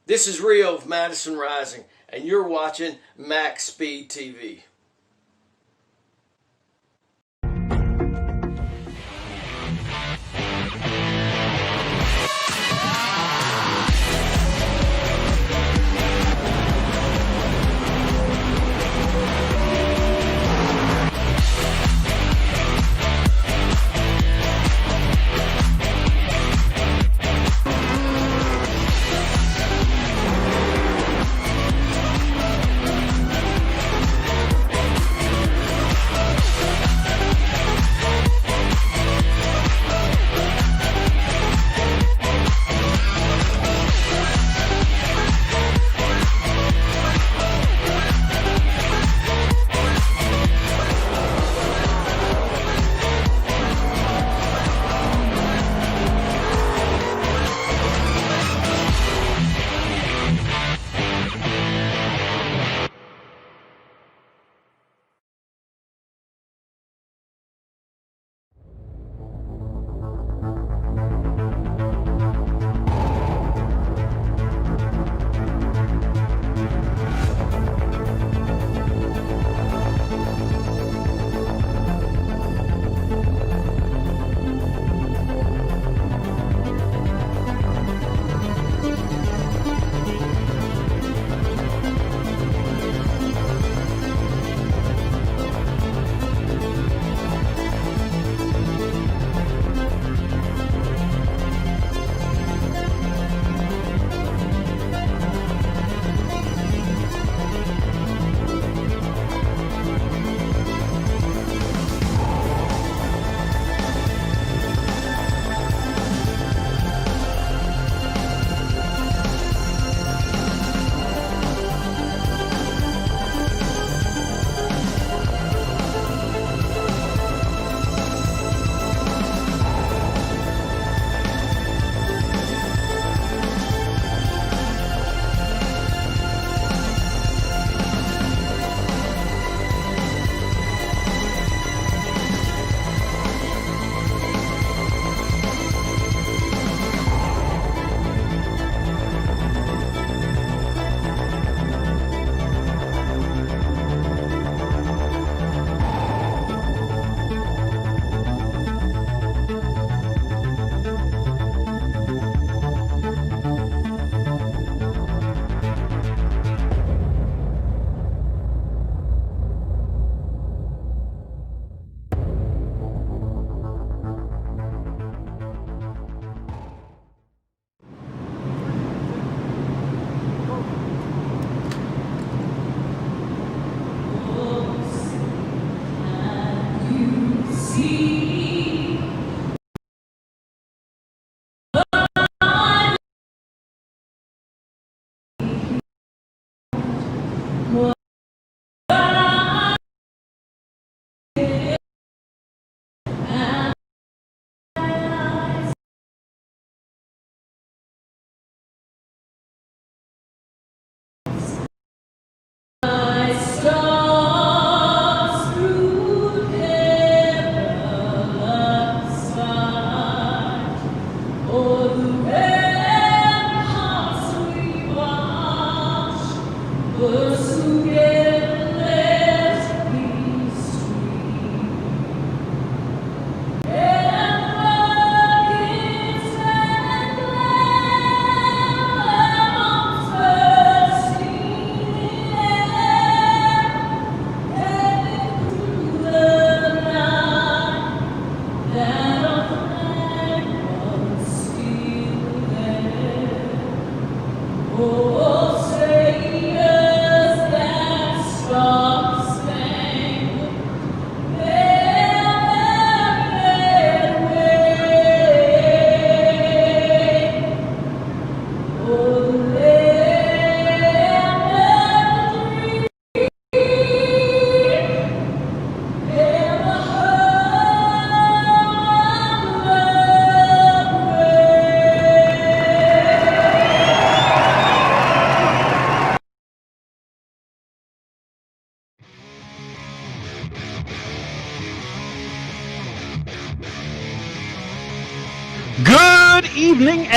This is Rio of Madison Rising, and you're watching Max Speed TV.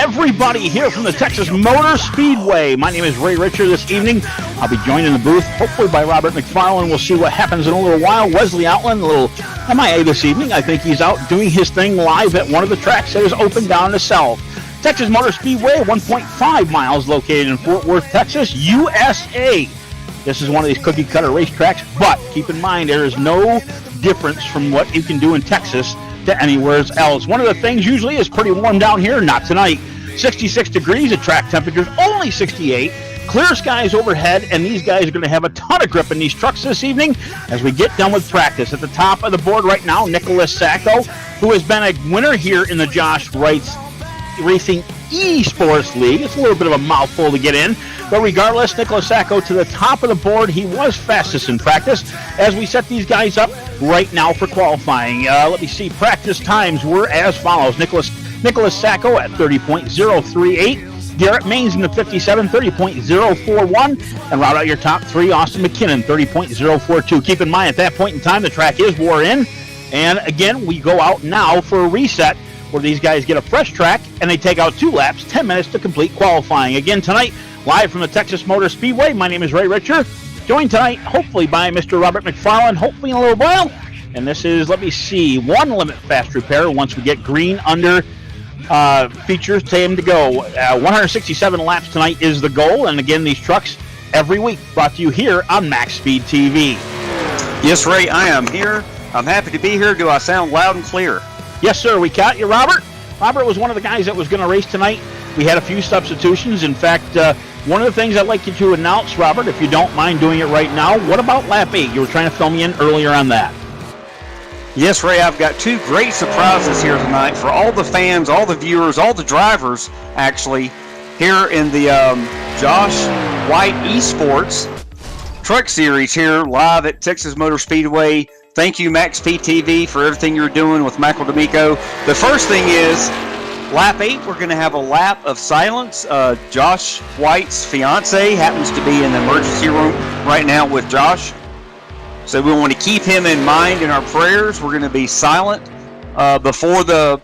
everybody here from the Texas Motor Speedway. My name is Ray Richer. This evening, I'll be joined in the booth, hopefully by Robert McFarland. We'll see what happens in a little while. Wesley Outland, a little MIA this evening. I think he's out doing his thing live at one of the tracks that is open down the south. Texas Motor Speedway, 1.5 miles, located in Fort Worth, Texas, USA. This is one of these cookie-cutter racetracks, but keep in mind there is no difference from what you can do in Texas to anywhere else. One of the things usually is pretty warm down here, not tonight. 66 degrees at track temperatures, only 68. Clear skies overhead, and these guys are going to have a ton of grip in these trucks this evening as we get done with practice. At the top of the board right now, Nicholas Sacco, who has been a winner here in the Josh Wright's Racing Esports League. It's a little bit of a mouthful to get in, but regardless, Nicholas Sacco to the top of the board. He was fastest in practice as we set these guys up right now for qualifying. Let me see. Practice times were as follows. Nicholas Sacco at 30.038. Garrett Maines in the 57, 30.041. And route out your top three, Austin McKinnon, 30.042. Keep in mind, at that point in time, the track is wore in. And again, we go out now for a reset where these guys get a fresh track and they take out 2 laps, 10 minutes to complete qualifying. Again tonight, live from the Texas Motor Speedway, my name is Ray Richer, joined tonight hopefully by Mr. Robert McFarland, hopefully in a little while. And this is, let me see, 1 limit fast repair once we get green under features to him to go. 167 laps tonight is the goal, and again, these trucks every week brought to you here on Max Speed TV. Yes, Ray, I am here. I'm happy to be here. Do I sound loud and clear? Yes, sir. We caught you, Robert. Robert was one of the guys that was going to race tonight. We had a few substitutions. In fact, one of the things I'd like you to announce, Robert, if you don't mind doing it right now, what about lap 8? You were trying to fill me in earlier on that. Yes, Ray, I've got 2 great surprises here tonight for all the fans, all the viewers, all the drivers, actually, here in the Josh White Esports Truck Series here live at Texas Motor Speedway. Thank you, Max PTV, for everything you're doing with Michael D'Amico. The first thing is, lap 8, we're going to have a lap of silence. Josh White's fiance happens to be in the emergency room right now with Josh. So we want to keep him in mind in our prayers. We're going to be silent before the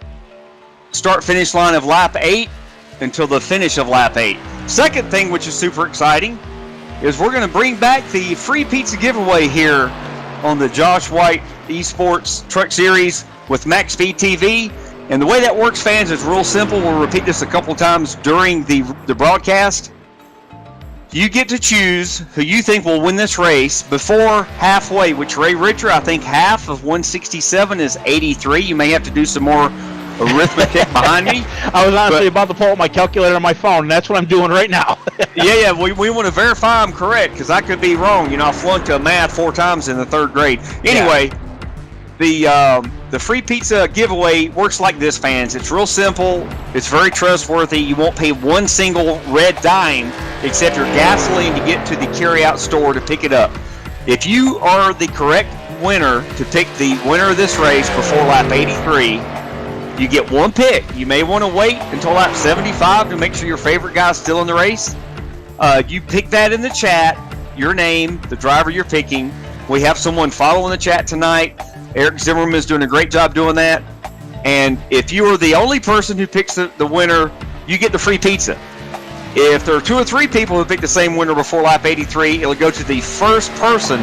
start-finish line of lap 8 until the finish of lap 8. Second thing, which is super exciting, is we're going to bring back the free pizza giveaway here on the Josh White Esports Truck Series with Max Speed TV. And the way that works, fans, is real simple. We'll repeat this a couple times during the broadcast. You get to choose who you think will win this race before halfway, which Ray Richer, I think half of 167 is 83. You may have to do some more arithmetic behind me. I was honestly about to pull up my calculator on my phone, and that's what I'm doing right now. yeah, we want to verify I'm correct, because I could be wrong. You know, I flunked math 4 times in the 3rd grade. Anyway, the free pizza giveaway works like this, fans. It's real simple. It's very trustworthy. You won't pay 1 single red dime except your gasoline to get to the carryout store to pick it up. If you are the correct winner to pick the winner of this race before lap 83, you get 1 pick. You may want to wait until lap 75 to make sure your favorite guy's still in the race. You pick that in the chat, your name, the driver you're picking. We have someone following the chat tonight. Eric Zimmerman is doing a great job doing that. And if you are the only person who picks the winner, you get the free pizza. If there are 2 or 3 people who pick the same winner before lap 83, it'll go to the first person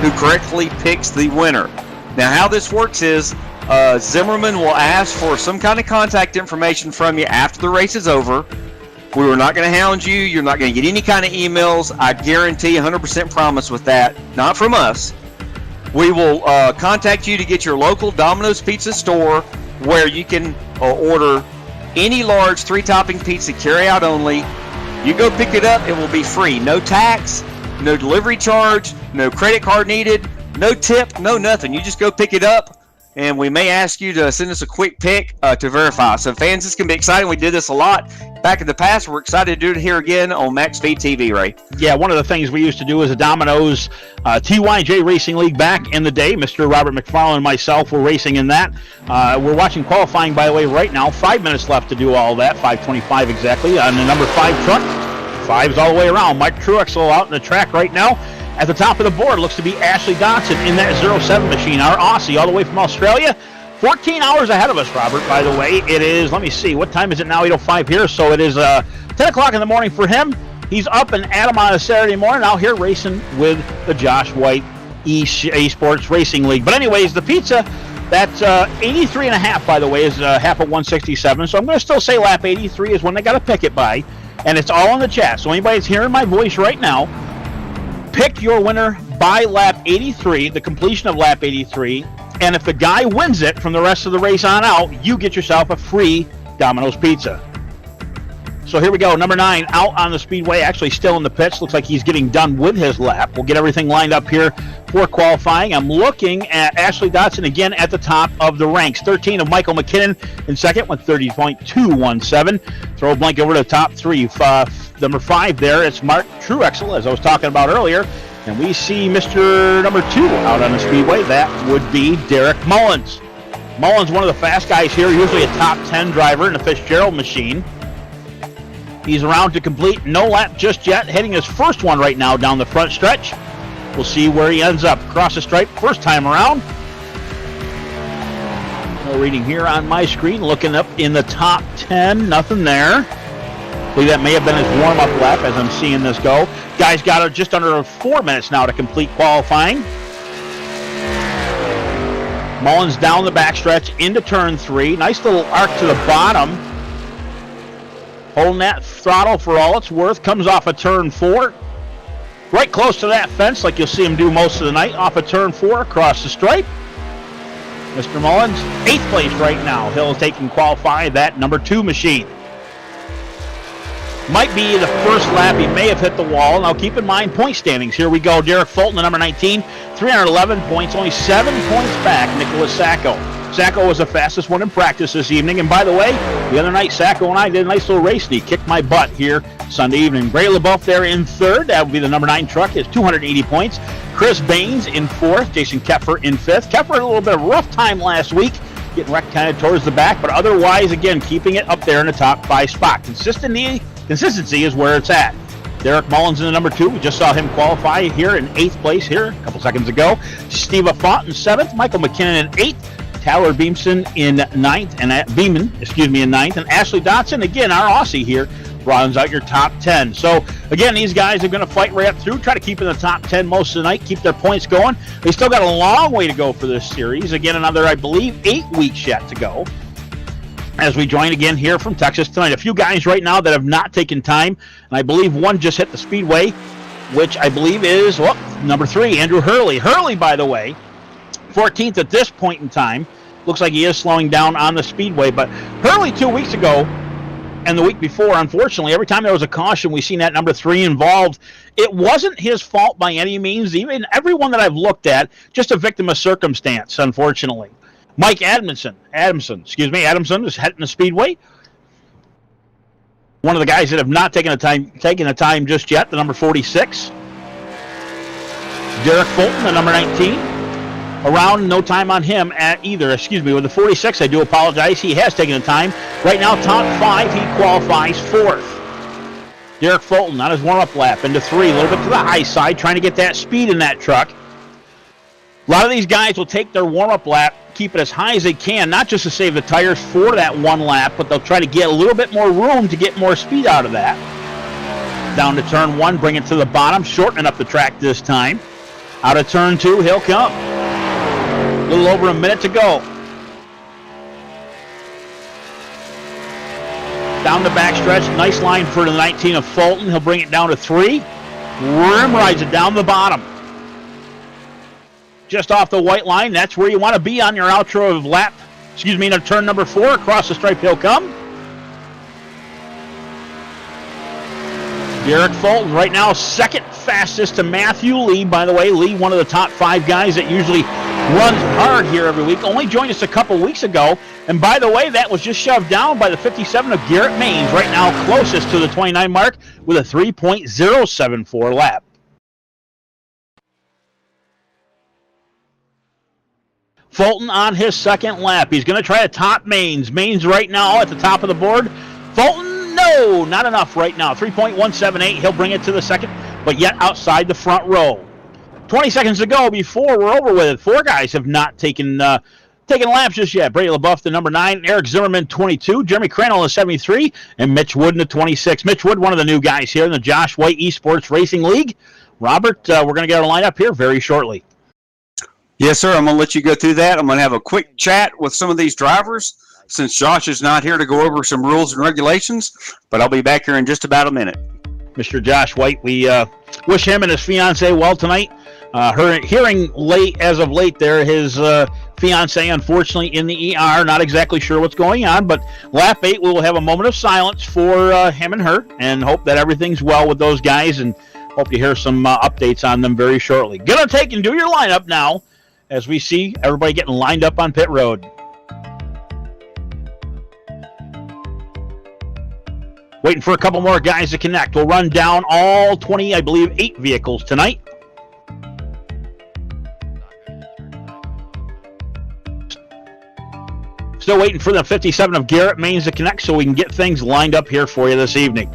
who correctly picks the winner. Now, how this works is Zimmerman will ask for some kind of contact information from you after the race is over. We are not going to hound you. You're not going to get any kind of emails. I guarantee 100% promise with that. Not from us. We will contact you to get your local Domino's Pizza store where you can order any large 3-topping pizza, carry out only. You go pick it up, it will be free. No tax, no delivery charge, no credit card needed, no tip, no nothing. You just go pick it up, and we may ask you to send us a quick pic to verify. So, fans, this can be exciting. We did this a lot back in the past. We're excited to do it here again on Max Speed TV, Ray. Yeah, one of the things we used to do is a Domino's TYJ Racing League back in the day. Mr. Robert McFarland and myself were racing in that. We're watching qualifying, by the way, right now. 5 minutes left to do all that, 5:25 exactly, on the number 5 truck. 5's all the way around. Mike Truexel out in the track right now. At the top of the board looks to be Ashley Dotson in that 07 machine, our Aussie, all the way from Australia. 14 hours ahead of us, Robert, by the way. It is, let me see, what time is it now? 8:05 here. So it is 10 o'clock in the morning for him. He's up and at him on a Saturday morning out here racing with the Josh White Esports Racing League. But anyways, the pizza, that's 83 and a half, by the way, is half of 167. So I'm going to still say lap 83 is when they got to pick it by. And it's all in the chat. So anybody that's hearing my voice right now, pick your winner by lap 83, the completion of lap 83. And if the guy wins it from the rest of the race on out, you get yourself a free Domino's pizza. So here we go. Number 9 out on the speedway, actually still in the pits. Looks like he's getting done with his lap. We'll get everything lined up here for qualifying. I'm looking at Ashley Dotson again at the top of the ranks. 13 of Michael McKinnon in second with 30.217. Throw a blank over to the top 3. Number 5 there, it's Mark Truex, as I was talking about earlier. And we see Mr. number 2 out on the speedway. That would be Derek Mullins. Mullins, one of the fast guys here, usually a top 10 driver in the Fitzgerald machine. He's around to complete no lap just yet, heading his first one right now down the front stretch. We'll see where he ends up. Across the stripe, first time around. No reading here on my screen. Looking up in the top 10, nothing there. I believe that may have been his warm-up lap as I'm seeing this go. Guy's got just under 4 minutes now to complete qualifying. Mullins down the backstretch into turn 3. Nice little arc to the bottom. Holding that throttle for all it's worth. Comes off of turn 4. Right close to that fence like you'll see him do most of the night. Off of turn 4 across the stripe. Mr. Mullins, 8th place right now. Hill taking qualify that number 2 machine. Might be the first lap. He may have hit the wall. Now keep in mind point standings. Here we go. Derek Fulton, the number 19, 311 points. Only 7 points back. Nicholas Sacco. Sacco was the fastest one in practice this evening. And by the way, the other night, Sacco and I did a nice little race, and he kicked my butt here Sunday evening. Bray LaBeouf there in 3rd. That would be the number 9 truck. He has 280 points. Chris Baines in 4th. Jason Kepfer in 5th. Kepfer had a little bit of a rough time last week, getting wrecked kind of towards the back, but otherwise, again, keeping it up there in the top 5 spot. Consistency is where it's at. Derek Mullins in the number 2. We just saw him qualify here in 8th place here a couple seconds ago. Steve Font in 7th. Michael McKinnon in 8th. Tyler Beamson in 9th. And in 9th. And Ashley Dotson, again, our Aussie here, rounds out your top 10. So, again, these guys are going to fight right up through, try to keep in the top 10 most of the night, keep their points going. They still got a long way to go for this series. Again, another, I believe, 8 weeks yet to go. As we join again here from Texas tonight. A few guys right now that have not taken time, and I believe one just hit the speedway, which I believe is, number 3, Andrew Hurley. Hurley, by the way, 14th at this point in time. Looks like he is slowing down on the speedway, but Hurley 2 weeks ago and the week before, unfortunately, every time there was a caution, we've seen that number 3 involved. It wasn't his fault by any means. Even everyone that I've looked at, just a victim of circumstance, unfortunately. Mike Adamson is heading the speedway. One of the guys that have not taken the time just yet, the number 46. Derek Fulton, the number 19. Around, no time on him at either. With the 46, I do apologize. He has taken the time. Right now, top 5, he qualifies 4th. Derek Fulton on his warm-up lap into 3, a little bit to the high side, trying to get that speed in that truck. A lot of these guys will take their warm-up lap, keep it as high as they can, not just to save the tires for that one lap, but they'll try to get a little bit more room to get more speed out of that. Down to turn 1, bring it to the bottom, shortening up the track this time. Out of turn 2, he'll come. A little over a minute to go. Down the backstretch, nice line for the 19 of Fulton. He'll bring it down to 3. Rim rides it down the bottom. Just off the white line, that's where you want to be on your outro of turn number 4. Across the stripe he'll come. Derek Fulton right now second fastest to Matthew Lee. By the way, Lee, one of the top 5 guys that usually runs hard here every week. Only joined us a couple weeks ago. And by the way, that was just shoved down by the 57 of Garrett Maines. Right now closest to the 29 mark with a 3.074 lap. Fulton on his second lap. He's going to try to top Maines. Maines right now at the top of the board. Fulton, no, not enough right now. 3.178. He'll bring it to the second, but yet outside the front row. 20 seconds to go before we're over with it. 4 guys have not taken Taking laps just yet. Brady LaBeouf, the number 9. Eric Zimmerman, 22. Jeremy Crandall, the 73. And Mitch Wood in the 26. Mitch Wood, one of the new guys here in the Josh White Esports Racing League. Robert, we're going to get our lineup here very shortly. Yes, sir. I'm going to let you go through that. I'm going to have a quick chat with some of these drivers since Josh is not here to go over some rules and regulations, but I'll be back here in just about a minute. Mr. Josh White, we wish him and his fiancée well tonight. Hearing as of late there, his fiancée unfortunately in the ER, not exactly sure what's going on, but lap 8 we will have a moment of silence for him and her, and hope that everything's well with those guys, and hope to hear some updates on them very shortly. Gonna take and do your lineup now as we see everybody getting lined up on pit road. Waiting for a couple more guys to connect. We'll run down all 20, I believe, 8 vehicles tonight. Still waiting for the 57 of Garrett Maines to connect so we can get things lined up here for you this evening.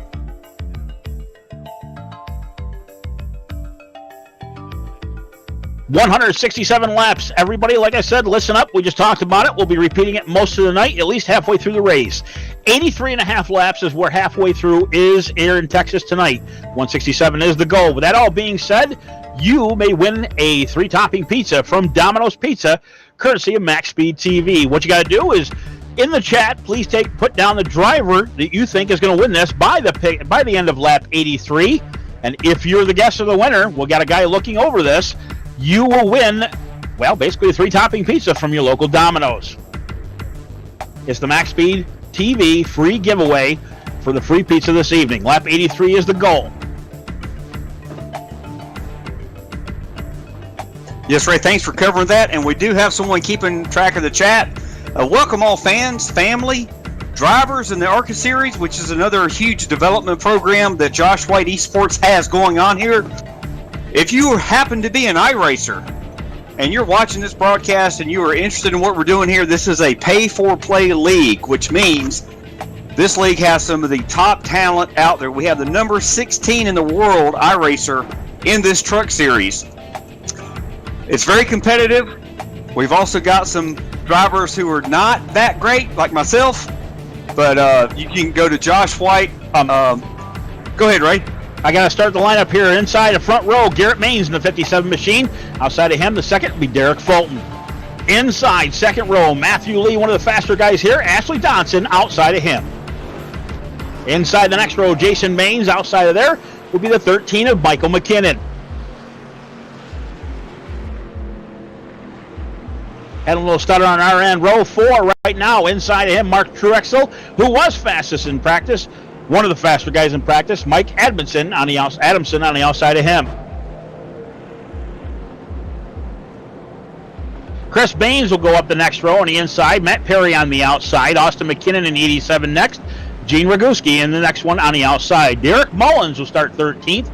$167 laps. Everybody, like I said, listen up. We just talked about it. We'll be repeating it most of the night, at least halfway through the race. 83.5 laps is where halfway through is here in Texas tonight. 167 is the goal. With that all being said, you may win a 3-topping pizza from Domino's Pizza, courtesy of Max Speed TV. What you got to do is, in the chat, please put down the driver that you think is going to win this by the end of lap 83. And if you're the guest of the winner, we've got a guy looking over this, you will win, well, basically a 3-topping pizza from your local Domino's. It's the Max Speed TV free giveaway for the free pizza this evening. Lap 83 is the goal. Yes, Ray, thanks for covering that. And we do have someone keeping track of the chat. Welcome all fans, family, drivers in the ARCA Series, which is another huge development program that Josh White Esports has going on here. If you happen to be an iRacer and you're watching this broadcast and you are interested in what we're doing here, this is a pay-for-play league, which means this league has some of the top talent out there. We have the number 16 in the world iRacer in this truck series. It's very competitive. We've also got some drivers who are not that great, like myself, but you can go to Josh White. Go ahead, Ray. I got to start the lineup here inside the front row. Garrett Maines in the 57 machine. Outside of him, the second will be Derek Fulton. Inside, second row, Matthew Lee, one of the faster guys here. Ashley Donson outside of him. Inside the next row, Jason Maines. Outside of there will be the 13 of Michael McKinnon. Had a little stutter on our end. Row 4 right now. Inside of him, Mark Truexel, who was fastest in practice. One of the faster guys in practice, Mike Adamson on the outside of him. Chris Baines will go up the next row on the inside. Matt Perry on the outside. Austin McKinnon in 87 next. Gene Ragusky in the next one on the outside. Derek Mullins will start 13th.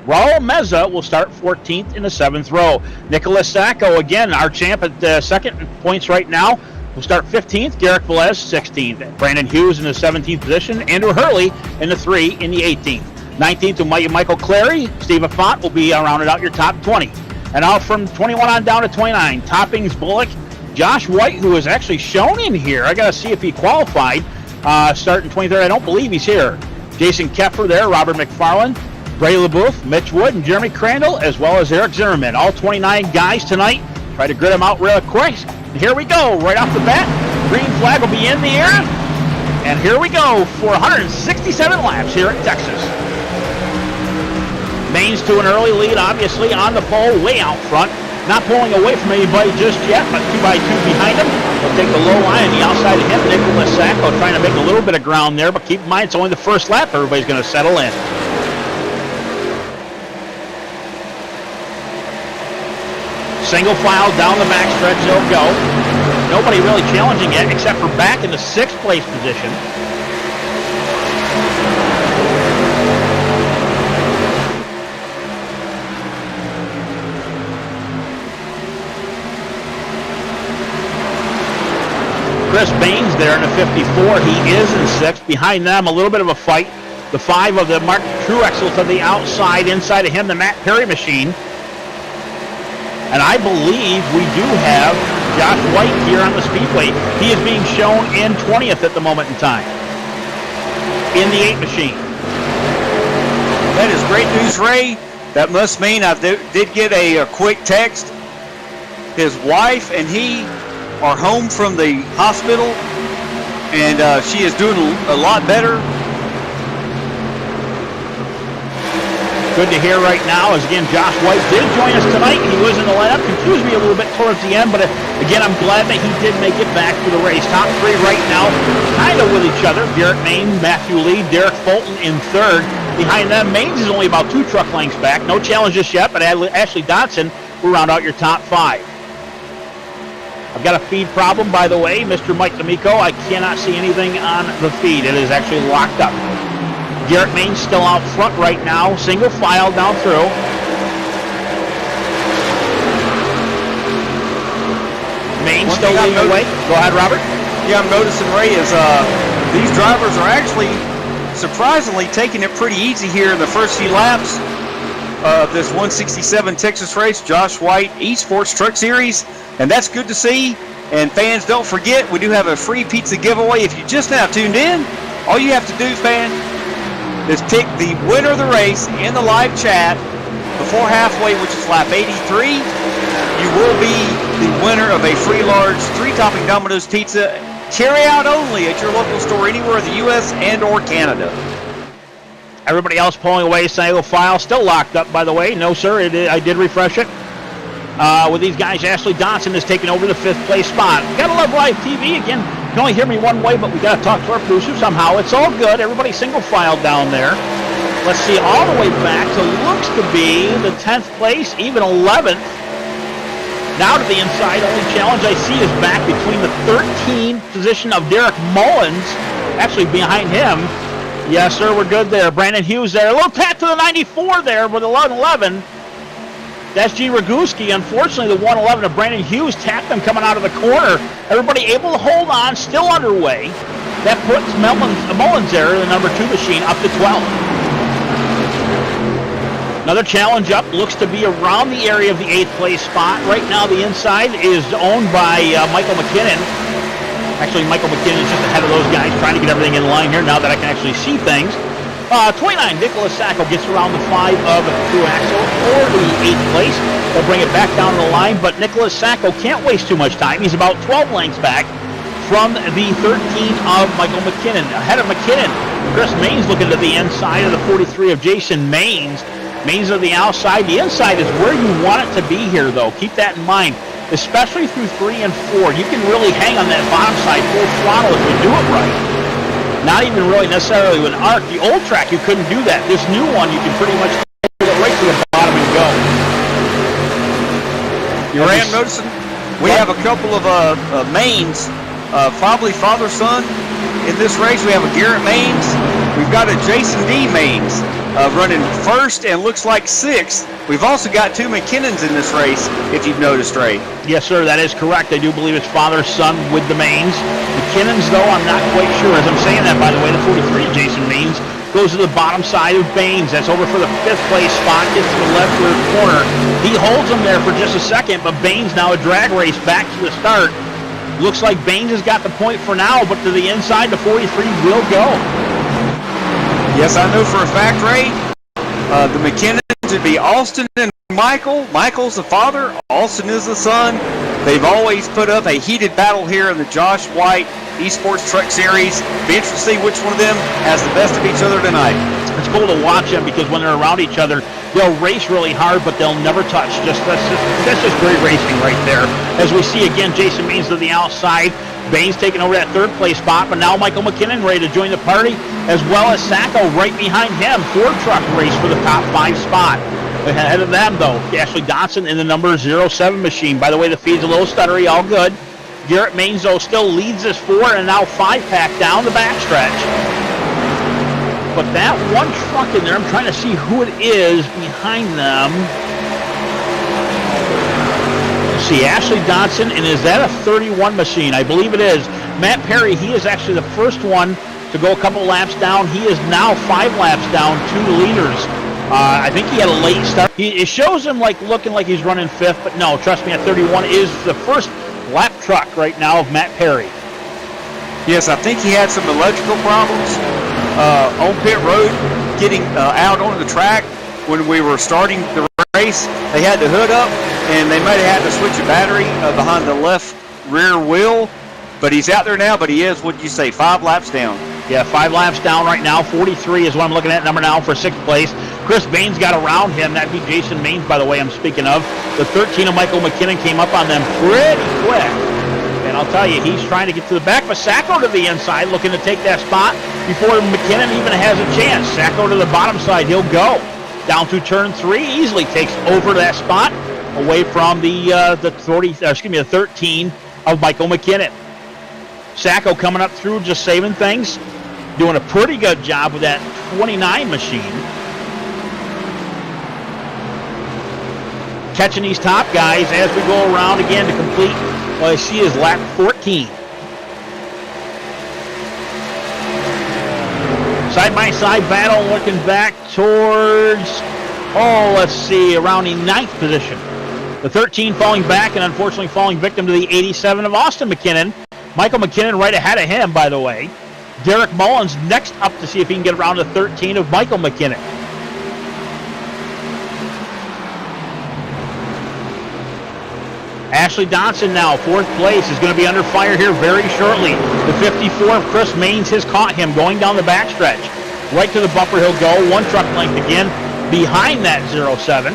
Raul Meza will start 14th in the 7th row. Nicholas Sacco, again, our champ at second points right now, will start 15th. Garrett Velez, 16th. Brandon Hughes in the 17th position. Andrew Hurley in the 3 in the 18th. 19th to Michael Clary. Steve Affont will be rounded out your top 20. And out from 21 on down to 29, Toppings Bullock. Josh White, who is actually shown in here. I got to see if he qualified. Starting 23rd. I don't believe he's here. Jason Keffer there. Robert McFarland. Bray LaBeouf, Mitch Wood, and Jeremy Crandall, as well as Eric Zimmerman. All 29 guys tonight. Try to grid them out real quick. And here we go. Right off the bat, green flag will be in the air. And here we go for 167 laps here at Texas. Maines to an early lead, obviously, on the pole, way out front. Not pulling away from anybody just yet, but 2 by 2 behind him. We'll take the low line on the outside of him. Nicholas Sacco trying to make a little bit of ground there, but keep in mind it's only the first lap. Everybody's going to settle in. Single file down the backstretch, they'll go. Nobody really challenging it except for back in the 6th place position. Chris Baines there in the 54. He is in 6th. Behind them, a little bit of a fight. The 5 of the Mark Truexel to the outside. Inside of him, the Matt Perry machine. And I believe we do have Josh White here on the Speedway. He is being shown in 20th at the moment in time in the 8 machine. That is great news, Ray. That must mean I did get a quick text. His wife and he are home from the hospital, and she is doing a lot better. Good to hear right now, as again, Josh White did join us tonight. He was in the lineup, confused me a little bit towards the end, but again, I'm glad that he did make it back to the race. Top 3 right now, kind of with each other. Garrett Maines, Matthew Lee, Derek Fulton in 3rd. Behind them, Maines is only about 2 truck lengths back. No challenge just yet, but Ashley Dodson will round out your top 5. I've got a feed problem, by the way. Mr. Mike D'Amico, I cannot see anything on the feed. It is actually locked up. Garrett Maines still out front right now, single file down through. Maines still leading the way. Go ahead, Robert. Yeah, I'm noticing, Ray, is these drivers are actually surprisingly taking it pretty easy here in the first few laps of this 167 Texas race, Josh White Esports Truck Series, and that's good to see. And fans, don't forget, we do have a free pizza giveaway. If you just now tuned in, all you have to do, fan, is pick the winner of the race in the live chat before halfway, which is lap 83. You will be the winner of a free large 3-topping Domino's pizza, carry out only at your local store anywhere in the U.S. and or Canada. Everybody else pulling away, single file, still locked up, by the way. No, sir, I did refresh it. With these guys, Ashley Dodson is taking over the 5th place spot. We gotta love live TV. Again, you can only hear me one way, but we gotta talk to our producer somehow. It's all good. Everybody single file down there. Let's see, all the way back to looks to be the 10th place, even 11th. Now to the inside, only challenge I see is back between the 13th position of Derek Mullins, actually behind him. Yes, sir, we're good there. Brandon Hughes there. A little tap to the 94 there with 11-11. That's Gene Ragusky. Unfortunately, the 111 of Brandon Hughes tapped him coming out of the corner. Everybody able to hold on, still underway. That puts Mullins there, the number 2 machine, up to 12. Another challenge up, looks to be around the area of the 8th place spot. Right now, the inside is owned by Michael McKinnon. Actually, Michael McKinnon is just ahead of those guys, trying to get everything in line here now that I can actually see things. 29, Nicholas Sacco gets around the 5 of Truaxle for the 8th place. They'll bring it back down the line, but Nicholas Sacco can't waste too much time. He's about 12 lengths back from the 13 of Michael McKinnon. Ahead of McKinnon, Chris Maines looking to the inside of the 43 of Jason Maines. Maines on the outside. The inside is where you want it to be here, though. Keep that in mind, especially through 3 and 4. You can really hang on that bottom side full throttle if you do it right. Not even really necessarily with an arc. The old track, you couldn't do that. This new one, you can pretty much get right to the bottom and go. You're noticing we have a couple of Maines, probably father-son in this race. We have a Garrett Maines. We've got a Jason D. Maines running 1st and looks like 6th. We've also got 2 McKinnons in this race, if you've noticed, Ray. Yes, sir, that is correct. I do believe it's father-son with the Maines. McKinnons, though, I'm not quite sure. As I'm saying that, by the way, the 43 of Jason Maines goes to the bottom side of Baines. That's over for the 5th place spot. Gets to the left rear corner. He holds him there for just a second, but Baines now a drag race back to the start. Looks like Baines has got the point for now, but to the inside, the 43 will go. Yes, I know for a fact, Ray. The McKinnons would be Austin and Michael. Michael's the father. Austin is the son. They've always put up a heated battle here in the Josh White Esports Truck Series. Be interested to see which one of them has the best of each other tonight. It's cool to watch them because when they're around each other, they'll race really hard, but they'll never touch. That's just great racing right there. As we see again, Jason Maines to the outside. Baines taking over that 3rd place spot, but now Michael McKinnon ready to join the party, as well as Sacco right behind him. 4-truck race for the top 5 spot. Ahead of them, though, Ashley Dodson in the number 07 machine. By the way, the feed's a little stuttery, all good. Garrett Maines, though, still leads this 4 and now 5-pack down the backstretch. But that one truck in there, I'm trying to see who it is behind them. Let's see, Ashley Dodson, and is that a 31 machine? I believe it is. Matt Perry, he is actually the first one to go a couple laps down. He is now 5 laps down, 2 leaders. I think he had a late start. It shows him like looking like he's running 5th, but no, trust me, at 31 is the first lap truck right now of Matt Perry. Yes, I think he had some electrical problems on pit road getting out on the track when we were starting the race. They had the hood up, and they might have had to switch a battery behind the left rear wheel. But he's out there now, but he is, what'd you say, 5 laps down? Yeah, 5 laps down right now. 43 is what I'm looking at, number now for 6th place. Chris Baines got around him. That'd be Jason Maines, by the way, I'm speaking of. The 13 of Michael McKinnon came up on them pretty quick. And I'll tell you, he's trying to get to the back. But Sacco to the inside, looking to take that spot before McKinnon even has a chance. Sacco to the bottom side, he'll go. Down to turn 3, easily takes over that spot away from the 13 of Michael McKinnon. Sacco coming up through, just saving things. Doing a pretty good job with that 29 machine. Catching these top guys as we go around again to complete what I see is lap 14. Side-by-side battle looking back towards, let's see, around the 9th position. The 13 falling back and unfortunately falling victim to the 87 of Austin McKinnon. Michael McKinnon right ahead of him, by the way. Derek Mullins next up to see if he can get around the 13 of Michael McKinnon. Ashley Dodson now, 4th place, is going to be under fire here very shortly. The 54 of Chris Maines has caught him going down the backstretch. Right to the bumper he'll go, 1 truck length again behind that 07.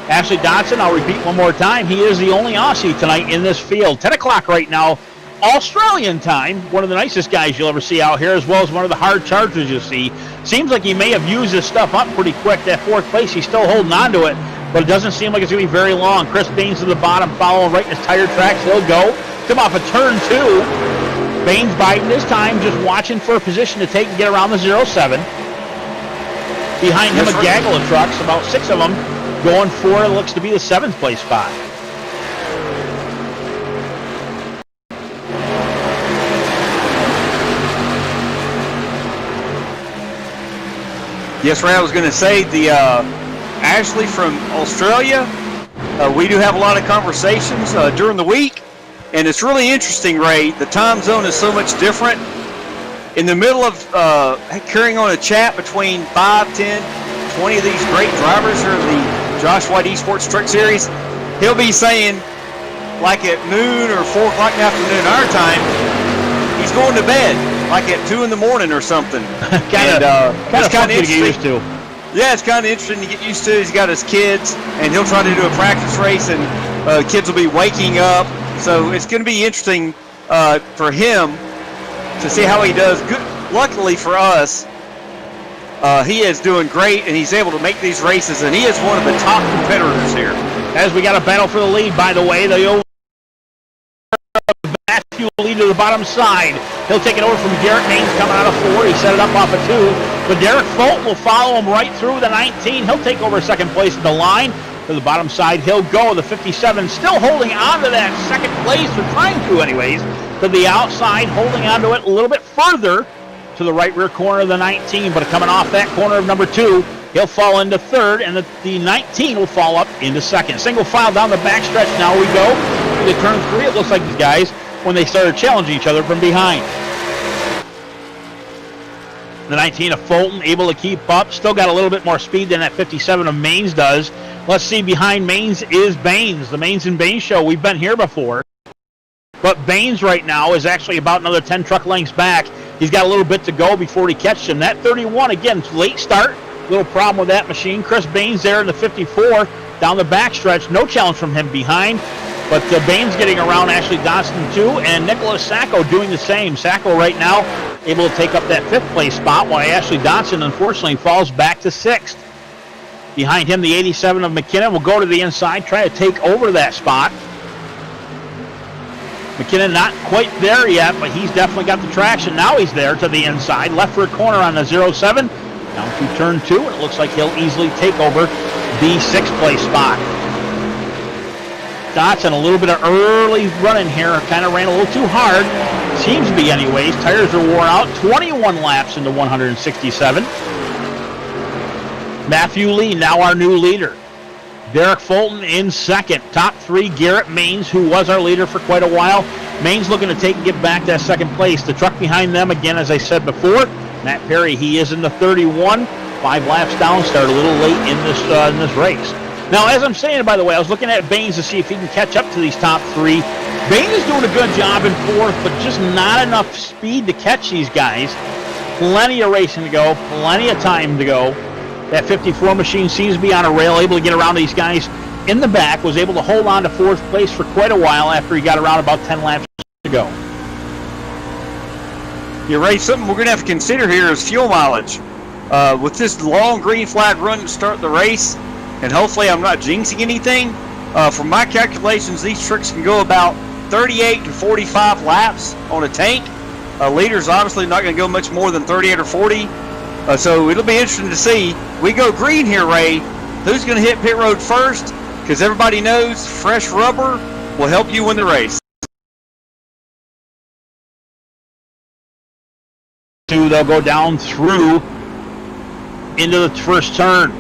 Ashley Dodson, I'll repeat one more time, he is the only Aussie tonight in this field. 10 o'clock right now, Australian time. One of the nicest guys you'll ever see out here, as well as one of the hard chargers you'll see. Seems like he may have used his stuff up pretty quick. That 4th place, he's still holding on to it, but it doesn't seem like it's going to be very long. Chris Baines to the bottom, following right in his tire tracks. He'll go. Come off of turn 2. Baines biding his time, just watching for a position to take and get around the 07. Behind him, a gaggle of trucks, about 6 of them, going for, it looks to be the 7th place spot. Yes, Ray, I was going to say, the Ashley from Australia, we do have a lot of conversations during the week, and it's really interesting, Ray. The time zone is so much different. In the middle of carrying on a chat between 5, 10, 20 of these great drivers here in the Josh White Esports Truck Series, he'll be saying, like at noon or 4 o'clock in the afternoon our time, he's going to bed, like at 2 in the morning or something. kind of interesting to get used to. Yeah, it's kind of interesting to get used to. He's got his kids, and he'll try to do a practice race, and kids will be waking up. So it's going to be interesting for him to see how he does. Good. Luckily for us, he is doing great, and he's able to make these races, and he is one of the top competitors here. As we got a battle for the lead, by the way, the Matthew lead to the bottom side. He'll take it over from Derek Maines coming out of 4. He set it up off of 2. But Derek Fulton will follow him right through the 19. He'll take over 2nd place at the line. To the bottom side, he'll go. The 57 still holding on to that 2nd place, or trying to anyways, to the outside, holding on to it a little bit further to the right rear corner of the 19. But coming off that corner of number 2, he'll fall into 3rd, and the 19 will fall up into 2nd. Single file down the backstretch. Now we go to turn 3. It looks like these guys, when they started challenging each other from behind. The 19 of Fulton able to keep up. Still got a little bit more speed than that 57 of Maines does. Let's see, behind Maines is Baines. The Maines and Baines show. We've been here before. But Baines right now is actually about another 10 truck lengths back. He's got a little bit to go before he catches him. That 31, again, late start. Little problem with that machine. Chris Baines there in the 54 down the backstretch. No challenge from him behind. But Baines getting around Ashley Dodson too, and Nicholas Sacco doing the same. Sacco right now able to take up that 5th place spot, while Ashley Dodson unfortunately falls back to 6th. Behind him, the 87 of McKinnon will go to the inside, try to take over that spot. McKinnon not quite there yet, but he's definitely got the traction. Now he's there to the inside, left rear corner on the 07, down to turn 2, and it looks like he'll easily take over the 6th place spot. Dodson, a little bit of early running here, kind of ran a little too hard. Seems to be anyways. Tires are worn out. 21 laps into 167. Matthew Lee, now our new leader. Derek Fulton in second. Top three, Garrett Maines, who was our leader for quite a while. Maines looking to get back that second place. The truck behind them, again, as I said before, Matt Perry, he is in the 31. 5 laps down, started a little late in this race. Now, as I'm saying, by the way, I was looking at Baines to see if he can catch up to these top three. Baines is doing a good job in fourth, but just not enough speed to catch these guys. Plenty of racing to go, plenty of time to go. That 54 machine seems to be on a rail, able to get around these guys in the back, was able to hold on to fourth place for quite a while after he got around about 10 laps to go. Yeah, Ray, something we're going to have to consider here is fuel mileage. With this long green flag run to start the race, and hopefully I'm not jinxing anything, from my calculations, these trucks can go about 38 to 45 laps on a tank. Leader's obviously not going to go much more than 38 or 40. So it'll be interesting to see. We go green here, Ray. Who's going to hit pit road first? Because everybody knows fresh rubber will help you win the race. They'll go down through into the first turn.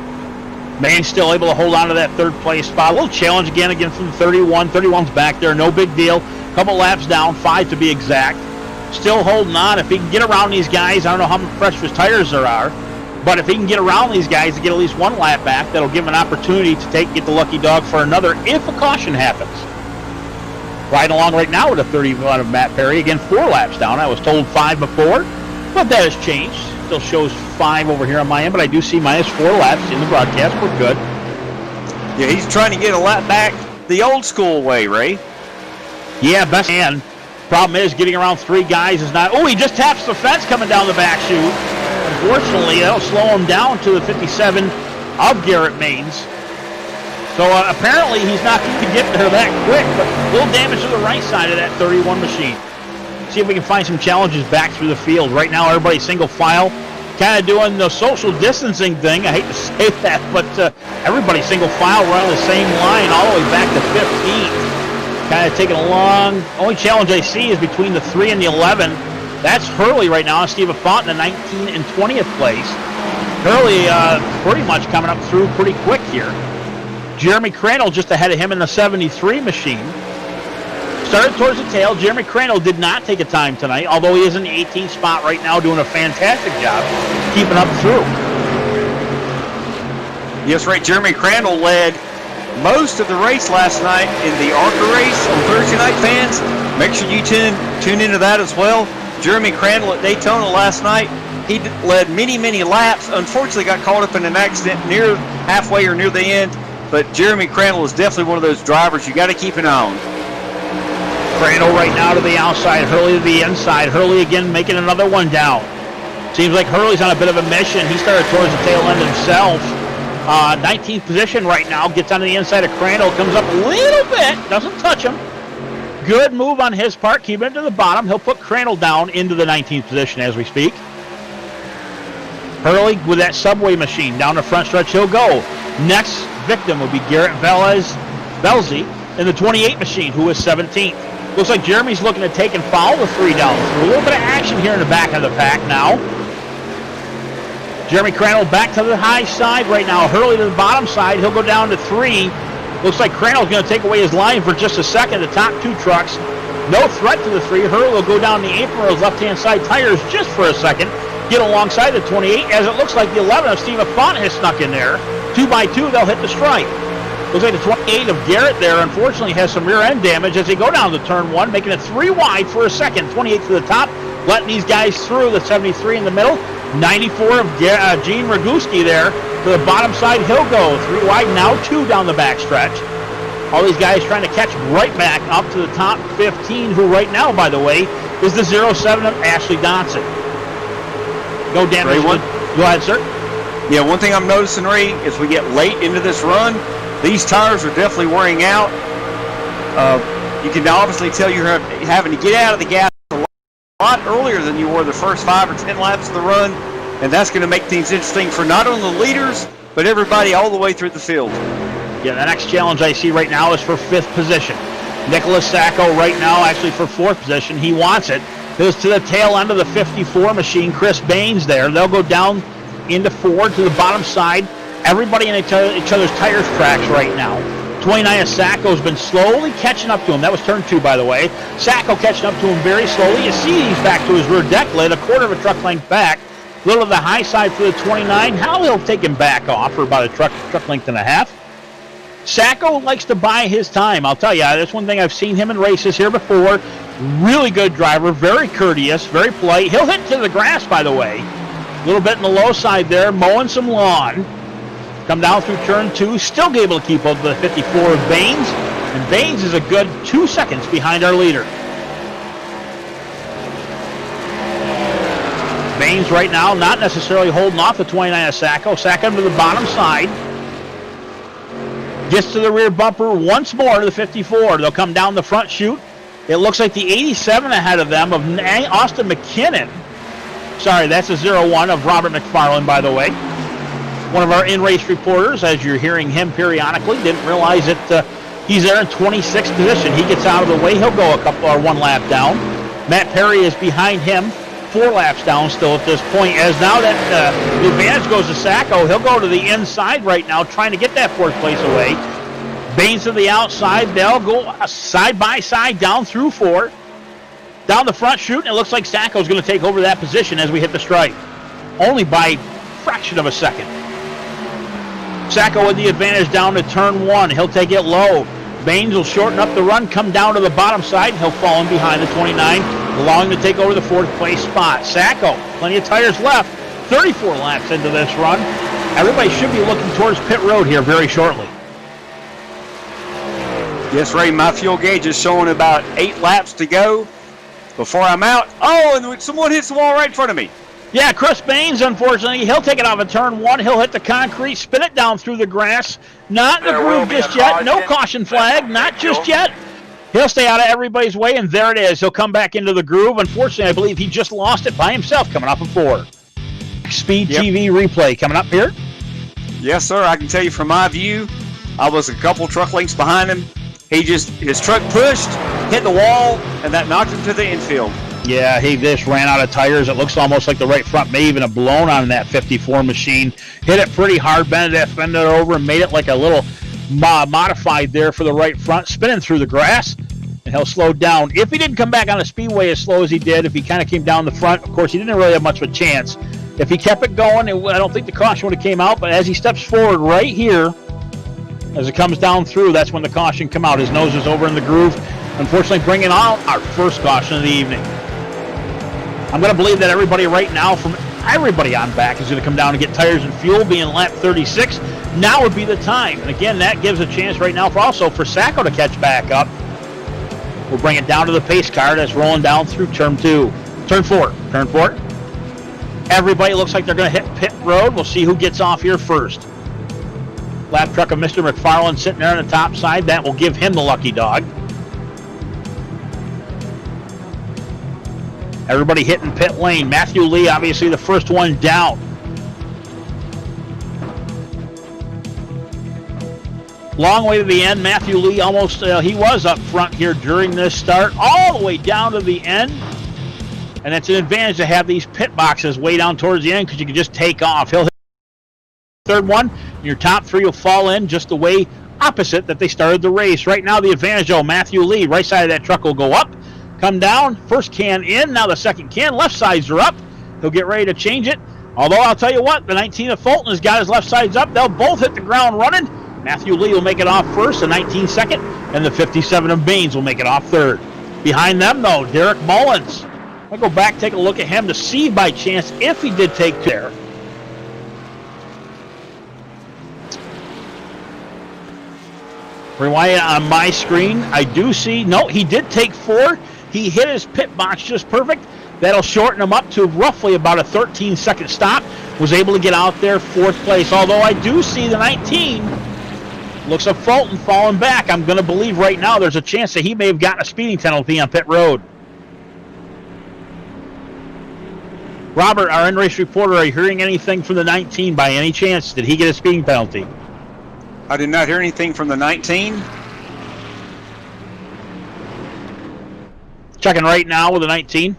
Maine's still able to hold on to that third place spot. A little challenge again from the 31. 31's back there, no big deal. Couple laps down, 5 to be exact. Still holding on. If he can get around these guys, I don't know how fresh his tires there are, but if he can get around these guys to get at least one lap back, that'll give him an opportunity to get the lucky dog for another if a caution happens. Riding along right now with a 31 of Matt Perry. Again, 4 laps down. I was told 5 before, but that has changed. Still shows 5 over here on my end, but I do see minus 4 laps in the broadcast. We're good. Yeah, he's trying to get a lap back the old school way, Ray. Yeah, best man. Problem is, getting around 3 guys is not... Oh, he just taps the fence coming down the back chute. Unfortunately, that'll slow him down to the 57 of Garrett Maines. So apparently he's not going to get there that quick, but a little damage to the right side of that 31 machine. See if we can find some challenges back through the field. Right now, everybody's single file, kind of doing the social distancing thing. I hate to say that, but everybody's single file. We're on the same line all the way back to 15. Kind of taking a long. Only challenge I see is between the 3 and the 11. That's Hurley right now. Stephen Font in the 19 and 20th place. Hurley pretty much coming up through pretty quick here. Jeremy Crandall just ahead of him in the 73 machine. Started towards the tail. Jeremy Crandall did not take a time tonight, although he is in the 18th spot right now doing a fantastic job keeping up through. Yes, right. Jeremy Crandall led most of the race last night in the ARCA race on Thursday night, fans. Make sure you tune into that as well. Jeremy Crandall at Daytona last night, he led many laps. Unfortunately, got caught up in an accident near halfway or near the end. But Jeremy Crandall is definitely one of those drivers you got to keep an eye on. Crandall right now to the outside, Hurley to the inside. Hurley again making another one down. Seems like Hurley's on a bit of a mission. He started towards the tail end himself. 19th position right now, gets on the inside of Crandall, comes up a little bit, doesn't touch him. Good move on his part, keeping it to the bottom. He'll put Crandall down into the 19th position as we speak. Hurley with that subway machine down the front stretch, he'll go. Next victim will be Garrett Velzy in the 28 machine, who is 17th. Looks like Jeremy's looking to take and follow the 3 down through. A little bit of action here in the back of the pack now. Jeremy Crandall back to the high side right now. Hurley to the bottom side. He'll go down to 3. Looks like Crandall's going to take away his line for just a second. The top 2 trucks. No threat to the 3. Hurley will go down the apron of his left-hand side tires just for a second. Get alongside the 28 as it looks like the 11 of Stephen Font has snuck in there. 2 by 2, they'll hit the stripe. Looks like the 28 of Garrett there, unfortunately, has some rear end damage as they go down to turn 1, making it 3 wide for a second. 28 to the top, letting these guys through. The 73 in the middle. 94 of Gene Raguski there. To the bottom side, he'll go. 3 wide, now 2 down the back stretch. All these guys trying to catch right back up to the top 15, who right now, by the way, is the 07 of Ashley Dotson. No damage. Go ahead, sir. Yeah, one thing I'm noticing, Ray, as we get late into this run, these tires are definitely wearing out. You can obviously tell you're having to get out of the gas a lot earlier than you were the first 5 or 10 laps of the run, and that's going to make things interesting for not only the leaders, but everybody all the way through the field. Yeah, the next challenge I see right now is for 5th position. Nicholas Sacco right now actually for 4th position. He wants it. Goes to the tail end of the 54 machine. Chris Baines there. They'll go down into 4 to the bottom side. Everybody in each other's tires tracks right now. 29 Sacco's been slowly catching up to him. That was turn 2, by the way. Sacco catching up to him very slowly. You see he's back to his rear deck lid, a quarter of a truck length back. A little to the high side for the 29. Now he'll take him back off for about a truck length and a half. Sacco likes to buy his time. I'll tell you, that's one thing I've seen him in races here before. Really good driver, very courteous, very polite. He'll hit to the grass, by the way. A little bit in the low side there, mowing some lawn. Come down through turn 2, still able to keep up with the 54 of Baines. And Baines is a good 2 seconds behind our leader. Baines right now not necessarily holding off the 29 of Sacco. Sacco to the bottom side. Gets to the rear bumper once more to the 54. They'll come down the front chute. It looks like the 87 ahead of them of Austin McKinnon. Sorry, that's a 01 of Robert McFarland, by the way. One of our in-race reporters, as you're hearing him periodically, didn't realize that he's there in 26th position. He gets out of the way. He'll go one lap down. Matt Perry is behind him, 4 laps down still at this point. As now that the advantage goes to Sacco, he'll go to the inside right now, trying to get that 4th place away. Baines to the outside. They'll go side by side down through 4. Down the front chute, and it looks like Sacco's going to take over that position as we hit the stripe. Only by a fraction of a second. Sacco with the advantage down to turn 1. He'll take it low. Baines will shorten up the run, come down to the bottom side, and he'll fall in behind the 29, allowing him to take over the 4th place spot. Sacco, plenty of tires left, 34 laps into this run. Everybody should be looking towards pit road here very shortly. Yes, Ray, my fuel gauge is showing about 8 laps to go before I'm out. Oh, and someone hits the wall right in front of me. Yeah, Chris Baines, unfortunately, he'll take it off of turn 1. He'll hit the concrete, spin it down through the grass. Not in the groove just yet. No caution flag, not just yet. He'll stay out of everybody's way, and there it is. He'll come back into the groove. Unfortunately, I believe he just lost it by himself coming off of 4. Speed TV replay coming up here. Yes, sir. I can tell you from my view, I was a couple truck lengths behind him. His truck pushed, hit the wall, and that knocked him to the infield. Yeah, he just ran out of tires. It looks almost like the right front may even have blown on that 54 machine. Hit it pretty hard, bended it over, and made it like a little modified there for the right front, spinning through the grass, and he'll slow down. If he didn't come back on a speedway as slow as he did, if he kind of came down the front, of course, he didn't really have much of a chance. If he kept it going, I don't think the caution would have came out, but as he steps forward right here, as it comes down through, that's when the caution come out. His nose is over in the groove, unfortunately bringing out our first caution of the evening. I'm going to believe that everybody right now, from everybody on back, is going to come down and get tires and fuel, being lap 36. Now would be the time. And again, that gives a chance right now for Sacco to catch back up. We'll bring it down to the pace car that's rolling down through turn 4. Everybody looks like they're going to hit pit road. We'll see who gets off here first. Lap truck of Mr. McFarland sitting there on the top side. That will give him the lucky dog. Everybody hitting pit lane. Matthew Lee, obviously the first one down. Long way to the end. Matthew Lee almost, he was up front here during this start, all the way down to the end. And it's an advantage to have these pit boxes way down towards the end because you can just take off. He'll hit the third one, and your top 3 will fall in just the way opposite that they started the race. Right now, the advantage, Matthew Lee, right side of that truck will go up. Come down, first can in, now the second can, left sides are up. He'll get ready to change it. Although I'll tell you what, the 19 of Fulton has got his left sides up. They'll both hit the ground running. Matthew Lee will make it off first, the 19 second, and the 57 of Baines will make it off third. Behind them, though, Derek Mullins. I'll go back, take a look at him to see by chance if he did take there. Rewind it on my screen. I do see, no, he did take 4. He hit his pit box just perfect. That'll shorten him up to roughly about a 13-second stop. Was able to get out there 4th place. Although I do see the 19. Looks like Fulton falling back. I'm going to believe right now there's a chance that he may have gotten a speeding penalty on pit road. Robert, our in-race reporter, are you hearing anything from the 19 by any chance? Did he get a speeding penalty? I did not hear anything from the 19. Checking right now with the 19.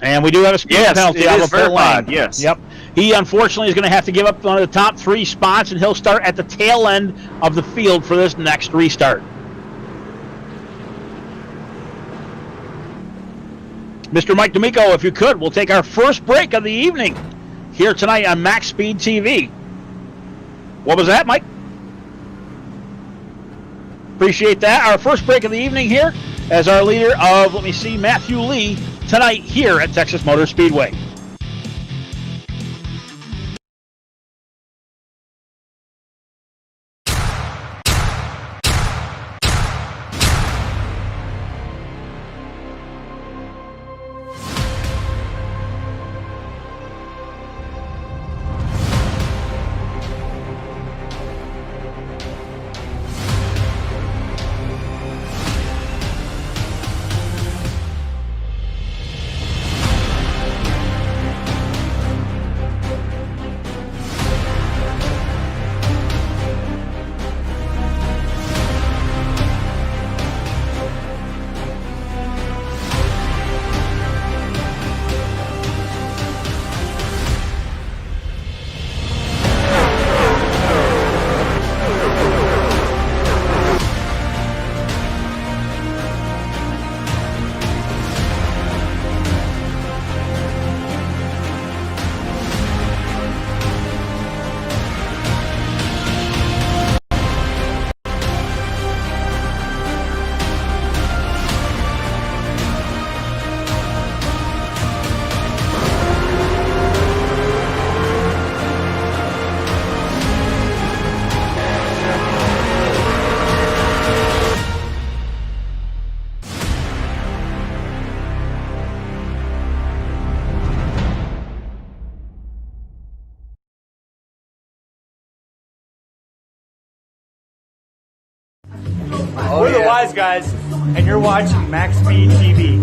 And we do have a speeding penalty. It is verified, yes. Yep. He unfortunately is going to have to give up one of the top 3 spots, and he'll start at the tail end of the field for this next restart. Mr. Mike D'Amico, if you could, we'll take our first break of the evening here tonight on Max Speed TV. What was that, Mike? Appreciate that. Our first break of the evening here as our leader of, Matthew Lee, tonight here at Texas Motor Speedway. We're the Wise Guys, and you're watching Max Speed TV.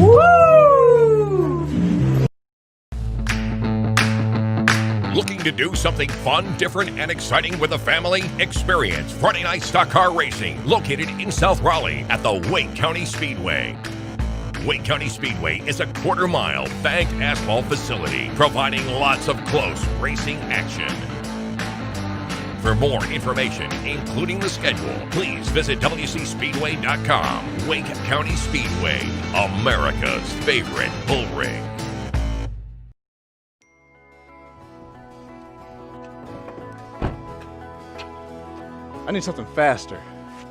Woo! Looking to do something fun, different, and exciting with a family? Experience Friday Night Stock Car Racing, located in South Raleigh at the Wake County Speedway. Wake County Speedway is a quarter-mile banked asphalt facility, providing lots of close racing action. For more information, including the schedule, please visit WCSpeedway.com. Wake County Speedway, America's favorite bull ring. I need something faster.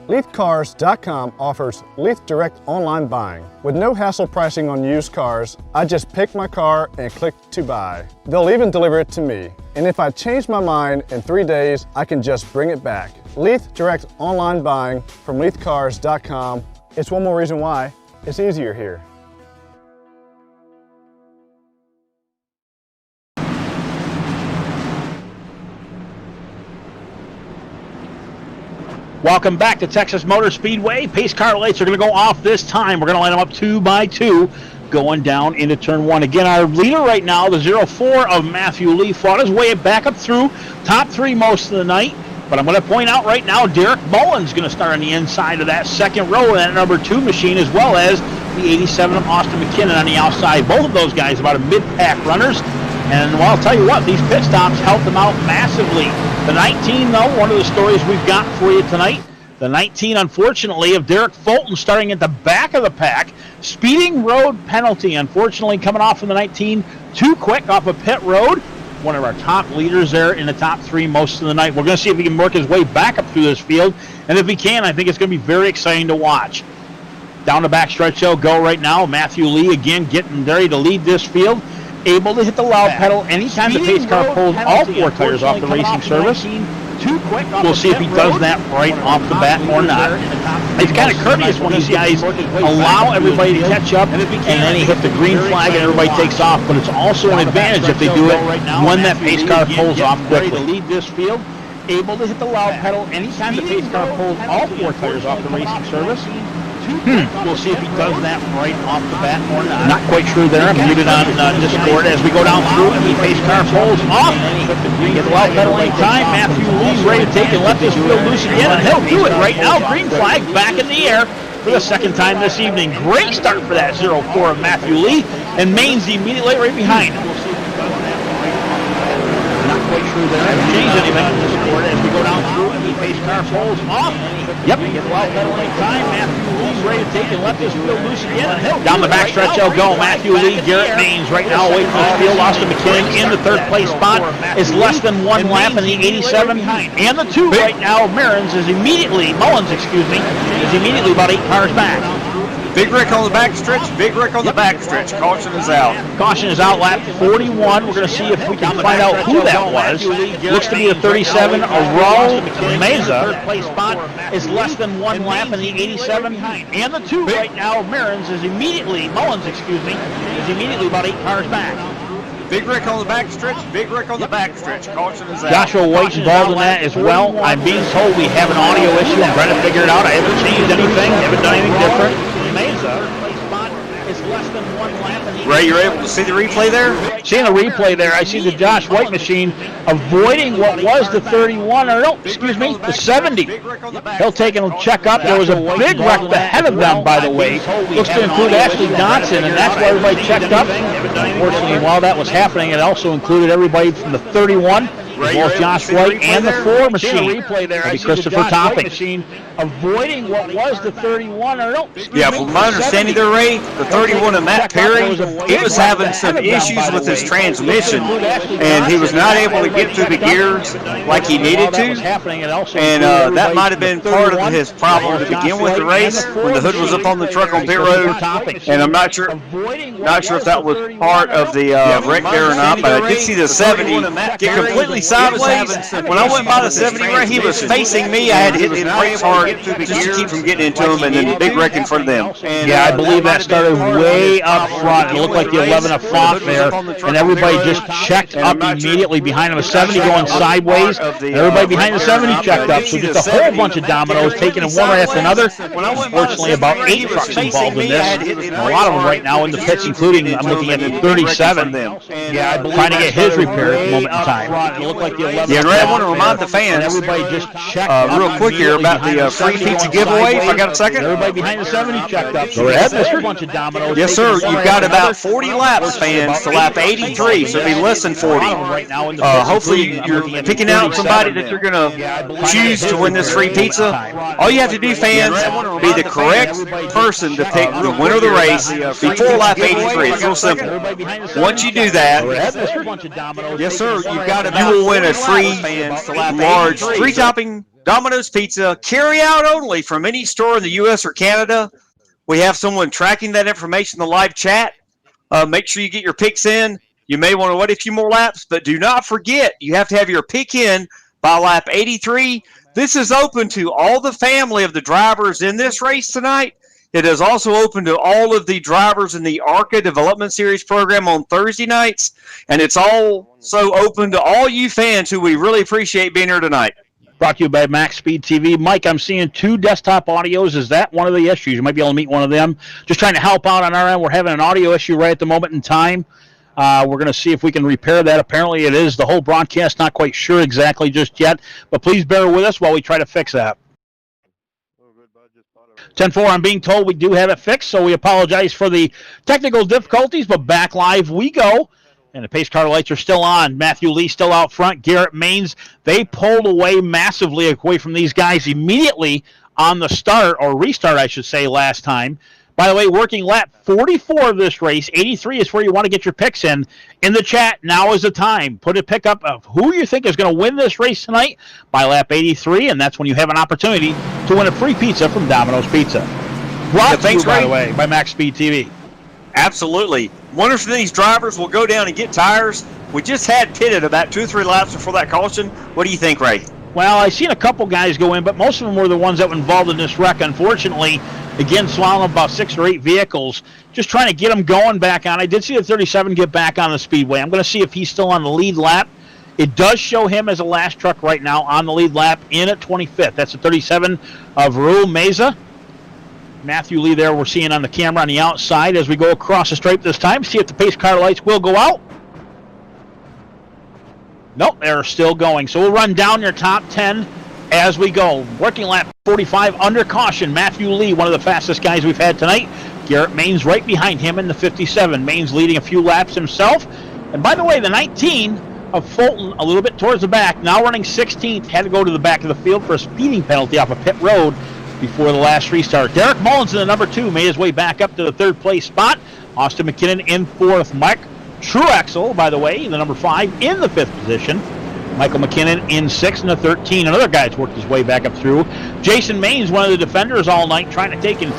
LeithCars.com offers Leith Direct online buying. With no hassle pricing on used cars, I just pick my car and click to buy. They'll even deliver it to me. And if I change my mind in 3 days, I can just bring it back. Leith Direct online buying from LeithCars.com. It's one more reason why it's easier here. Welcome back to Texas Motor Speedway. Pace car lights are going to go off this time. We're going to line them up 2 by 2 going down into turn 1. Again, our leader right now, the 04 of Matthew Lee, fought his way back up through top 3 most of the night. But I'm going to point out right now, Derek Mullen's going to start on the inside of that second row of that number 2 machine, as well as the 87 of Austin McKinnon on the outside. Both of those guys about a mid-pack runners. And, well, I'll tell you what, these pit stops helped them out massively. The 19, though, one of the stories we've got for you tonight, the 19, unfortunately, of Derek Fulton starting at the back of the pack. Speeding road penalty, unfortunately, coming off from the 19, too quick off a pit road. One of our top leaders there in the top 3 most of the night. We're going to see if he can work his way back up through this field. And if he can, I think it's going to be very exciting to watch. Down the back stretch, they'll go right now. Matthew Lee, again, getting ready to lead this field. Able to hit the loud pedal anytime the pace car pulls all 4 tires off the racing service. We'll see if he does that right off the bat or not. It's kind of courteous when these guys allow everybody to catch up and then he hit the green flag and everybody takes off, but it's also an advantage if they do it when that pace car pulls off quickly. To lead this field, able to hit the loud pedal anytime the pace car pulls all 4 tires off the racing service. We'll see if he does that right off the bat or not. Not quite sure there. I'm muted on Discord as we go down through and the pace car pulls off. Get the loud pedal anytime. Matthew Lee's ready to take and let this field loose again, and he'll do it right now. Green flag back in the air for the second time this evening. Great start for that 04 of Matthew Lee, and Mainsy immediately right behind him. through there. Haven't changed anything in this quarter as we go down through and the pace car pulls off. Yep. Get the out middle lane time. Matthew Lee's ready to take and let this field loose again. Down the backstretch they'll go. Matthew Lee, Garrett Maines right now away from the field. Austin McKinnon in the third place spot is less than one lap in the 87 and the 2 right now. Mullins is immediately about 8 cars back. Big Rick on the backstretch. Big Rick on the backstretch. Caution is out. Caution is out, lap 41. We're going to see if we can find out who that was. Looks to be a 37. Aral Meza is less than one lap in the 87 and the 2 right now. Mullins is immediately about 8 cars back. Big Rick on the backstretch. Big Rick on the backstretch. Caution is out. Joshua White involved in that as well. I'm being told we have an audio issue. I'm trying to figure it out. I haven't changed anything. Haven't done anything different. Mesa is less than one lap. Ray, you're able to see the replay there? Seeing the replay there, I see the Josh White machine avoiding what was the 31, or no, excuse me, the 70. He'll take and check up. There was a big wreck ahead of them, by the way. Looks to include Ashley Dotson, and that's why everybody checked up. Unfortunately, while that was happening, it also included everybody from the 31, as well as Josh White and the 4 machine. That'll be Christopher Topping. Avoiding what was the 31, or no, yeah, from my understanding there, Ray, the 31 of Matt Perry, he was having some issues with his transmission, and he was not able to get through the gears like he needed to, and that might have been part of his problem to begin with the race when the hood was up on the truck on pit road, and I'm not sure if that was part of the wreck there or not, but I did see the 70 get completely sideways. When I went by the 70, Ray, he was facing me. I had to hit the brakes hard just to keep from getting into him, and then big wreck in front of them. Yeah, I believe that started way up front. It looked like the 11 of Font there, and everybody just checked up immediately behind him. A 70 going sideways, and everybody behind the 70 checked up. So just a whole bunch of dominoes taking them one right after another. Unfortunately, about 8 trucks involved in this. A lot of them right now in the pits, including, I'm looking at the 37. Yeah, I believe trying to get his repair at the moment in time. It looked like the 11. Yeah, Ray, I want to remind the fans everybody just checked real quick here about the free pizza giveaway, if I got a second. Everybody behind the 70 checked up. So that's a bunch of dominoes. Yes, sir. You've got about 40 laps, fans, to lap 83, so it'll be less than 40. Hopefully, you're picking out somebody that you're going to choose to win this free pizza. All you have to do, fans, be the correct person to pick the winner of the race before lap 83. It's real simple. Once you do that, yes, sir, you will win a free, large, 3-topping Domino's pizza, carry out only from any store in the U.S. or Canada. We have someone tracking that information in the live chat. Make sure you get your picks in. You may want to wait a few more laps, but do not forget, you have to have your pick in by lap 83. This is open to all the family of the drivers in this race tonight. It is also open to all of the drivers in the ARCA Development Series program on Thursday nights, and it's also open to all you fans who we really appreciate being here tonight. Brought to you by Max Speed TV. Mike, I'm seeing 2 desktop audios. Is that one of the issues? You might be able to meet one of them. Just trying to help out on our end. We're having an audio issue right at the moment in time. We're going to see if we can repair that. Apparently it is the whole broadcast. Not quite sure exactly just yet. But please bear with us while we try to fix that. 10-4, I'm being told we do have it fixed, so we apologize for the technical difficulties, but back live we go. And the pace car lights are still on. Matthew Lee still out front. Garrett Maines, they pulled away massively away from these guys immediately on the start, or restart, I should say, last time. By the way, working lap 44 of this race. 83 is where you want to get your picks in. In the chat, now is the time. Put a pick up of who you think is going to win this race tonight by lap 83, and that's when you have an opportunity to win a free pizza from Domino's Pizza. Brought to you, by the way, by Max Speed TV. Absolutely. Wonder if these drivers will go down and get tires. We just had pitted about 2 or 3 laps before that caution. What do you think, Ray? Well, I've seen a couple guys go in, but most of them were the ones that were involved in this wreck. Unfortunately, again, swallowing about 6 or 8 vehicles, just trying to get them going back on. I did see the 37 get back on the speedway. I'm going to see if he's still on the lead lap. It does show him as a last truck right now on the lead lap in at 25th. That's the 37 of Raul Meza. Matthew Lee there we're seeing on the camera on the outside as we go across the stripe this time. See if the pace car lights will go out. Nope, they're still going. So we'll run down your top 10 as we go. Working lap 45 under caution. Matthew Lee, one of the fastest guys we've had tonight. Garrett Maines right behind him in the 57. Maines leading a few laps himself. And by the way, the 19 of Fulton a little bit towards the back. Now running 16th. Had to go to the back of the field for a speeding penalty off of pit road before the last restart. Derek Mullins in the number 2 made his way back up to the 3rd place spot. Austin McKinnon in 4th. Mike Truaxel, by the way, the number 5 in the 5th position. Michael McKinnon in 6th and the 13. Another guy's worked his way back up through. Jason Maines, one of the defenders all night, trying to take and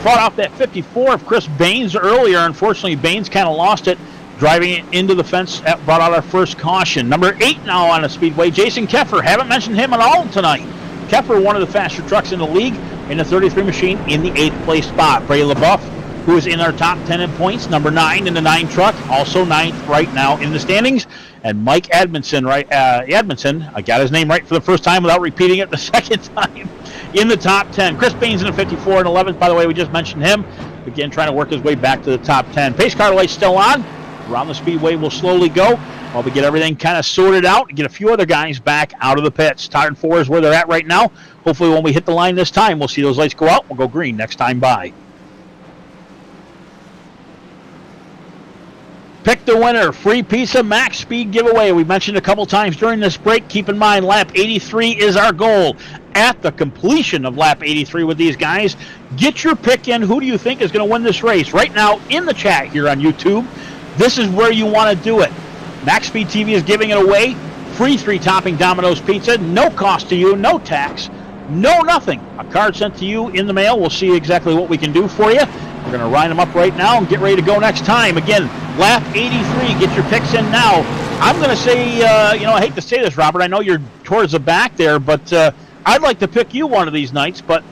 fought off that 54 of Chris Baines earlier. Unfortunately, Baines kind of lost it, driving it into the fence. That brought out our first caution. Number 8 now on the speedway, Jason Keffer. Haven't mentioned him at all tonight. Keffer, one of the faster trucks in the league, in the 33 machine in the 8th place spot. Bray LaBeouf, who is in our top 10 in points, number 9 in the 9 truck, also 9th right now in the standings. And Mike Edmondson, I got his name right for the first time without repeating it the second time, in the top 10. Chris Baines in the 54 and 11th, by the way, we just mentioned him. Again, trying to work his way back to the top 10. Pace car light's still on. Around the speedway will slowly go while we get everything kind of sorted out and get a few other guys back out of the pits. Tired 4 is where they're at right now. Hopefully when we hit the line this time, we'll see those lights go out. We'll go green next time by. Pick the winner, free pizza max speed giveaway. We mentioned a couple times during this break. Keep in mind, lap 83 is our goal. At the completion of lap 83 with these guys, get your pick in. Who do you think is going to win this race? Right now in the chat here on YouTube, this is where you want to do it. Max Speed TV is giving it away. Free 3-topping Domino's pizza. No cost to you, no tax, no nothing. A card sent to you in the mail. We'll see exactly what we can do for you. We're going to line them up right now and get ready to go next time. Again, lap 83. Get your picks in now. I'm going to say, I hate to say this, Robert. I know you're towards the back there, but I'd like to pick you one of these nights. But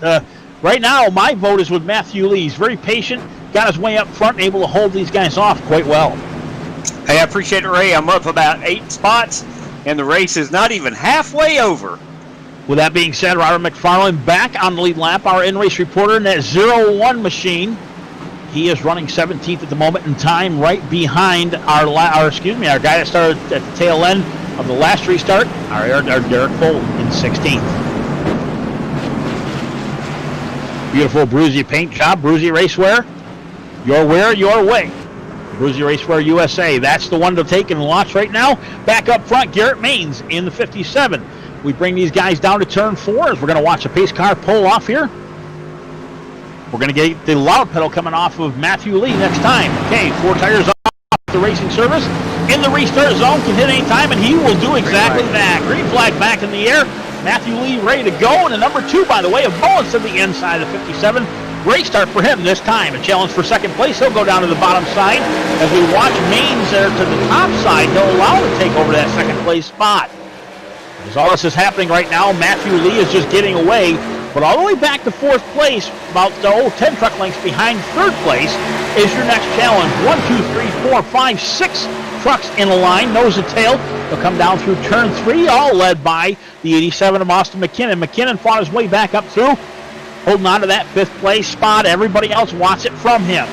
right now, my vote is with Matthew Lee. He's very patient, got his way up front, and able to hold these guys off quite well. Hey, I appreciate it, Ray. I'm up about 8 spots, and the race is not even halfway over. With that being said, Robert McFarland back on the lead lap. Our in-race reporter in that 0-1 machine. He is running 17th at the moment in time, right behind our guy that started at the tail end of the last restart, our Derek Fulton in 16th. Beautiful Bruzy paint job, Bruzy Racewear. Your wear, your way. Bruzy Racewear USA. That's the one to take and launch right now. Back up front, Garrett Maines in the 57. We bring these guys down to turn 4 as we're going to watch a pace car pull off here. We're going to get the loud pedal coming off of Matthew Lee next time. Okay, 4 tires off the racing service. In the restart zone, can hit any time, and he will do exactly that. Green flag back in the air. Matthew Lee ready to go. And the number 2, by the way, of Mullins to the inside of 57. Great start for him this time. A challenge for second place. He'll go down to the bottom side. As we watch Maines there to the top side, he'll allow him to take over that second place spot. As all this is happening right now, Matthew Lee is just getting away. But all the way back to 4th place, about 10 truck lengths behind 3rd place, is your next challenge. 1, 2, 3, 4, 5, 6 trucks in a line, nose to tail. They'll come down through turn 3, all led by the 87 of Austin McKinnon. McKinnon fought his way back up through, holding on to that 5th place spot. Everybody else wants it from him.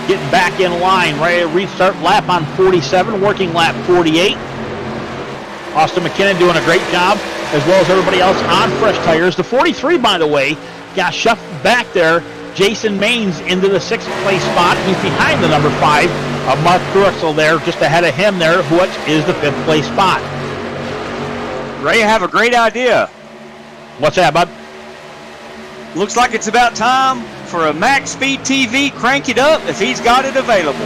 Getting back in line, ready to restart lap on 47, working lap 48. Austin McKinnon doing a great job, as well as everybody else on fresh tires. The 43, by the way, got shuffled back there. Jason Maines into the 6th place spot. He's behind the number 5 of Mark Truaxel there, just ahead of him there, which is the 5th place spot. Ray, I have a great idea. What's that, bud? Looks like it's about time for a Max Speed TV Crank It Up if he's got it available.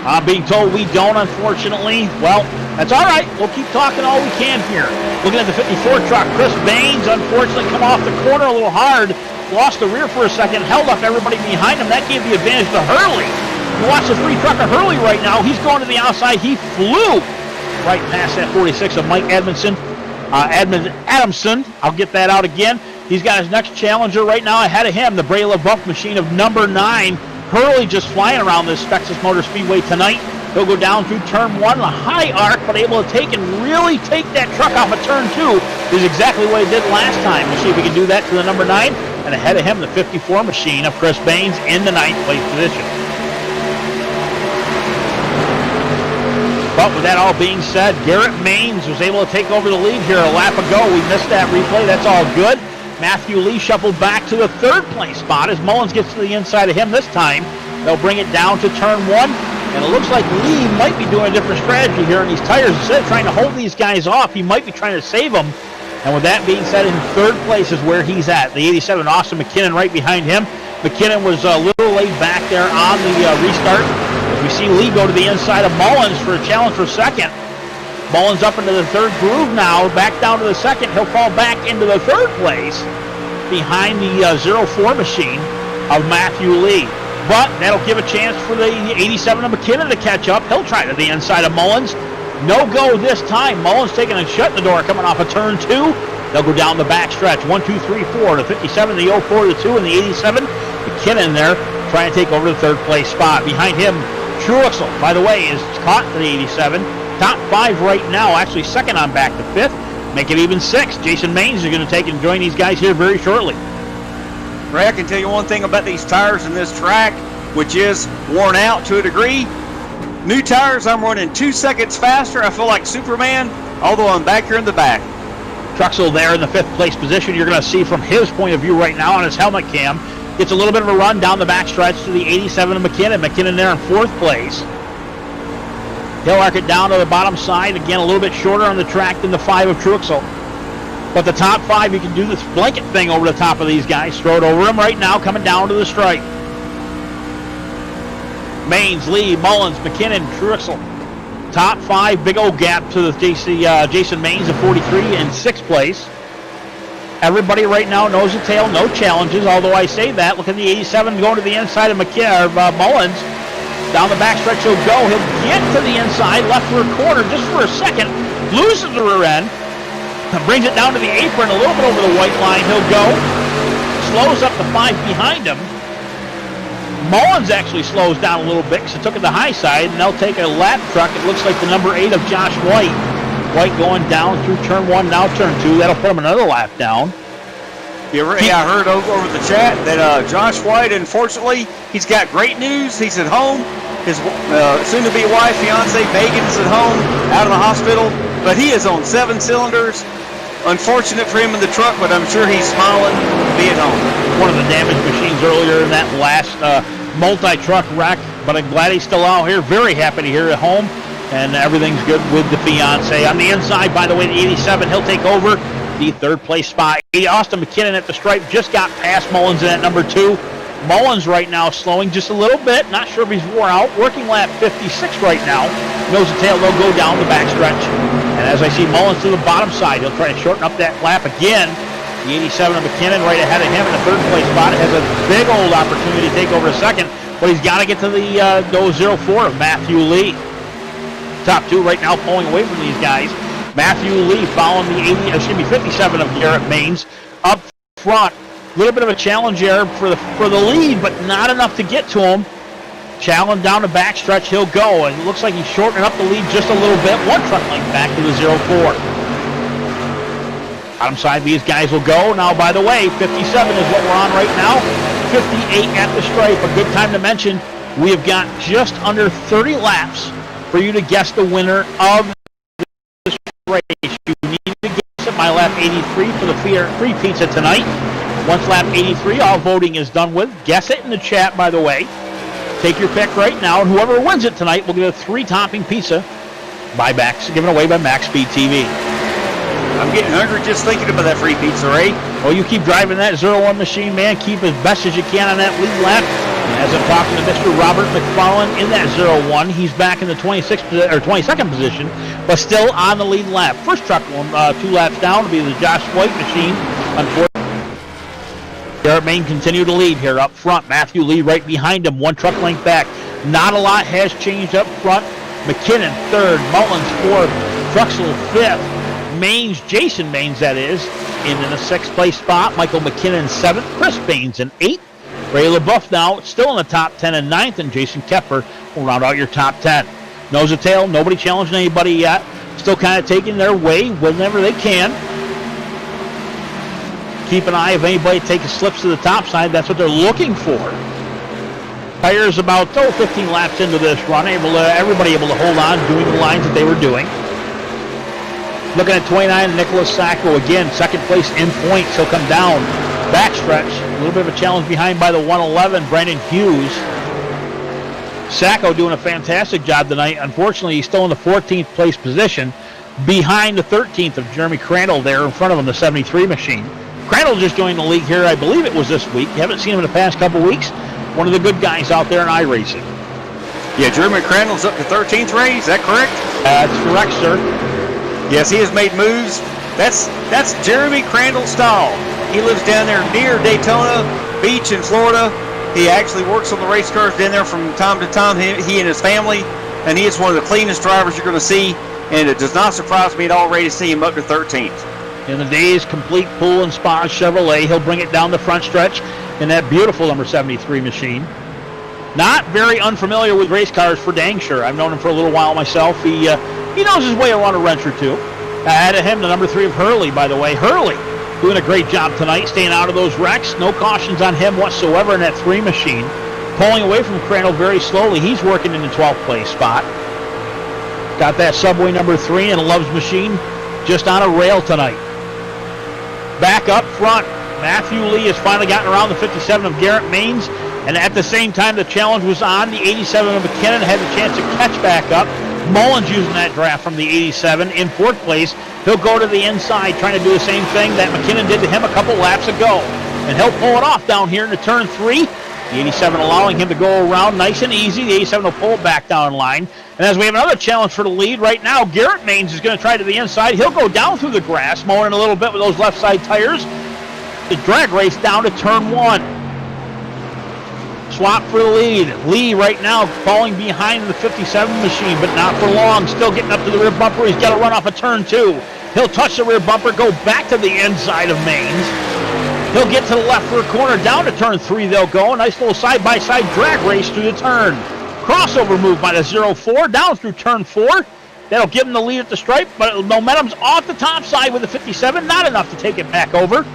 I'm being told we don't, unfortunately. Well, that's all right. We'll keep talking all we can here. Looking at the 54 truck, Chris Baines, unfortunately, come off the corner a little hard. Lost the rear for a second, held up everybody behind him. That gave the advantage to Hurley. You watch the 3-trucker Hurley right now. He's going to the outside. He flew right past that 46 of Mike Adamson. I'll get that out again. He's got his next challenger right now ahead of him, the Bray LaBeouf machine of number 9. Hurley just flying around this Texas Motor Speedway tonight. He'll go down through turn 1, a high arc, but able to take and really take that truck off of turn 2 is exactly what he did last time. We'll see if we can do that to the number 9. And ahead of him, the 54 machine of Chris Baines in the 9th place position. But with that all being said, Garrett Maines was able to take over the lead here a lap ago. We missed that replay. That's all good. Matthew Lee shuffled back to the 3rd place spot as Mullins gets to the inside of him this time. They'll bring it down to turn 1. And it looks like Lee might be doing a different strategy here on these tires. Instead of trying to hold these guys off, he might be trying to save them. And with that being said, in third place is where he's at. The 87, Austin McKinnon, right behind him. McKinnon was a little laid back there on the restart. As we see Lee go to the inside of Mullins for a challenge for second. Mullins up into the third groove now, back down to the second. He'll fall back into the third place behind the 04 machine of Matthew Lee. But that'll give a chance for the 87 of McKinnon to catch up. He'll try to the inside of Mullins. No go this time. Mullins taking and shutting the door coming off of turn 2. They'll go down the back stretch. 1, 2, 3, 4. The 57, the 04, the 2, and the 87. McKinnon there trying to take over the third place spot. Behind him, Truxell, by the way, is caught in the 87. Top 5 right now, actually second on back to 5th. Make it even 6. Jason Maines is going to take and join these guys here very shortly. Ray, I can tell you one thing about these tires in this track, which is worn out to a degree. New tires, I'm running 2 seconds faster. I feel like Superman, although I'm back here in the back. Truxell there in the 5th place position. You're going to see from his point of view right now on his helmet cam. Gets a little bit of a run down the back stretch to the 87 of McKinnon. McKinnon there in 4th place. He'll arc it down to the bottom side. Again, a little bit shorter on the track than the 5 of Truxell. But the top 5, you can do this blanket thing over the top of these guys. Throw it over them right now, coming down to the stripe. Maines, Lee, Mullins, McKinnon, Truxell. Top 5, big old gap to the Jason Maines of 43 in 6th place. Everybody right now nose to tail, no challenges, although I say that. Look at the 87 going to the inside of Mullins. Down the backstretch he'll go. He'll get to the inside, left rear corner just for a second. Loses the rear end. Brings it down to the apron, a little bit over the white line. He'll go. Slows up the 5 behind him. Mullins actually slows down a little bit because it took it the high side, and they'll take a lap truck. It looks like the number 8 of Josh White. White going down through turn 1, now turn 2. That'll put him another lap down. Yeah, I heard over the chat that Josh White, unfortunately, he's got great news. He's at home. His soon-to-be wife, fiance Megan, is at home, out of the hospital. But he is on 7 cylinders. Unfortunate for him in the truck, but I'm sure he's smiling to be at home. One of the damaged machines earlier in that last multi-truck wreck, but I'm glad he's still out here. Very happy to hear at home, and everything's good with the fiance. On the inside, by the way, the 87, he'll take over the 3rd place spot. Austin McKinnon at the stripe just got past Mullins in at number 2. Mullins right now slowing just a little bit. Not sure if he's wore out. Working lap 56 right now. Nose to tail, they'll go down the backstretch. And as I see Mullins to the bottom side, he'll try to shorten up that lap again. The 87 of McKinnon right ahead of him in the 3rd place spot. Has a big old opportunity to take over a second, but he's got to get to the 04 of Matthew Lee. Top 2 right now pulling away from these guys. Matthew Lee following the 57 of Garrett Maines up front. A little bit of a challenge there for the lead, but not enough to get to him. Challenge down the backstretch, he'll go, and it looks like he's shortening up the lead just a little bit. 1 truck length back to the 04. Bottom side, these guys will go. Now, by the way, 57 is what we're on right now. 58 at the stripe. A good time to mention, we have got just under 30 laps for you to guess the winner of this race. You need to guess it by lap 83 for the free pizza tonight. Once lap 83, all voting is done with. Guess it in the chat, by the way. Take your pick right now, and whoever wins it tonight will get a 3-topping pizza given away by Max Speed TV. I'm getting hungry just thinking about that free pizza, Ray. Well, you keep driving that 01 machine, man. Keep as best as you can on that lead lap. And as I'm talking to Mr. Robert McFarland in that 01, he's back in the 22nd position, but still on the lead lap. First truck 2 laps down will be the Josh White machine. Unfortunately, Garrett Maine continue to lead here up front. Matthew Lee right behind him, 1 truck length back. Not a lot has changed up front. McKinnon 3rd, Mullins 4th, Truxell 5th. Maines, Jason Maines that is, in the 6th place spot. Michael McKinnon 7th, Chris Baines in 8th. Ray LaBeouf now still in the top 10 and 9th, and Jason Kepper will round out your top 10. Nose to tail, nobody challenging anybody yet. Still kind of taking their way whenever they can. Keep an eye if anybody takes slips to the top side. That's what they're looking for. Tires about 15 laps into this run. Everybody able to hold on, doing the lines that they were doing. Looking at 29, Nicholas Sacco again, 2nd place in points. He'll come down. Backstretch, a little bit of a challenge behind by the 111, Brandon Hughes. Sacco doing a fantastic job tonight. Unfortunately, he's still in the 14th place position behind the 13th of Jeremy Crandall there in front of him, the 73 machine. Crandall just joined the league here, I believe it was this week. You haven't seen him in the past couple weeks. One of the good guys out there in iRacing. Yeah, Jeremy Crandall's up to 13th, Ray. Is that correct? That's correct, sir. Yes, he has made moves. That's Jeremy Crandall's style. He lives down there near Daytona Beach in Florida. He actually works on the race cars down there from time to time, he and his family, and he is one of the cleanest drivers you're going to see, and it does not surprise me at all, Ray, to see him up to 13th. In the Days Complete Pool and Spa Chevrolet, he'll bring it down the front stretch in that beautiful number 73 machine. Not very unfamiliar with race cars for dang sure. I've known him for a little while myself. He knows his way around a wrench or two. Ahead of him, the number 3 of Hurley, by the way. Hurley doing a great job tonight, staying out of those wrecks. No cautions on him whatsoever in that 3 machine. Pulling away from Crandall very slowly. He's working in the 12th place spot. Got that Subway number 3 and Love's machine just on a rail tonight. Back up front, Matthew Lee has finally gotten around the 57 of Garrett Maines, and at the same time the challenge was on. The 87 of McKinnon had the chance to catch back up. Mullins using that draft from the 87 in 4th place. He'll go to the inside trying to do the same thing that McKinnon did to him a couple laps ago. And he'll pull it off down here into turn 3. The 87 allowing him to go around nice and easy. The 87 will pull it back down line. And as we have another challenge for the lead right now, Garrett Maines is going to try to the inside. He'll go down through the grass, mowing a little bit with those left side tires. The drag race down to turn 1. Swap for the lead. Lee right now falling behind the 57 machine, but not for long. Still getting up to the rear bumper. He's got to run off of turn 2. He'll touch the rear bumper, go back to the inside of Maines. He'll get to the left rear corner. Down to turn 3 they'll go. A nice little side-by-side drag race through the turn. Crossover move by the 0-4 down through turn 4. That'll give him the lead at the stripe, but momentum's off the top side with the 57. Not enough to take it back over.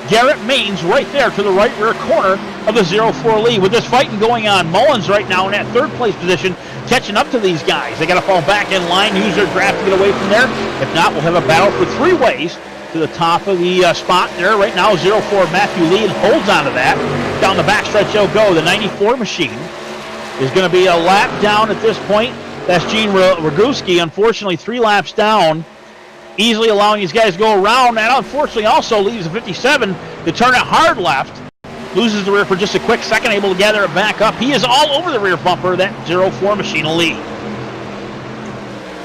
Garrett Maines right there to the right rear corner of the 0-4 lead. With this fighting going on, Mullins right now in that 3rd place position, catching up to these guys. They got to fall back in line, use their draft to get away from there. If not, we'll have a battle for 3 ways to the top of the spot there. Right now, 0-4 Matthew Lee holds onto that. Down the backstretch they'll go. The 94 machine is going to be a lap down at this point. That's Gene Rogowski, unfortunately 3 laps down. Easily allowing these guys to go around, and unfortunately also leaves the 57 to turn it hard left. Loses the rear for just a quick second, able to gather it back up. He is all over the rear bumper, that 0-4 machine will lead.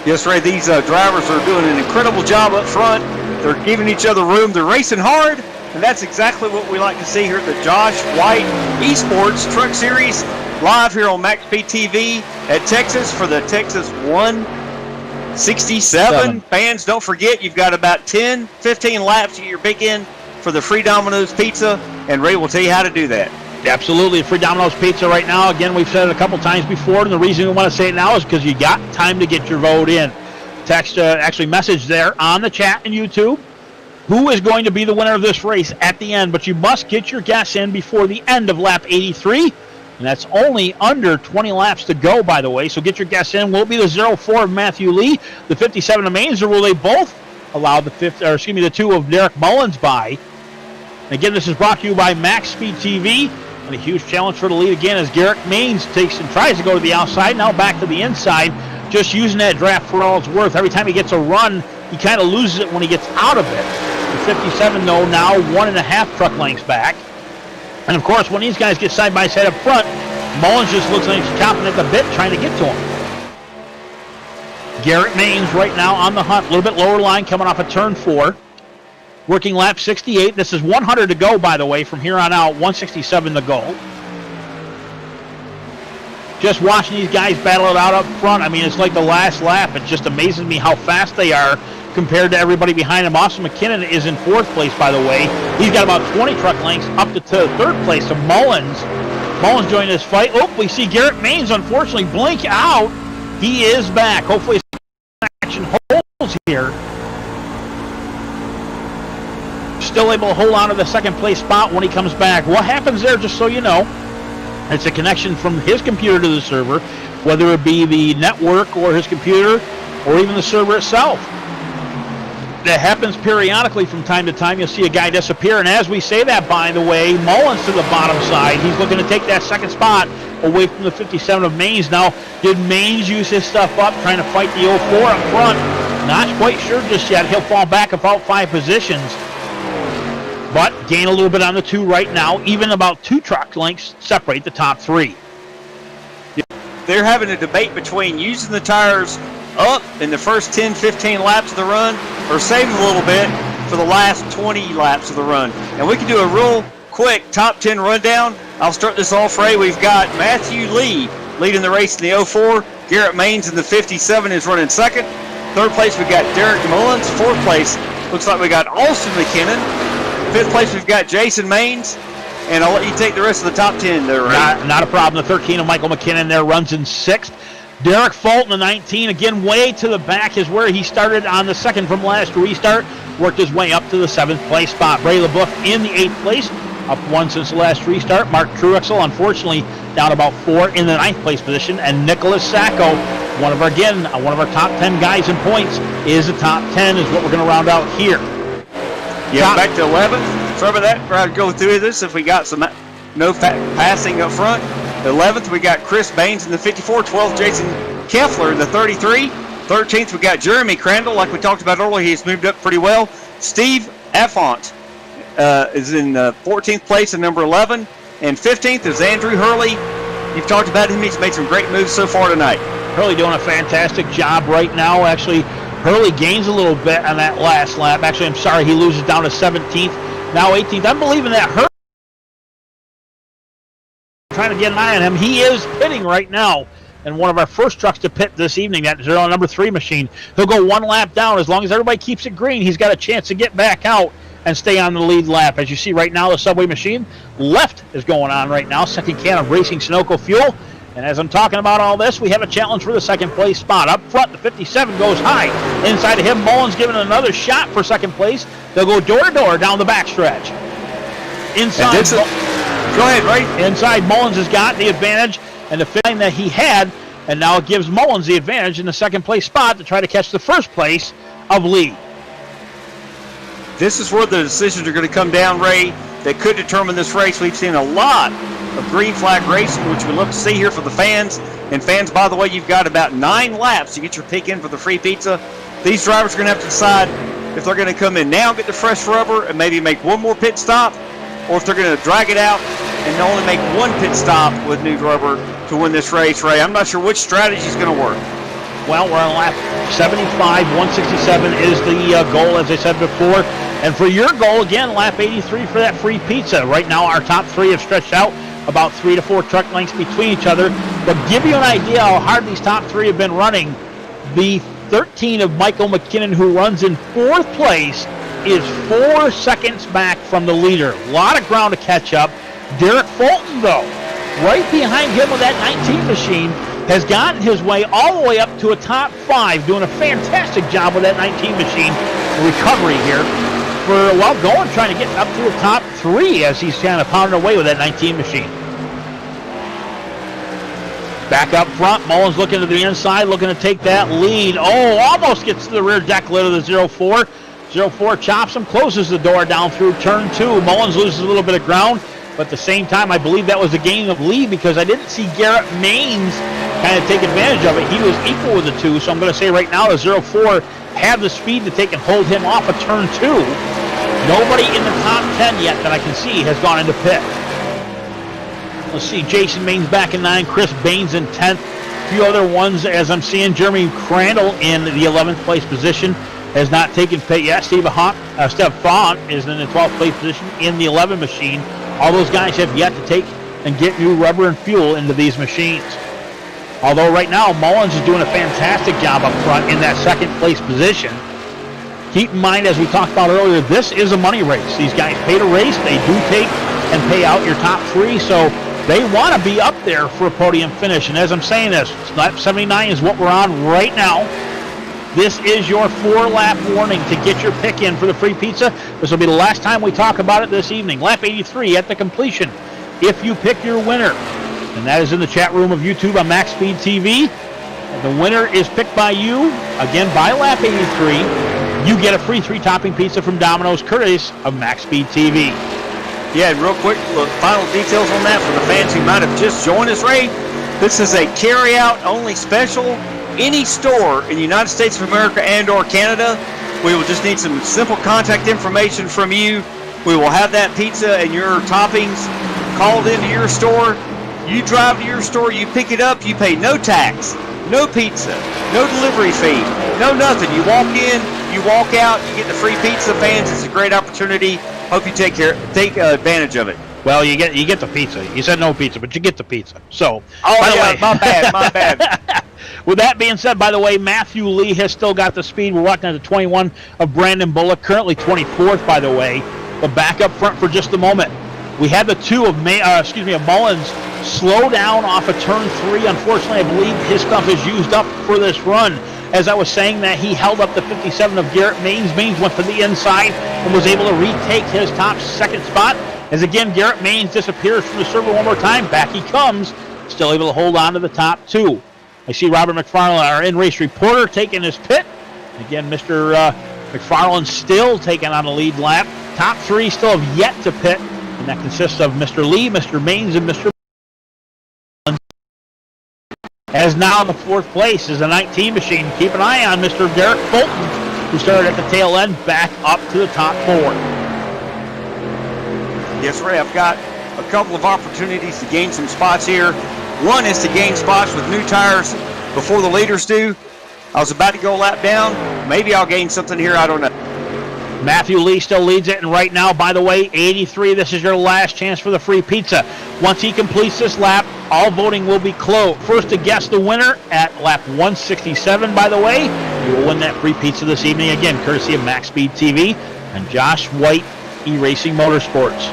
Yes, Ray, these drivers are doing an incredible job up front. They're giving each other room. They're racing hard, and that's exactly what we like to see here at the Josh White Esports Truck Series, live here on MaxP TV at Texas for the Texas 167. Fans, don't forget, you've got about 10, 15 laps at your big end for the free Domino's Pizza, and Ray will tell you how to do that. Absolutely, free Domino's Pizza right now. Again, we've said it a couple times before, and the reason we want to say it now is because you got time to get your vote in. Text, actually message there on the chat and YouTube. Who is going to be the winner of this race at the end? But you must get your guess in before the end of lap 83. And that's only under 20 laps to go, by the way. So get your guess in. Will it be the 0-4 of Matthew Lee, the 57 of Maines, or will they both allow the 2 of Derek Mullins by? And again, this is brought to you by Max Speed TV. And a huge challenge for the lead again as Garrett Maines takes and tries to go to the outside. Now back to the inside. Just using that draft for all it's worth. Every time he gets a run, he kind of loses it when he gets out of it. The 57, though, now 1.5 truck lengths back. And, of course, when these guys get side-by-side up front, Mullins just looks like he's chomping at the bit trying to get to him. Garrett Maines right now on the hunt. A little bit lower line coming off of turn 4. Working lap 68. This is 100 to go, by the way, from here on out. 167 to go. Just watching these guys battle it out up front, I mean, it's like the last lap. It just amazes me how fast they are compared to everybody behind him. Austin McKinnon is in 4th place, by the way. He's got about 20 truck lengths up to 3rd place. So Mullins joining this fight. Oh, we see Garrett Maines, unfortunately, blink out. He is back. Hopefully action holds here. Still able to hold on to the 2nd place spot when he comes back. What happens there, just so you know, it's a connection from his computer to the server, whether it be the network or his computer or even the server itself. That happens periodically from time to time. You'll see a guy disappear, and as we say that, by the way, Mullins to the bottom side. He's looking to take that second spot away from the 57 of Maines. Now, did Maines use his stuff up, trying to fight the 04 up front? Not quite sure just yet. He'll fall back about 5 positions, but gain a little bit on the 2 right now. Even about 2 truck lengths separate the top 3. They're having a debate between using the tires up in the first 10, 15 laps of the run or saving a little bit for the last 20 laps of the run. And we can do a real quick top 10 rundown. I'll start this off, Ray. We've got Matthew Lee leading the race in the 04. Garrett Maines in the 57 is running second. Third place, we've got Derek Mullins. Fourth place, looks like we got Austin McKinnon. Fifth place, we've got Jason Maines. And I'll let you take the rest of the top 10 there, Ray. Not a problem. The 13 of Michael McKinnon there runs in 6th. Derek Fulton, the 19, again, way to the back is where he started on the second from last restart. Worked his way up to the 7th place spot. Bray LeBoeuf in the 8th place, up 1 since the last restart. Mark Truexel, unfortunately, down about 4 in the 9th place position. And Nicholas Sacco, one of our top 10 guys in points, is the top 10 is what we're going to round out here. Yeah, back to 11th. Sorry about that. Try to go through this if we got some passing up front. 11th, we got Chris Baines in the 54. 12th, Jason Keffler in the 33. 13th, we got Jeremy Crandall. Like we talked about earlier, he's moved up pretty well. Steve Affont is in 14th place at number 11. And 15th is Andrew Hurley. You've talked about him. He's made some great moves so far tonight. Hurley doing a fantastic job right now. Actually, Hurley gains a little bit on that last lap. Actually, I'm sorry, he loses down to 17th. Now 18th. I'm believing that Hurley trying to get an eye on him. He is pitting right now, and one of our first trucks to pit this evening, that number 3 machine. He'll go 1 lap down. As long as everybody keeps it green, he's got a chance to get back out and stay on the lead lap. As you see right now, the Subway machine left is going on right now. Second can of Racing Sunoco fuel. And as I'm talking about all this, we have a challenge for the second place spot. Up front, the 57 goes high. Inside of him, Mullins giving another shot for second place. They'll go door to door down the backstretch. Inside. Go ahead, Ray. Inside, Mullins has got the advantage and the feeling that he had, and now it gives Mullins the advantage in the second place spot to try to catch the first place of Lee. This is where the decisions are going to come down, Ray, that could determine this race. We've seen a lot of green flag racing, which we love to see here for the fans. And fans, by the way, you've got about 9 laps to get your pick in for the free pizza. These drivers are going to have to decide if they're going to come in now, get the fresh rubber, and maybe make one more pit stop, or if they're going to drag it out and only make 1 pit stop with new rubber to win this race, Ray. I'm not sure which strategy is going to work. Well, we're on lap 75. 167 is the goal, as I said before. And for your goal, again, lap 83 for that free pizza. Right now, our top 3 have stretched out about 3 to 4 truck lengths between each other. But give you an idea how hard these top 3 have been running. The 13 of Michael McKinnon, who runs in 4th place, is 4 seconds back from the leader. A lot of ground to catch up. Derek Fulton, though, right behind him with that 19 machine, has gotten his way all the way up to a top 5, doing a fantastic job with that 19 machine recovery here. Trying to get up to a top 3 as he's kind of pounding away with that 19 machine. Back up front, Mullins looking to the inside, looking to take that lead. Oh, almost gets to the rear deck lid of the 04. 04 chops him, closes the door down through turn 2. Mullins loses a little bit of ground, but at the same time, I believe that was a gain of lead because I didn't see Garrett Maines kind of take advantage of it. He was equal with the 2, so I'm going to say right now the 04 have the speed to take and hold him off of turn 2. Nobody in the top 10 yet that I can see has gone into pit. Let's see, Jason Maines back in 9, Chris Baines in 10th. A few other ones as I'm seeing. Jeremy Crandall in the 11th place position has not taken pit yet. Steve Font is in the 12th place position in the 11 machine. All those guys have yet to take and get new rubber and fuel into these machines. Although right now, Mullins is doing a fantastic job up front in that 2nd place position. Keep in mind, as we talked about earlier, this is a money race. These guys pay to race. They do take and pay out your top 3, so they want to be up there for a podium finish. And as I'm saying this, lap 79 is what we're on right now. This is your 4-lap warning to get your pick in for the free pizza. This will be the last time we talk about it this evening. Lap 83 at the completion, if you pick your winner. And that is in the chat room of YouTube on Max Speed TV. The winner is picked by you, again, by lap 83. you get a free 3-topping pizza from Domino's, courtesy of Max Speed TV. Yeah, and real quick, look, final details on that for the fans who might have just joined us, Ray. This is a carry-out only special. Any store in the United States of America and or Canada, we will just need some simple contact information from you. We will have that pizza and your toppings called into your store. You drive to your store, you pick it up, you pay no tax, no pizza, no delivery fee, no nothing. You walk in, you walk out, you get the free pizza, fans. It's a great opportunity. Hope you take advantage of it. Well, you get the pizza. You said no pizza, but you get the pizza. So, my bad. With that being said, by the way, Matthew Lee has still got the speed. We're walking at the 21 of Brandon Bullock, currently 24th, by the way. But back up front for just a moment. We had the 2 of Mullins slow down off of turn 3. Unfortunately, I believe his stuff is used up for this run. As I was saying that, he held up the 57 of Garrett Maines. Maines went to the inside and was able to retake his top second spot. As again, Garrett Maines disappears from the server one more time. Back he comes, still able to hold on to the top 2. I see Robert McFarland, our in-race reporter, taking his pit. Again, Mr. McFarland still taking on the lead lap. Top 3 still have yet to pit, and that consists of Mr. Lee, Mr. Maines, and Mr. Mullins. As now in the 4th place is the 19 machine. Keep an eye on Mr. Derek Fulton, who started at the tail end, back up to the top 4. Yes, Ray, I've got a couple of opportunities to gain some spots here. One is to gain spots with new tires before the leaders do. I was about to go a lap down. Maybe I'll gain something here. I don't know. Matthew Lee still leads it, and right now, by the way, 83, this is your last chance for the free pizza. Once he completes this lap, all voting will be closed. First to guess the winner at lap 167, by the way, you will win that free pizza this evening, again, courtesy of Max Speed TV and Josh White, E-Racing Motorsports.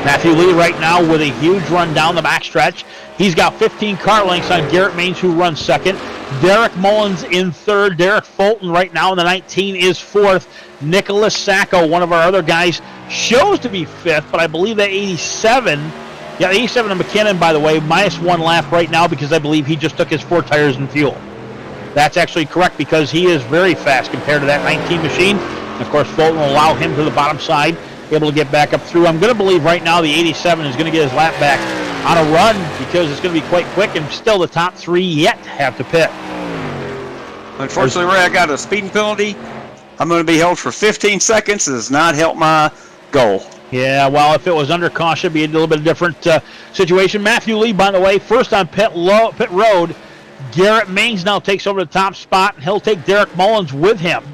Matthew Lee right now with a huge run down the backstretch. He's got 15 car lengths on Garrett Maines, who runs second. Derek Mullins in third. Derek Fulton right now in the 19 is fourth. Nicholas Sacco, one of our other guys, shows to be fifth, but I believe that 87 of McKinnon, by the way, minus 1 lap right now because I believe he just took his 4 tires and fuel. That's actually correct because he is very fast compared to that 19 machine. And of course, Fulton will allow him to the bottom side, able to get back up through. I'm going to believe right now the 87 is going to get his lap back on a run because it's going to be quite quick, and still the top 3 yet have to pit. Unfortunately, Ray, I got a speeding penalty. I'm going to be held for 15 seconds. It does not help my goal. Yeah, well, if it was under caution, it'd be a little bit different situation. Matthew Lee, by the way, first on pit road. Garrett Maines now takes over the top spot, and he'll take Derek Mullins with him.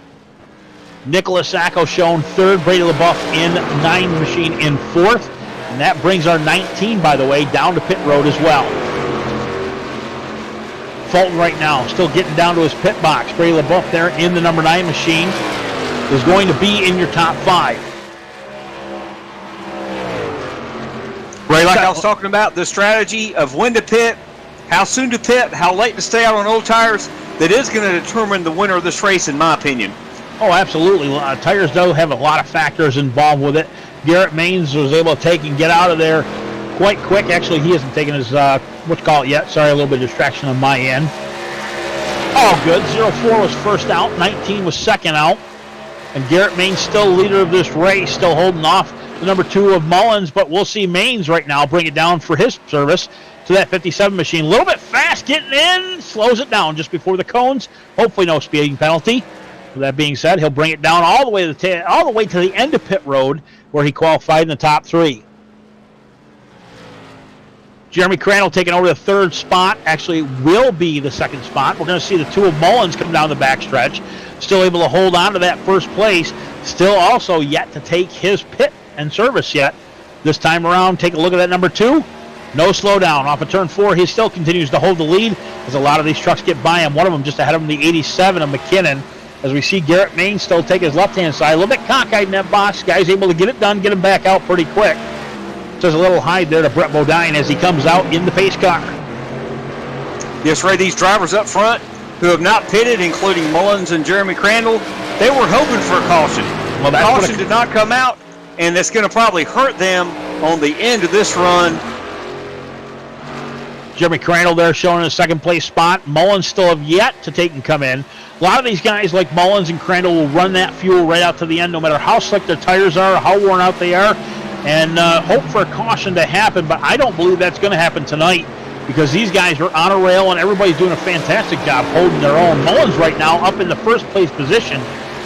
Nicholas Sacco shown third, Brady LaBeouf in 9 machine in fourth. And that brings our 19, by the way, down to pit road as well. Fulton right now still getting down to his pit box. Brady LaBeouf there in the number 9 machine is going to be in your top 5. Ray, like I was talking about, the strategy of when to pit, how soon to pit, how late to stay out on old tires, that is going to determine the winner of this race, in my opinion. Oh, absolutely. Tires do have a lot of factors involved with it. Garrett Maines was able to take and get out of there quite quick. Actually, he hasn't taken his, yet. Sorry, a little bit of distraction on my end. All good. 04 was first out. 19 was second out. And Garrett Maines still leader of this race, still holding off the number 2 of Mullins. But we'll see Maines right now bring it down for his service to that 57 machine. A little bit fast getting in. Slows it down just before the cones. Hopefully no speeding penalty. With that being said, he'll bring it down all the way to the end of pit road, where he qualified in the top 3. Jeremy Crandall taking over the 3rd spot, actually will be the 2nd spot. We're going to see the 2 of Mullins come down the backstretch, still able to hold on to that 1st place, still also yet to take his pit and service yet. This time around, take a look at that number 2. No slowdown. Off of turn 4, he still continues to hold the lead as a lot of these trucks get by him. One of them just ahead of him, the 87 of McKinnon. As we see Garrett Maines still take his left-hand side. A little bit cockeyed in that box. Guy's able to get it done, get him back out pretty quick. Says a little hide there to Brett Bodine as he comes out in the pace car. Yes, Ray, these drivers up front who have not pitted, including Mullins and Jeremy Crandall, they were hoping for a caution. Well, caution did not come out, and that's going to probably hurt them on the end of this run. Jeremy Crandall there showing a second place spot. Mullins still have yet to take and come in. A lot of these guys like Mullins and Crandall will run that fuel right out to the end no matter how slick their tires are or how worn out they are, and hope for a caution to happen, but I don't believe that's going to happen tonight because these guys are on a rail and everybody's doing a fantastic job holding their own. Mullins right now up in the first place position.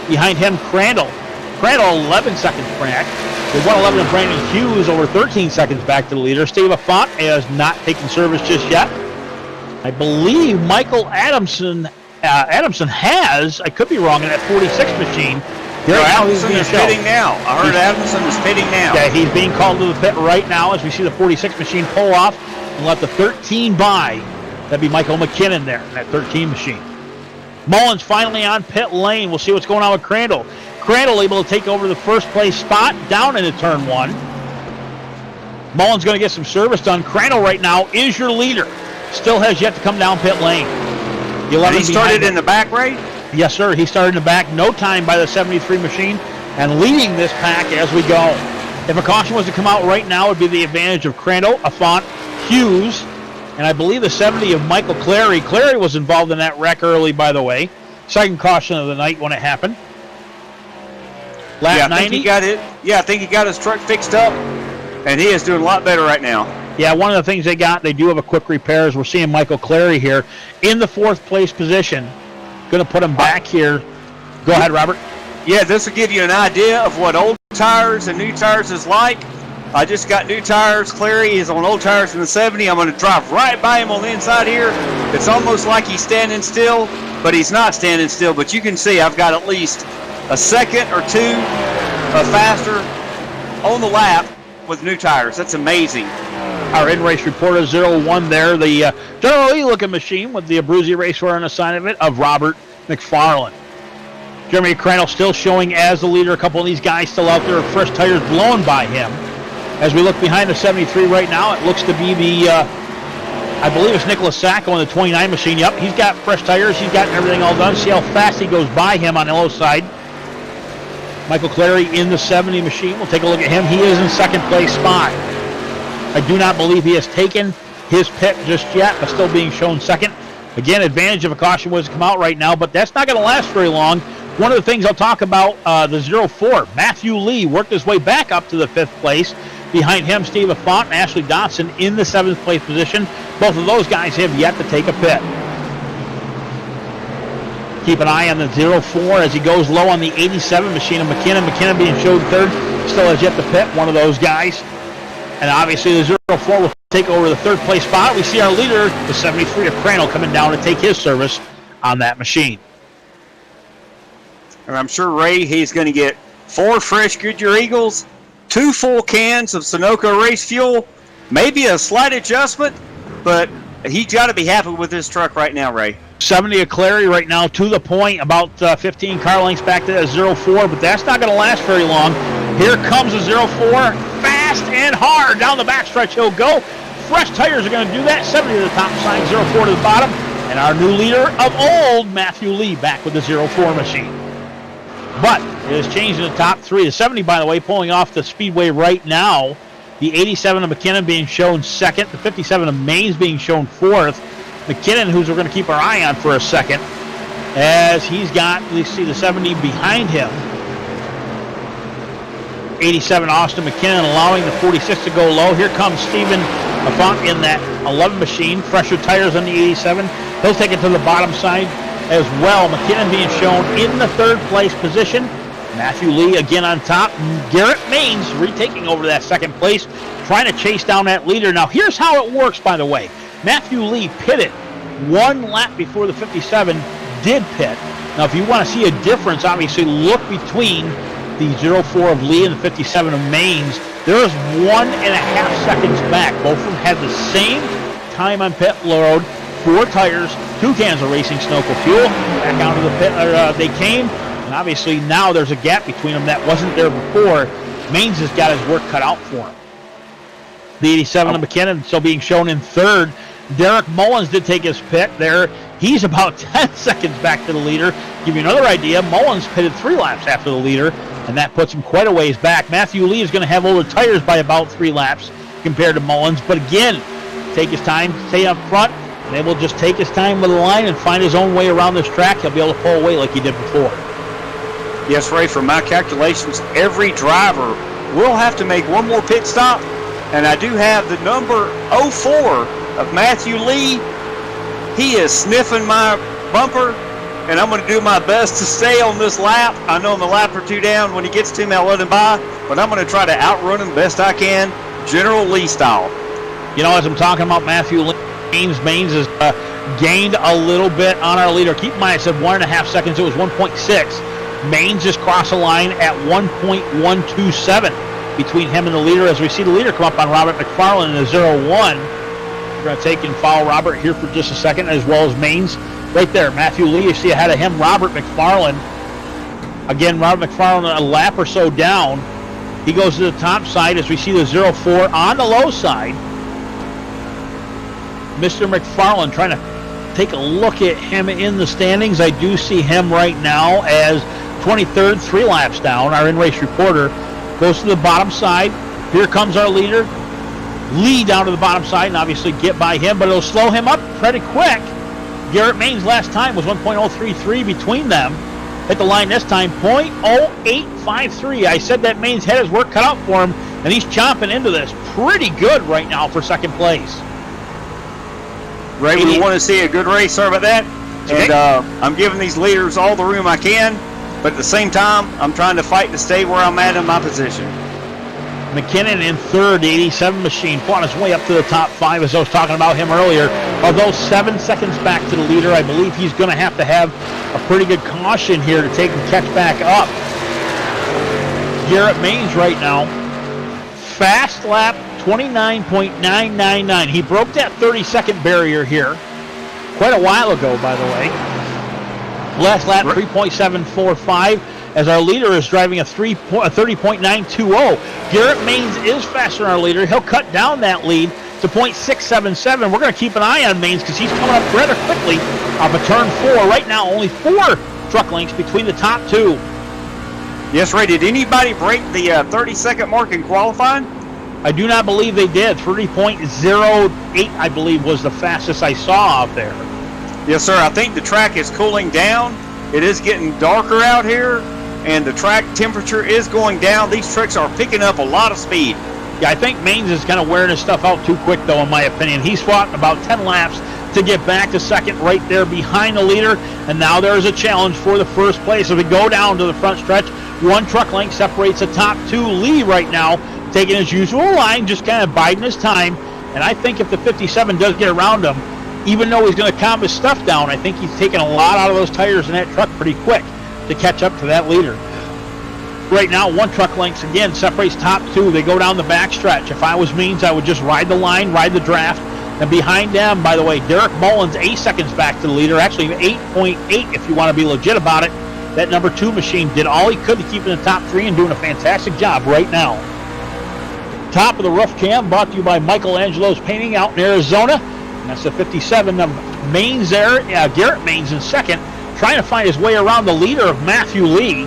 Behind him, Crandall. Crandall 11 seconds back. With 1:11 and Brandon Hughes over 13 seconds back to the leader. Steve Affont has not taken service just yet. I believe Michael Adamson has, I could be wrong, in that 46 machine. Adamson is pitting now. I heard Adamson is pitting now. Yeah, he's being called to the pit right now as we see the 46 machine pull off and let the 13 by. That'd be Michael McKinnon there in that 13 machine. Mullins finally on pit lane. We'll see what's going on with Crandall. Crandall able to take over the first place spot down into turn 1. Mullins going to get some service done. Crandall right now is your leader. Still has yet to come down pit lane. And he started in the back, Ray? Yes, sir. He started in the back. No time by the 73 machine and leading this pack as we go. If a caution was to come out right now, it would be the advantage of Crandall, Affont, Hughes, and I believe the 70 of Michael Clary. Clary was involved in that wreck early, by the way. Second caution of the night when it happened. Lap 90. I think he got it. Yeah, I think he got his truck fixed up, and he is doing a lot better right now. Yeah, one of the things they do have a quick repair, is we're seeing Michael Clary here in the 4th place position. Going to put him back here. Go ahead, Robert. Yeah, this will give you an idea of what old tires and new tires is like. I just got new tires. Clary is on old tires in the 70. I'm going to drive right by him on the inside here. It's almost like he's standing still, but he's not standing still. But you can see I've got at least a second or two faster on the lap with new tires. That's amazing. Our in-race reporter 01 there, the generally looking machine with the Abruzzi Raceware on the side of it of Robert McFarland. Jeremy Crandall still showing as the leader. A couple of these guys still out there with fresh tires blown by him. As we look behind the 73 right now, it looks to be the, I believe it's Nicholas Sacco on the 29 machine. Yep, he's got fresh tires. He's got everything all done. See how fast he goes by him on the low side. Michael Clary in the 70 machine. We'll take a look at him. He is in second place spot. I do not believe he has taken his pit just yet, but still being shown second. Again, advantage of a caution was to come out right now, but that's not going to last very long. One of the things I'll talk about, the 04, Matthew Lee worked his way back up to the 5th place. Behind him, Steve Affont and Ashley Dotson in the 7th place position. Both of those guys have yet to take a pit. Keep an eye on the 04 as he goes low on the 87 machine of McKinnon. McKinnon being showed third, still has yet to pit, one of those guys. And obviously the 04 will take over the 3rd place spot. We see our leader, the 73 of Crandall, coming down to take his service on that machine. And I'm sure, Ray, he's going to get 4 fresh Goodyear Eagles, 2 full cans of Sunoco race fuel, maybe a slight adjustment, but he's got to be happy with this truck right now, Ray. 70 of Clary right now to the point, about 15 car lengths back to that 04, but that's not going to last very long. Here comes the 04, fast and hard down the backstretch he'll go. Fresh tires are going to do that. 70 to the top side, 04 to the bottom, and our new leader of old, Matthew Lee, back with the 04 machine. But it has changed in the top 3. The 70, by the way, pulling off the speedway right now. The 87 of McKinnon being shown second. The 57 of Mays being shown 4th. McKinnon, who's we're going to keep our eye on for a second, as he's got, let's see, the 70 behind him. 87 Austin McKinnon allowing the 46 to go low. Here comes Stephen Affont in that 11 machine. Fresher tires on the 87. He'll take it to the bottom side as well. McKinnon being shown in the 3rd place position. Matthew Lee again on top. Garrett Maines retaking over that 2nd place, trying to chase down that leader. Now here's how it works, by the way. Matthew Lee pitted 1 lap before the 57 did pit. Now if you want to see a difference, obviously look between the 04 of Lee and the 57 of Maines. There is 1.5 seconds back. Both of them had the same time on pit road. 4 tires, 2 cans of racing Sunoco fuel. Back out of the pit, they came. And obviously now there's a gap between them that wasn't there before. Maines has got his work cut out for him. The 87 of McKinnon still being shown in 3rd. Derek Mullins did take his pit there. He's about 10 seconds back to the leader. Give you another idea, Mullins pitted 3 laps after the leader, and that puts him quite a ways back. Matthew Lee is going to have older tires by about 3 laps compared to Mullins, but again, take his time, stay up front, and able to just take his time with the line and find his own way around this track. He'll be able to pull away like he did before. Yes, Ray, from my calculations, every driver will have to make one more pit stop, and I do have the number 04 of Matthew Lee. He is sniffing my bumper, and I'm going to do my best to stay on this lap. I know I'm a lap or two down. When he gets to me, I'll let him by, but I'm going to try to outrun him best I can, General Lee style. You know, as I'm talking about Matthew Lee, Maines has gained a little bit on our leader. Keep in mind, I said 1.5 seconds. It was 1.6. Maines just crossed the line at 1.127 between him and the leader, as we see the leader come up on Robert McFarland in the 0-1. We're going to take and follow Robert here for just a second, as well as Maines. Right there, Matthew Lee, you see ahead of him, Robert McFarland. Again, Robert McFarland a lap or so down. He goes to the top side as we see the 0-4 on the low side. Mr. McFarland trying to take a look at him in the standings. I do see him right now as 23rd, 3 laps down. Our in-race reporter goes to the bottom side. Here comes our leader. Lee down to the bottom side and obviously get by him, but it'll slow him up pretty quick. Garrett Maines last time was 1.033 between them. Hit the line this time, 0.0853. I said that Maines had his work cut out for him, and he's chomping into this. Pretty good right now for second place. Ray, we want to see a good race. Sorry about that. Okay. And I'm giving these leaders all the room I can, but at the same time, I'm trying to fight to stay where I'm at in my position. McKinnon in third, the 87 machine, fought his way up to the top 5, as I was talking about him earlier. Although 7 seconds back to the leader, I believe he's going to have a pretty good caution here to take and catch back up. Garrett Maines right now, fast lap 29.999. He broke that 30-second barrier here quite a while ago, by the way. Last lap 3.745. As our leader is driving a 30.920. Garrett Maines is faster than our leader. He'll cut down that lead to 0.677. We're going to keep an eye on Maines because he's coming up rather quickly off of turn 4. Right now, only 4 truck lengths between the top 2. Yes, Ray, did anybody break the 30-second mark in qualifying? I do not believe they did. 30.08, I believe, was the fastest I saw out there. Yes, sir. I think the track is cooling down. It is getting darker out here, and the track temperature is going down. These trucks are picking up a lot of speed. Yeah, I think Maines is kind of wearing his stuff out too quick, though, in my opinion. He's fought about 10 laps to get back to second right there behind the leader, and now there's a challenge for the first place. As we go down to the front stretch, 1 truck length separates the top 2. Lee right now taking his usual line, just kind of biding his time, and I think if the 57 does get around him, even though he's going to calm his stuff down, I think he's taking a lot out of those tires in that truck pretty quick to catch up to that leader. Right now, 1 truck length again separates top 2. They go down the back stretch. If I was Maines, I would just ride the line, ride the draft. And behind them, by the way, Derek Mullins 8 seconds back to the leader. Actually, 8.8 if you want to be legit about it. That number 2 machine did all he could to keep in the top 3 and doing a fantastic job right now. Top of the roof cam brought to you by Michelangelo's Painting out in Arizona. And that's the 57 of Maines there. Garrett Maines in second, trying to find his way around the leader of Matthew Lee.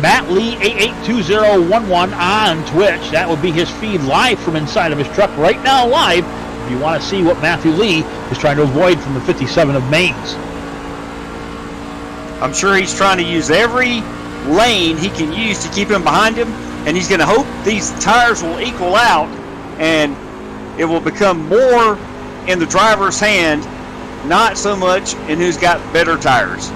Matt Lee 882011 on Twitch. That would be his feed live from inside of his truck right now live. If you want to see what Matthew Lee is trying to avoid from the 57 of Maines. I'm sure he's trying to use every lane he can use to keep him behind him, and he's going to hope these tires will equal out and it will become more in the driver's hand, not so much in who's got better tires.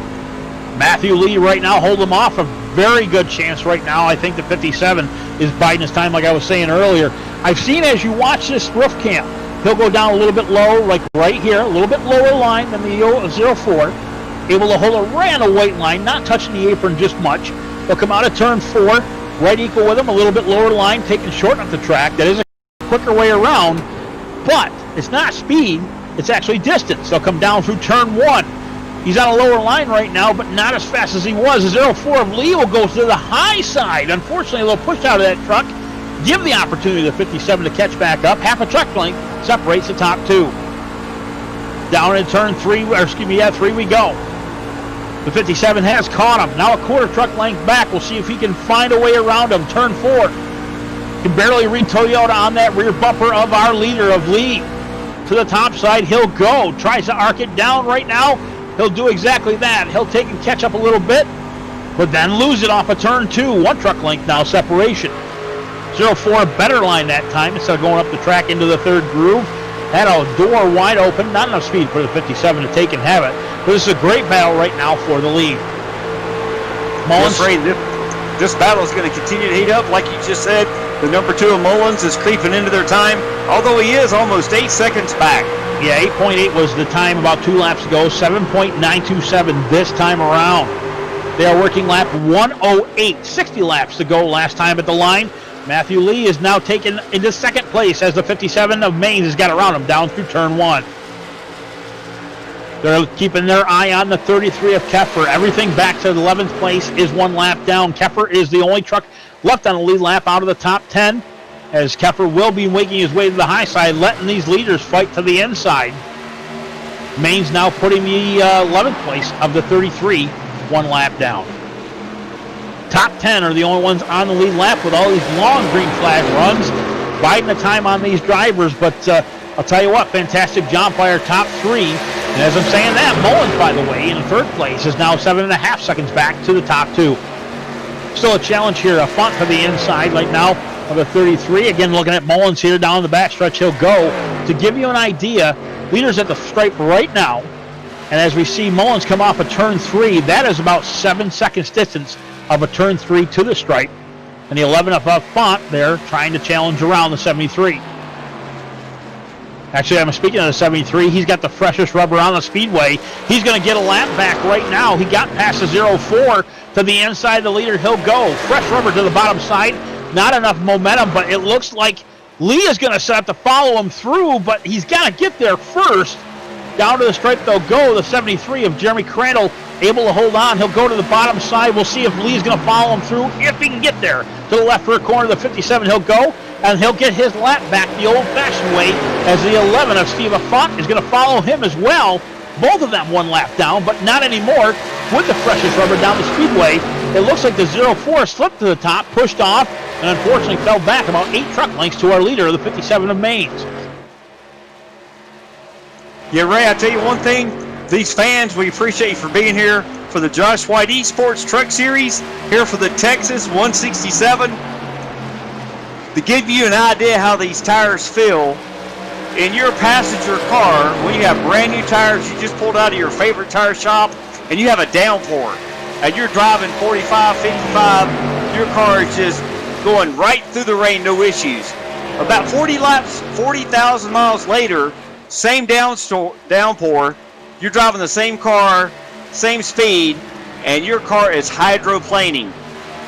Matthew Lee right now holding him off. A very good chance right now. I think the 57 is biding his time like I was saying earlier. I've seen as you watch this roof cam, he'll go down a little bit low, like right here, a little bit lower line than the 04. Able to hold a random weight line, not touching the apron just much. He'll come out of turn 4, right equal with him, a little bit lower line, taking short up the track. That is a quicker way around, but it's not speed, it's actually distance. They'll come down through turn 1. He's on a lower line right now, but not as fast as he was. The 04 of Lee will go to the high side. Unfortunately, a little push out of that truck. Give the opportunity to the 57 to catch back up. Half a truck length separates the top 2. Down in turn 3 we go. The 57 has caught him. Now a quarter truck length back. We'll see if he can find a way around him. Turn 4. Can barely read Toyota on that rear bumper of our leader of Lee. To the top side, he'll go. Tries to arc it down right now. He'll do exactly that. He'll take and catch up a little bit, but then lose it off of turn 2. 1 truck length now separation. 04 better line that time instead of going up the track into the third groove. Had a door wide open. Not enough speed for the 57 to take and have it. But this is a great battle right now for the lead. Mullins. This battle is going to continue to heat up. Like you just said, the number 2 of Mullins is creeping into their time, although he is almost 8 seconds back. Yeah, 8.8 was the time about 2 laps ago. 7.927 this time around. They are working lap 108. 60 laps to go last time at the line. Matthew Lee is now taken into second place as the 57 of Mainz has got around him down through turn 1. They're keeping their eye on the 33 of Keffer. Everything back to the 11th place is 1 lap down. Keffer is the only truck left on the lead lap out of the top 10, as Keffer will be making his way to the high side, letting these leaders fight to the inside. Mainz now putting the 11th place of the 33, 1 lap down. Top 10 are the only ones on the lead lap with all these long green flag runs, biding the time on these drivers, but I'll tell you what, fantastic job by our top 3. And as I'm saying that, Mullins, by the way, in third place, is now 7.5 seconds back to the top 2. Still a challenge here, a Font to the inside right now of the 33. Again, looking at Mullins here down the backstretch, he'll go. To give you an idea, leaders at the stripe right now, and as we see Mullins come off of turn 3, that is about 7 seconds distance of a turn 3 to the stripe. And the 11 of Font there trying to challenge around the 73. Actually, I'm speaking of the 73. He's got the freshest rubber on the speedway. He's going to get a lap back right now. He got past the 04 to the inside of the leader. He'll go. Fresh rubber to the bottom side. Not enough momentum, but it looks like Lee is going to set up to follow him through, but he's got to get there first. Down to the stripe they'll go. The 73 of Jeremy Crandall able to hold on. He'll go to the bottom side. We'll see if Lee's going to follow him through, if he can get there. To the left rear corner of the 57, he'll go, and he'll get his lap back the old-fashioned way, as the 11 of Steve Font is going to follow him as well. Both of them 1 lap down, but not anymore with the freshest rubber down the speedway. It looks like the 04 slipped to the top, pushed off, and unfortunately fell back about 8 truck lengths to our leader, the 57 of Mainz. Yeah, Ray, I tell you one thing. These fans, we appreciate you for being here for the Josh White Esports Truck Series, here for the Texas 167. To give you an idea how these tires feel, in your passenger car, when you have brand new tires you just pulled out of your favorite tire shop, and you have a downpour, and you're driving 45, 55, your car is just going right through the rain, no issues. About 40 laps, 40,000 miles later, same downpour, you're driving the same car, same speed, and your car is hydroplaning.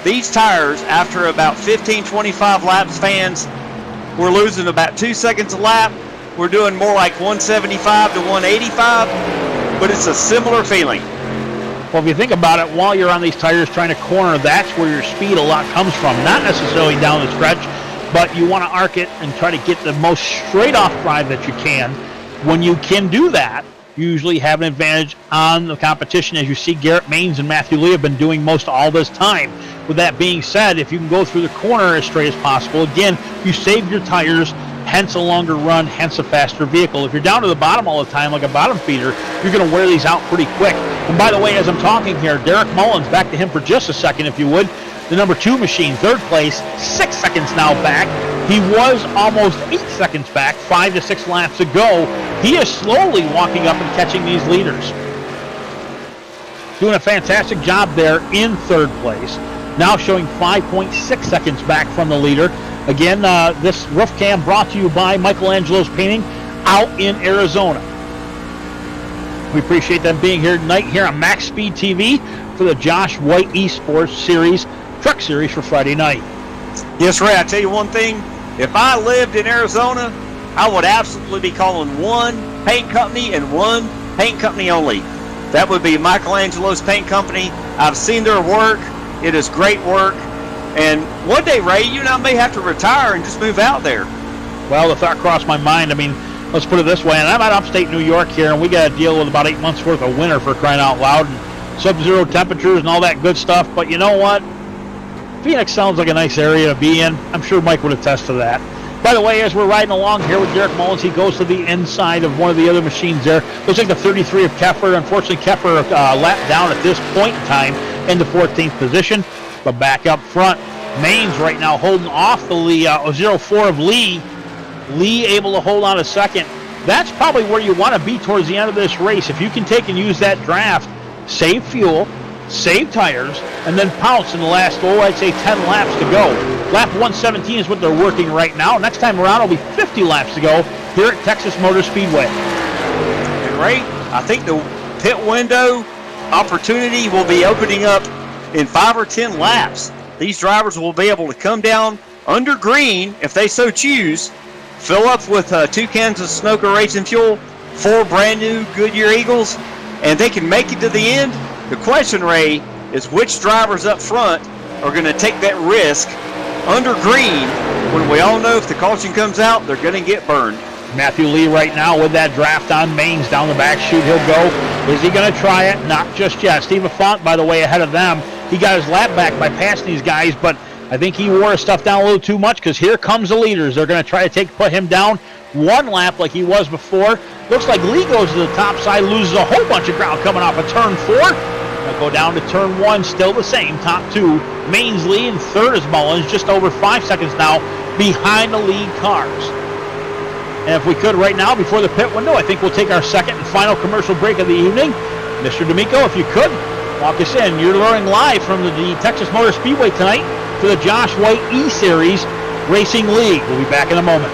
These tires, after about 15, 25 laps, fans, we're losing about 2 seconds a lap. We're doing more like 175 to 185, but it's a similar feeling. Well, if you think about it, while you're on these tires trying to corner, that's where your speed a lot comes from. Not necessarily down the stretch, but you want to arc it and try to get the most straight-off drive that you can. When you can do that, you usually have an advantage on the competition, as you see Garrett Mainz and Matthew Lee have been doing most all this time. With that being said, if you can go through the corner as straight as possible, again, you save your tires, hence a longer run, hence a faster vehicle. If you're down to the bottom all the time like a bottom feeder, you're going to wear these out pretty quick. And by the way, as I'm talking here, Derek Mullins, back to him for just a second if you would. The number 2 machine, third place, 6 seconds now back. He was almost 8 seconds back, 5 to 6 laps ago. He is slowly walking up and catching these leaders. Doing a fantastic job there in third place. Now showing 5.6 seconds back from the leader. Again, this roof cam brought to you by Michelangelo's Painting out in Arizona. We appreciate them being here tonight here on Max Speed TV for the Josh White Esports Series, Truck Series for Friday night. Yes, Ray, I tell you one thing. If I lived in Arizona, I would absolutely be calling one paint company and one paint company only. That would be Michelangelo's Paint Company. I've seen their work. It is great work. And one day, Ray, you and I may have to retire and just move out there. Well, the thought crossed my mind. I mean, let's put it this way. And I'm at upstate New York here, and we got to deal with about 8 months worth of winter for crying out loud, and sub-zero temperatures and all that good stuff. But you know what? Phoenix sounds like a nice area to be in. I'm sure Mike would attest to that. By the way, as we're riding along here with Derek Mullins, he goes to the inside of one of the other machines there. Looks like the 33 of Keffer. Unfortunately, Keffer lapped down at this point in time in the 14th position. But back up front, Maines right now holding off the 04 of Lee. Lee able to hold on a second. That's probably where you want to be towards the end of this race. If you can take and use that draft, save fuel, save tires, and then pounce in the last, I'd say 10 laps to go. Lap 117 is what they're working right now. Next time around, it'll be 50 laps to go here at Texas Motor Speedway. And Ray, I think the pit window opportunity will be opening up in 5 or 10 laps. These drivers will be able to come down under green, if they so choose, fill up with 2 cans of Sunoco Racing Fuel, 4 brand new Goodyear Eagles, and they can make it to the end. The question, Ray, is which drivers up front are going to take that risk under green when we all know if the caution comes out, they're going to get burned. Matthew Lee right now with that draft on Maines down the back chute. He'll go. Is he going to try it? Not just yet. Steve Affont, by the way, ahead of them. He got his lap back by passing these guys, but I think he wore his stuff down a little too much because here comes the leaders. They're going to try to put him down one lap like he was before. Looks like Lee goes to the top side, loses a whole bunch of ground coming off of turn 4. They'll go down to turn 1, still the same, top 2. Maines Lee, and third is Mullins, just over 5 seconds now behind the lead cars. And if we could right now, before the pit window, I think we'll take our second and final commercial break of the evening. Mr. D'Amico, if you could, walk us in. You're learning live from the Texas Motor Speedway tonight for the Josh White E-Series Racing League. We'll be back in a moment.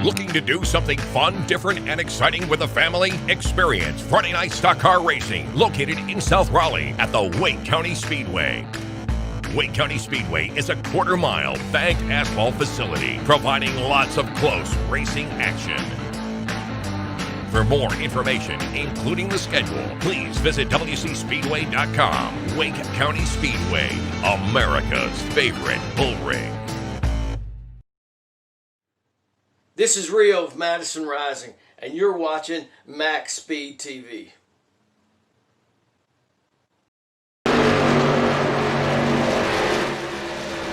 Looking to do something fun, different, and exciting with a family? Experience Friday Night Stock Car Racing, located in South Raleigh at the Wake County Speedway. Wake County Speedway is a quarter-mile bagged asphalt facility, providing lots of close racing action. For more information, including the schedule, please visit WCSpeedway.com. Wake County Speedway, America's favorite bull ring. This is Rio of Madison Rising, and you're watching Max Speed TV.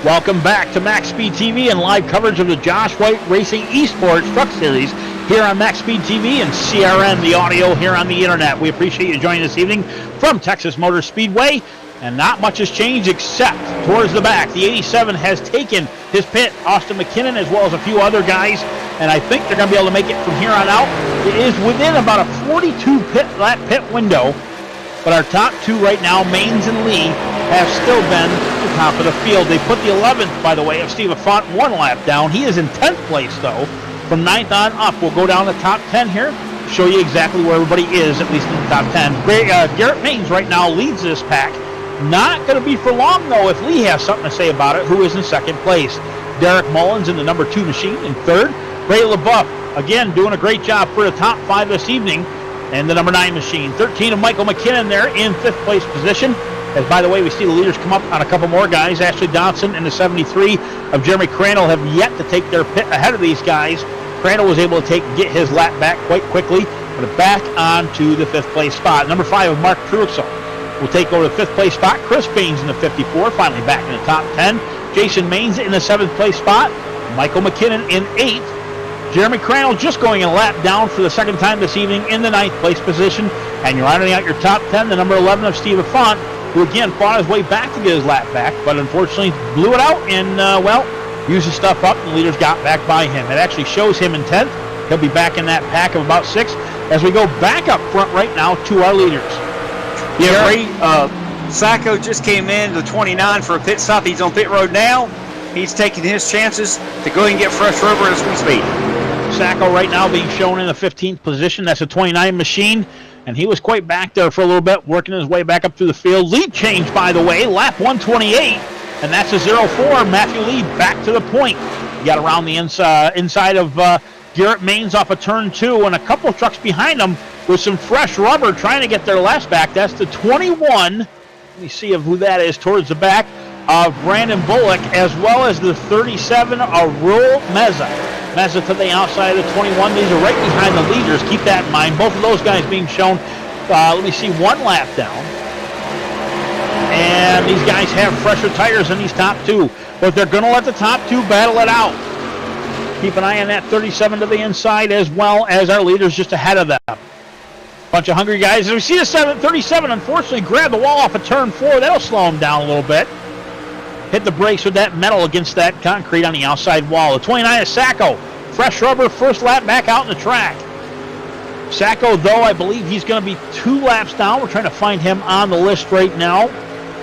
Welcome back to Max Speed TV and live coverage of the Josh White Racing Esports Truck Series here on Max Speed TV and CRN, the audio here on the internet. We appreciate you joining this evening from Texas Motor Speedway. And not much has changed except towards the back. The 87 has taken his pit, Austin McKinnon, as well as a few other guys. And I think they're going to be able to make it from here on out. It is within about a 42 lap pit window. But our top two right now, Maines and Lee, have still been the top of the field. They put the 11th, by the way, of Steve Font 1 lap down. He is in 10th place, though. From 9th on up, we'll go down the top 10 here, show you exactly where everybody is, at least in the top 10. Garrett Maines right now leads this pack. Not going to be for long, though, if Lee has something to say about it, who is in 2nd place. Derek Mullins in the number 2 machine in 3rd. Ray LaBeouf, again, doing a great job for the top 5 this evening. And the number 9 machine. 13 of Michael McKinnon there in 5th place position. As, by the way, we see the leaders come up on a couple more guys. Ashley Dodson and the 73 of Jeremy Crandall have yet to take their pit ahead of these guys. Crandall was able to get his lap back quite quickly, but back on to the 5th place spot. Number 5 of Mark Truxell will take over the 5th place spot. Chris Baines in the 54, finally back in the top 10. Jason Maines in the 7th place spot. Michael McKinnon in 8th. Jeremy Crandall just going a lap down for the 2nd time this evening in the 9th place position. And you're rounding out your top 10, the number 11 of Steve Font, who again fought his way back to get his lap back, but unfortunately blew it out and, used his stuff up, and the leaders got back by him. It actually shows him in 10th. He'll be back in that pack of about 6 as we go back up front right now to our leaders. Yeah, Ray, Sacco just came in to 29 for a pit stop. He's on pit road now. He's taking his chances to go ahead and get fresh rubber as we speak. Sacco right now being shown in the 15th position. That's a 29 machine, and he was quite back there for a little bit, working his way back up through the field. Lead change, by the way, lap 128, and that's a 0-4. Matthew Lee back to the point. He got around the inside of Garrett Maines off of turn 2, and a couple of trucks behind him with some fresh rubber trying to get their laps back. That's the 21. Let me see who that is towards the back of Brandon Bullock, as well as the 37 of Raul Meza. Meza to the outside of the 21. These are right behind the leaders. Keep that in mind. Both of those guys being shown, let me see, 1 lap down. And these guys have fresher tires than these top 2. But they're going to let the top 2 battle it out. Keep an eye on that 37 to the inside, as well as our leaders just ahead of them. Bunch of hungry guys. As we see the 37, unfortunately, grab the wall off of turn 4. That'll slow him down a little bit. Hit the brakes with that metal against that concrete on the outside wall. The 29 is Sacco. Fresh rubber, first lap back out in the track. Sacco, though, I believe he's going to be 2 laps down. We're trying to find him on the list right now.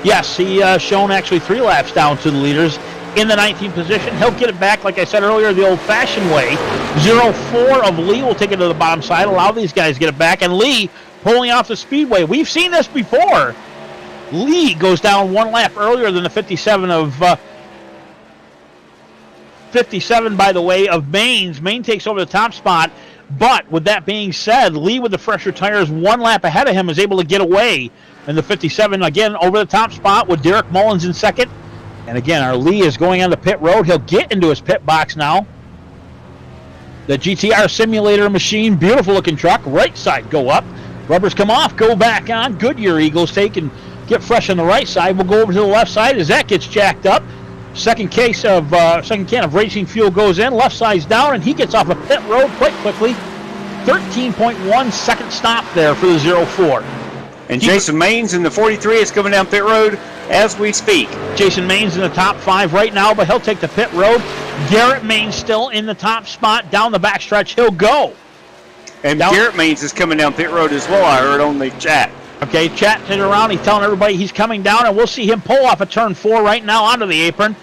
Yes, he shown actually 3 laps down to the leaders in the 19th position. He'll get it back, like I said earlier, the old-fashioned way. 0-4 of Lee will take it to the bottom side, allow these guys to get it back. And Lee pulling off the speedway. We've seen this before. Lee goes down 1 lap earlier than the 57 of 57, by the way, of Maines. Maine takes over the top spot. But with that being said, Lee with the fresher tires 1 lap ahead of him is able to get away. And the 57, again, over the top spot with Derek Mullins in 2nd. And again, our Lee is going on the pit road. He'll get into his pit box now. The GTR simulator machine, beautiful looking truck. Right side go up. Rubbers come off, go back on. Goodyear Eagles take and get fresh on the right side. We'll go over to the left side as that gets jacked up. Second can of racing fuel goes in. Left side's down, and he gets off a pit road quite quickly. 13.1 second stop there for the 0-4. And Jason Maines in the 43 is coming down pit road as we speak. Jason Maines in the top 5 right now, but he'll take the pit road. Garrett Maines still in the top spot. Down the backstretch, he'll go. And Garrett Maines is coming down pit road as well, I heard on the chat. Okay, chatting around. He's telling everybody he's coming down, and we'll see him pull off of turn 4 right now onto the apron.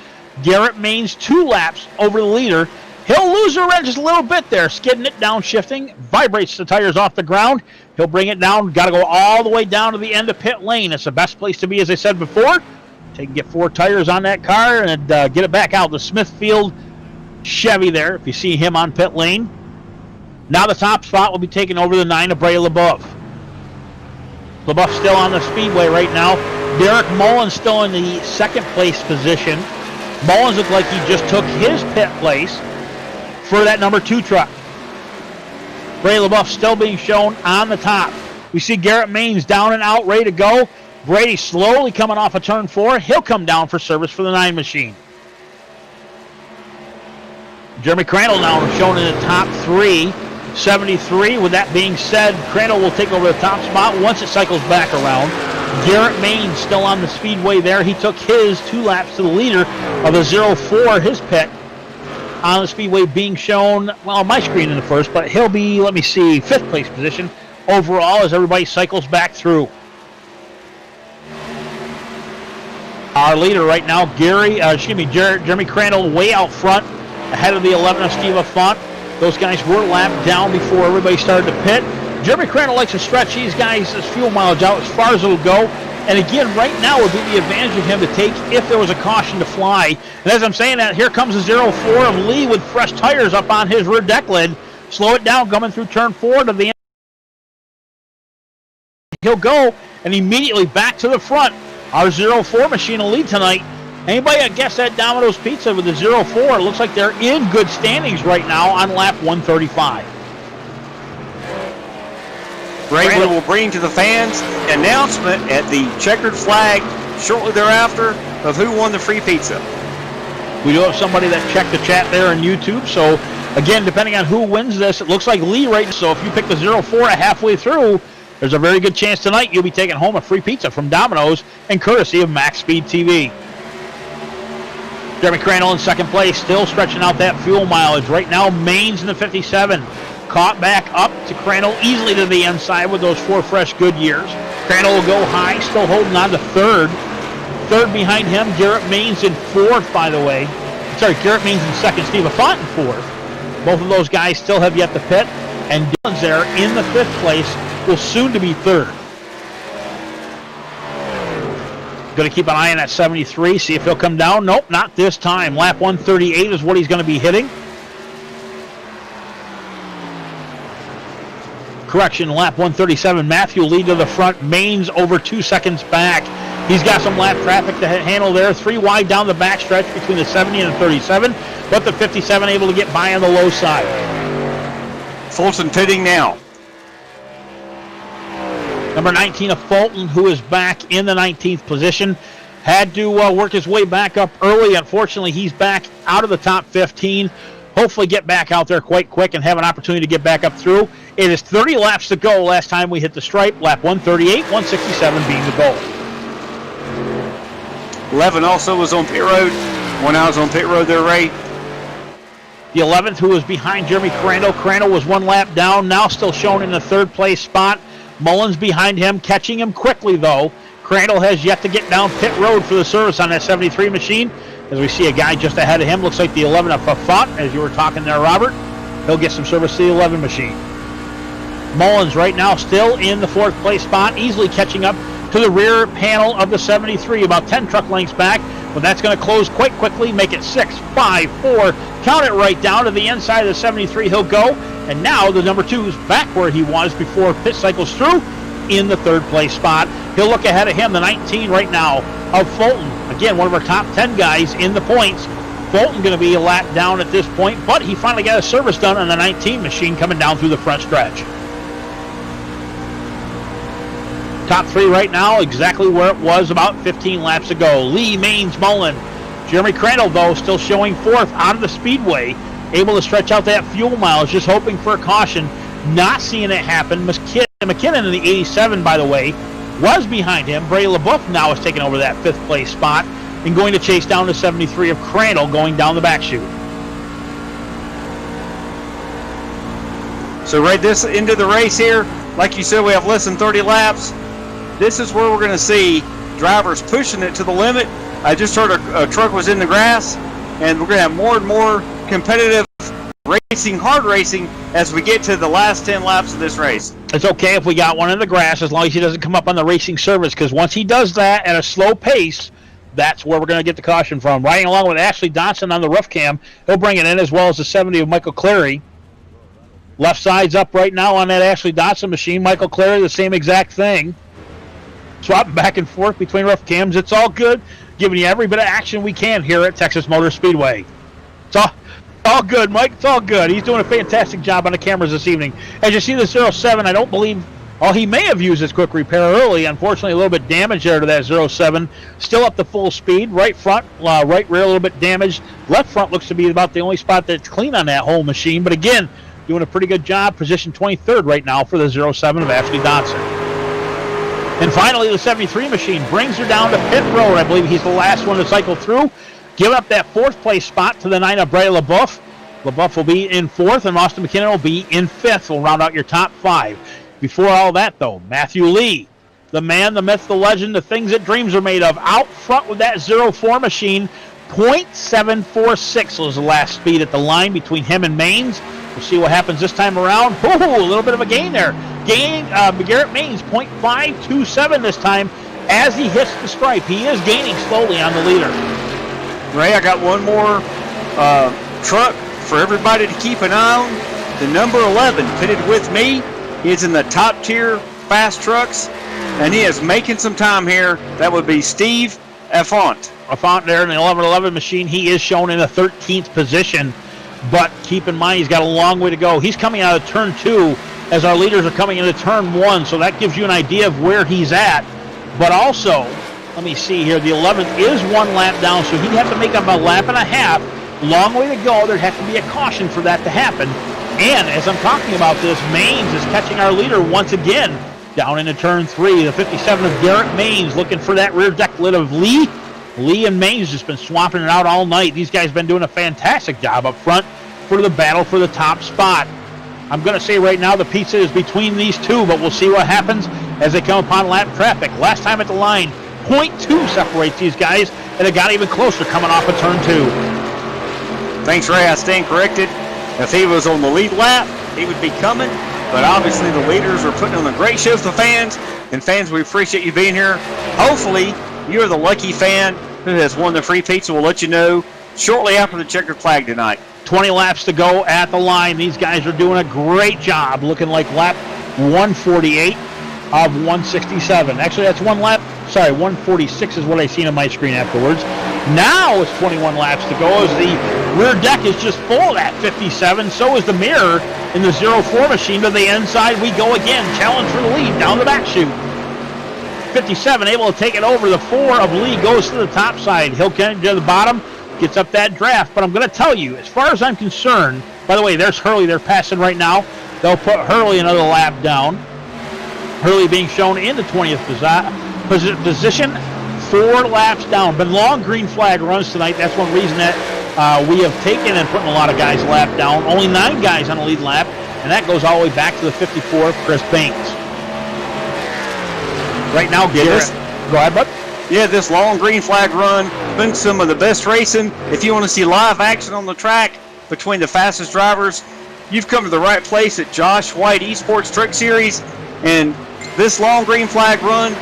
Garrett Maines 2 laps over the leader. He'll lose the wrench just a little bit there, skidding it down, shifting, vibrates the tires off the ground. He'll bring it down, got to go all the way down to the end of pit lane. It's the best place to be, as I said before. Take and get 4 tires on that car and get it back out. The Smithfield Chevy there, if you see him on pit lane. Now the top spot will be taken over the 9 of Bray LaBeouf. LaBeouf still on the speedway right now. Derek Mullins still in the 2nd place position. Mullins looked like he just took his pit place for that number 2 truck. Bray LaBeouf still being shown on the top. We see Garrett Maines down and out, ready to go. Brady slowly coming off of turn 4. He'll come down for service for the 9 machine. Jeremy Crandall now shown in the top 3. 73. With that being said, Crandall will take over the top spot once it cycles back around. Garrett Maines still on the speedway there. He took his 2 laps to the leader of the 0-4, his pit. On the speedway being shown, well, on my screen in the first, but he'll be, let me see, 5th place position overall as everybody cycles back through. Our leader right now, Jeremy Crandall, way out front, ahead of the 11 of Steve Font. Those guys were lapped down before everybody started to pit. Jeremy Crandall likes to stretch these guys' fuel mileage out as far as it'll go. And again, right now would be the advantage of him to take if there was a caution to fly. And as I'm saying that, here comes the 04 of Lee with fresh tires up on his rear deck lid. Slow it down, coming through turn 4 to the end. He'll go, and immediately back to the front. Our 04 machine will lead tonight. Anybody that guessed that Domino's Pizza with the 04, it looks like they're in good standings right now on lap 135. Brandon will bring to the fans an announcement at the checkered flag shortly thereafter of who won the free pizza. We do have somebody that checked the chat there on YouTube, so again, depending on who wins this, it looks like Lee right now. So if you pick the 04 halfway through, there's a very good chance tonight you'll be taking home a free pizza from Domino's and courtesy of Max Speed TV. Jeremy Crandall in second place, still stretching out that fuel mileage. Right now, Maine's in the 57. Caught back up to Crandall easily to the inside with those 4 fresh Goodyears. Crandall will go high, still holding on to third. Third behind him, Garrett Maines in fourth, by the way. Sorry, Garrett Maines in second, Steve Font in fourth. Both of those guys still have yet to pit. And Dylan's there in the 5th place, will soon to be third. Going to keep an eye on that 73, see if he'll come down. Nope, not this time. Lap 138 is what he's going to be hitting. Correction, lap 137. Matthew lead to the front. Maines over 2 seconds back. He's got some lap traffic to handle there. 3 wide down the backstretch between the 70 and the 37, but the 57 able to get by on the low side. Fulton pitting now. Number 19 of Fulton, who is back in the 19th position. Had to work his way back up early. Unfortunately, he's back out of the top 15. Hopefully get back out there quite quick and have an opportunity to get back up through. It is 30 laps to go last time we hit the stripe. Lap 138, 167 being the goal. 11 also was on pit road. When I was on pit road there, Ray. The 11th, who was behind Jeremy Crandall. Crandall was 1 lap down, now still shown in the 3rd place spot. Mullins behind him, catching him quickly, though. Crandall has yet to get down pit road for the service on that 73 machine. As we see a guy just ahead of him, looks like the 11 of Fafat, as you were talking there, Robert. He'll get some service to the 11 machine. Mullins right now still in the 4th place spot, easily catching up to the rear panel of the 73, about 10 truck lengths back, but that's going to close quite quickly, make it 6, 5, 4, count it right down to the inside of the 73 he'll go, and now the number 2's back where he was before pit cycles through in the 3rd place spot. He'll look ahead of him, the 19 right now of Fulton. Again, one of our top 10 guys in the points. Fulton going to be a lap down at this point, but he finally got a service done on the 19 machine coming down through the front stretch. Top 3 right now, exactly where it was about 15 laps ago. Lee, Maines, Mullen. Jeremy Crandall, though, still showing 4th out of the speedway, able to stretch out that fuel miles, just hoping for a caution. Not seeing it happen. McKinnon in the 87, by the way, was behind him. Bray LaBeouf now has taken over that 5th place spot and going to chase down the 73 of Crandall going down the back chute. So right this into the race here, like you said, we have less than 30 laps. This is where we're going to see drivers pushing it to the limit. I just heard a truck was in the grass, and we're going to have more and more competitive racing, hard racing, as we get to the last 10 laps of this race. It's okay if we got one in the grass as long as he doesn't come up on the racing service, because once he does that at a slow pace, that's where we're going to get the caution from. Riding along with Ashley Dotson on the rough cam, he'll bring it in, as well as the 70 of Michael Clary. Left side's up right now on that Ashley Dotson machine. Michael Clary, the same exact thing. Swapping back and forth between rough cams. It's all good, giving you every bit of action we can here at Texas Motor Speedway. It's all good, Mike. It's all good. He's doing a fantastic job on the cameras this evening. As you see the 07, I don't believe, he may have used his quick repair early. Unfortunately, a little bit damaged there to that 07. Still up to full speed. Right front, right rear a little bit damaged. Left front looks to be about the only spot that's clean on that whole machine. But again, doing a pretty good job. Position 23rd right now for the 07 of Ashley Dotson. And finally, the 73 machine brings her down to pit road. I believe he's the last one to cycle through. Giving up that 4th place spot to the 9 of Bray LaBeouf. LaBeouf will be in 4th, and Austin McKinnon will be in 5th. We'll round out your top 5. Before all that, though, Matthew Lee, the man, the myth, the legend, the things that dreams are made of. Out front with that 0-4 machine. 0.746 was the last speed at the line between him and Maines. We'll see what happens this time around. Ooh, a little bit of a gain there. Garrett Maines, 0.527 this time as he hits the stripe. He is gaining slowly on the leader. Ray, I got one more truck for everybody to keep an eye on. The number 11 pitted with me. He is in the top tier fast trucks, and he is making some time here. That would be Steve Affont. Affont there in the 11-11 machine. He is shown in the 13th position, but keep in mind he's got a long way to go. He's coming out of turn 2 as our leaders are coming into turn 1, so that gives you an idea of where he's at. But also, let me see here, the 11th is 1 lap down, so he'd have to make up a lap and a half. Long way to go. There'd have to be a caution for that to happen. And as I'm talking about this, Maines is catching our leader once again down into turn 3. The 57 of Garrett Maines looking for that rear deck lid of Lee. Lee and Maines just been swapping it out all night. These guys been doing a fantastic job up front for the battle for the top spot. I'm going to say right now the pizza is between these two, but we'll see what happens as they come upon lap traffic. Last time at the line, 0.2 separates these guys, and it got even closer coming off of turn 2. Thanks, Ray. I stand corrected. If he was on the lead lap, he would be coming. But obviously the leaders are putting on a great show for the fans. And fans, we appreciate you being here. Hopefully, you're the lucky fan who has won the free pizza. We'll let you know shortly after the checkered flag tonight. 20 laps to go at the line. These guys are doing a great job, looking like lap 148 of 167. Actually, that's 146 is what I seen on my screen afterwards. Now it's 21 laps to go as the rear deck is just full of that 57. So is the mirror in the 0-4 machine. To the inside we go again. Challenge for the lead down the back chute. 57 able to take it over. The 4 of Lee goes to the top side. He'll get to the bottom, gets up that draft. But I'm going to tell you, as far as I'm concerned, by the way, there's Hurley. They're passing right now. They'll put Hurley another lap down. Hurley being shown in the 20th position. 4 laps down. Been long green flag runs tonight. That's one reason that we have taken and putting a lot of guys lap down. Only 9 guys on the lead lap, and that goes all the way back to the 54 of Chris Baines. Right now, Garrett. Go ahead, bud. Yeah, this long green flag run been some of the best racing. If you want to see live action on the track between the fastest drivers, you've come to the right place at Josh White Esports Truck Series. And this long green flag run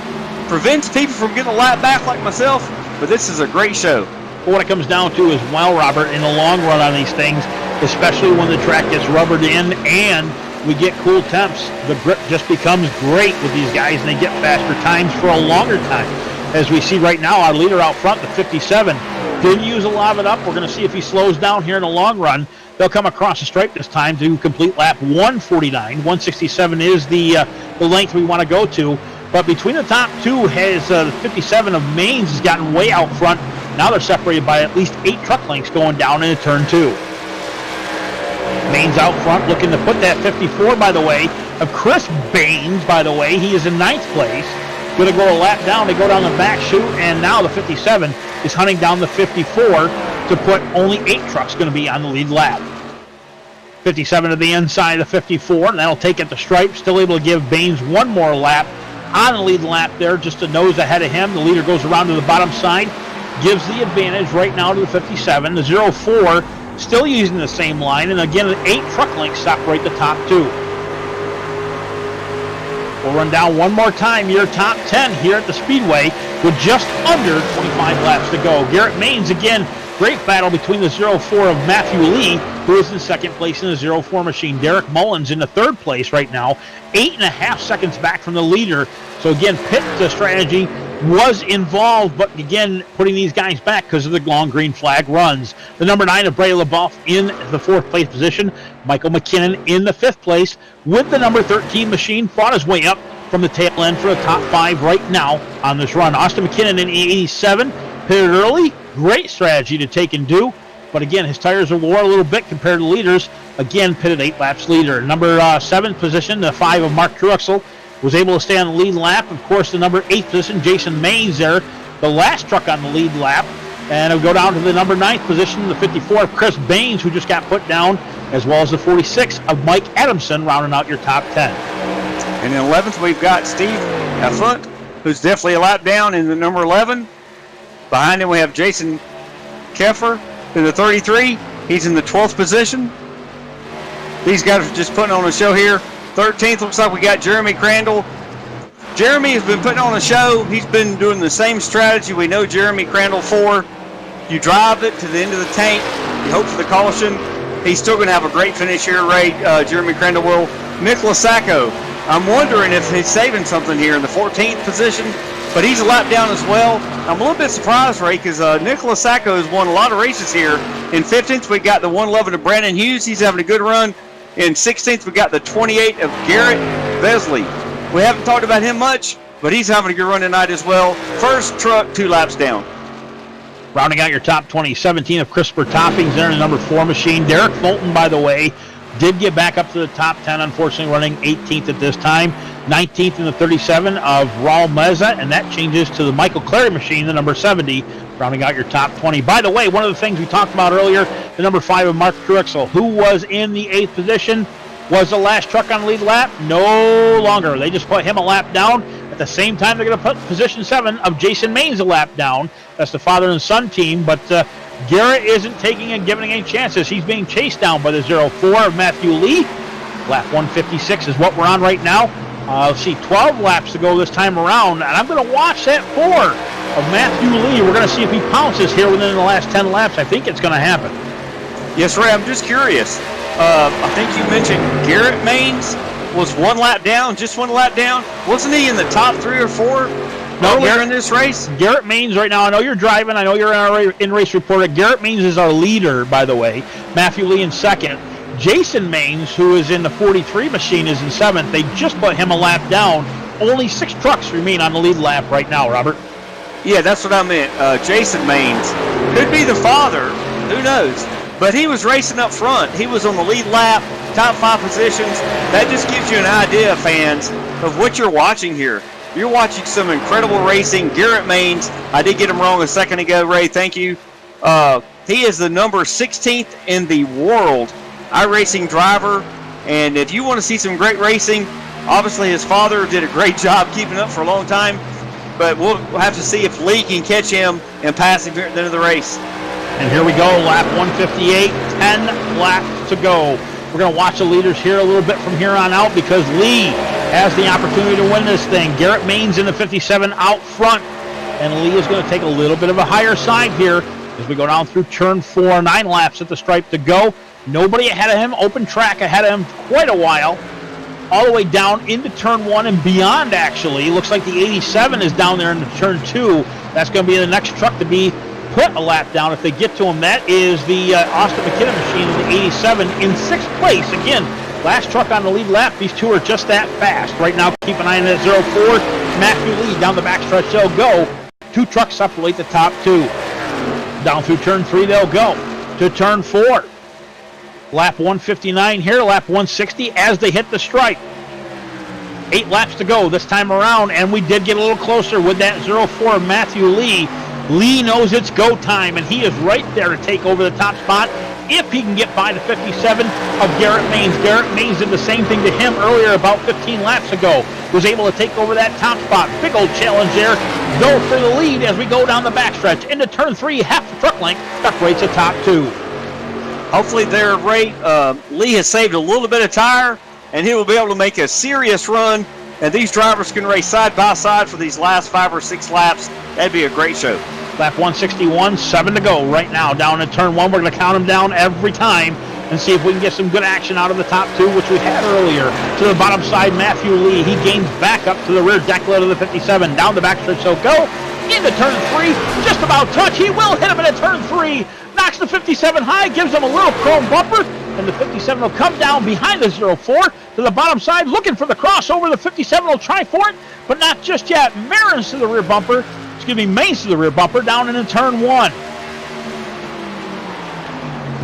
prevents people from getting a lap back like myself, but this is a great show. But what it comes down to is, well, Robert, in the long run on these things, especially when the track gets rubbered in and we get cool temps, the grip just becomes great with these guys, and they get faster times for a longer time. As we see right now, our leader out front, the 57, didn't use a lot of it up. We're going to see if he slows down here in the long run. They'll come across the stripe this time to complete lap 149. 167 is the length we want to go to. But between the top two, has the 57 of Maines has gotten way out front. Now they're separated by at least 8 truck lengths going down into turn 2. Maines out front looking to put that 54, by the way, of Chris Baines, by the way. He is in 9th place. Going to go a lap down. They go down the back chute, and now the 57 is hunting down the 54 to put only 8 trucks going to be on the lead lap. 57 to the inside of 54, and that'll take it to stripe. Still able to give Baines one more lap on the lead lap there, just a nose ahead of him. The leader goes around to the bottom side, gives the advantage right now to the 57. The 04 still using the same line, and again, 8 truck lengths separate the top 2. We'll run down one more time your top 10 here at the Speedway with just under 25 laps to go. Garrett Maines again. Great battle between the 04 of Matthew Lee, who is in 2nd place in the 04 machine. Derek Mullins in the 3rd place right now, 8.5 seconds back from the leader. So again, pit strategy was involved, but again, putting these guys back because of the long green flag runs. The number 9 of Bray LaBeouf in the 4th place position. Michael McKinnon in the 5th place with the number 13 machine. Fought his way up from the tail end for the top 5 right now on this run. Austin McKinnon in 87, pitted early. Great strategy to take and do. But again, his tires are wore a little bit compared to leaders. Again, pitted 8 laps leader. Number 7th position, the 5 of Mark Truexel, was able to stay on the lead lap. Of course, the number 8th position, Jason Maines there, the last truck on the lead lap. And it'll go down to the number 9th position, the 54 of Chris Baines, who just got put down, as well as the 46 of Mike Adamson, rounding out your top 10. And in 11th, we've got Steve Affont who's definitely a lap down in the number 11. Behind him, we have Jason Keffer in the 33. He's in the 12th position. These guys are just putting on a show here. 13th looks like we got Jeremy Crandall. Jeremy has been putting on a show. He's been doing the same strategy we know Jeremy Crandall for. You drive it to the end of the tank. You hope for the caution. He's still going to have a great finish here, Ray. Jeremy Crandall will. Nicholas Sacco, I'm wondering if he's saving something here in the 14th position, but he's a lap down as well. I'm a little bit surprised, Ray, because Nicholas Sacco has won a lot of races here. In 15th, we got the 111 of Brandon Hughes. He's having a good run. In 16th, we got the 28 of Garrett Vesley. We haven't talked about him much, but he's having a good run tonight as well. First truck, 2 laps down. Rounding out your top 20, 17 of Christopher Toppings there in the number 4 machine. Derek Fulton, by the way, did get back up to the top 10, unfortunately running 18th at this time. 19th in the 37 of Raul Meza, and that changes to the Michael Clary machine, the number 70, rounding out your top 20. By the way, one of the things we talked about earlier, the number 5 of Mark Truexel, who was in the 8th position, was the last truck on the lead lap. No longer. They just put him a lap down. At the same time, they're going to put position 7 of Jason Maines a lap down. That's the father and son team, but Garrett isn't taking and giving any chances. He's being chased down by the 04 of Matthew Lee. Lap 156 is what we're on right now. Let's see, 12 laps to go this time around, and I'm going to watch that 4 of Matthew Lee. We're going to see if he pounces here within the last 10 laps. I think it's going to happen. Yes, Ray, I'm just curious. I think you mentioned Garrett Maines was 1 lap down, just 1 lap down. Wasn't he in the top 3 or 4 earlier in this race? Garrett Maines right now, I know you're driving, I know you're in our in-race reporter. Garrett Maines is our leader, by the way. Matthew Lee in 2nd. Jason Maines, who is in the 43 machine, is in 7th. They just put him a lap down. Only 6 trucks remain on the lead lap right now, Robert. Yeah, that's what I meant. Jason Maines could be the father. Who knows? But he was racing up front. He was on the lead lap, top 5 positions. That just gives you an idea, fans, of what you're watching here. You're watching some incredible racing. Garrett Maines, I did get him wrong a second ago, Ray, thank you. He is the number 16th in the world iRacing driver. And if you want to see some great racing, obviously his father did a great job keeping up for a long time. But we'll have to see if Lee can catch him and pass him here at the end of the race. And here we go, lap 158, 10 laps to go. We're going to watch the leaders here a little bit from here on out because Lee has the opportunity to win this thing. Garrett Maines in the 57 out front. And Lee is going to take a little bit of a higher side here as we go down through turn 4, 9 laps at the stripe to go. Nobody ahead of him, open track ahead of him quite a while. All the way down into turn 1 and beyond, actually. Looks like the 87 is down there into turn 2. That's going to be the next truck to be put a lap down if they get to him. That is the Austin McKinnon machine in the 87 in 6th place. Again, last truck on the lead lap. These two are just that fast. Right now, keep an eye on that 04. Matthew Lee down the backstretch, they'll go. 2 trucks separate the top 2. Down through turn 3, they'll go to turn 4. Lap 159 here, lap 160 as they hit the stripe. 8 laps to go this time around, and we did get a little closer with that 04 Matthew Lee. Lee knows it's go time, and he is right there to take over the top spot if he can get by the 57 of Garrett Maines. Garrett Maines did the same thing to him earlier about 15 laps ago. Was able to take over that top spot. Big old challenge there. Go for the lead as we go down the backstretch. Into turn 3, half the truck length. Separates the top 2. Hopefully their rate, Lee has saved a little bit of tire, and he will be able to make a serious run, and these drivers can race side by side for these last 5 or 6 laps. That'd be a great show. Lap 161, 7 to go right now. Down in turn 1, we're going to count them down every time and see if we can get some good action out of the top 2, which we had earlier. To the bottom side, Matthew Lee. He gains back up to the rear decklet of the 57. Down the backstretch, he'll go. Into turn 3, just about touch. He will hit him in turn 3. Knocks the 57 high, gives him a little chrome bumper, and the 57 will come down behind the 04 to the bottom side, looking for the crossover. The 57 will try for it, but not just yet. Marins to the rear bumper. Maines to the rear bumper down into turn 1.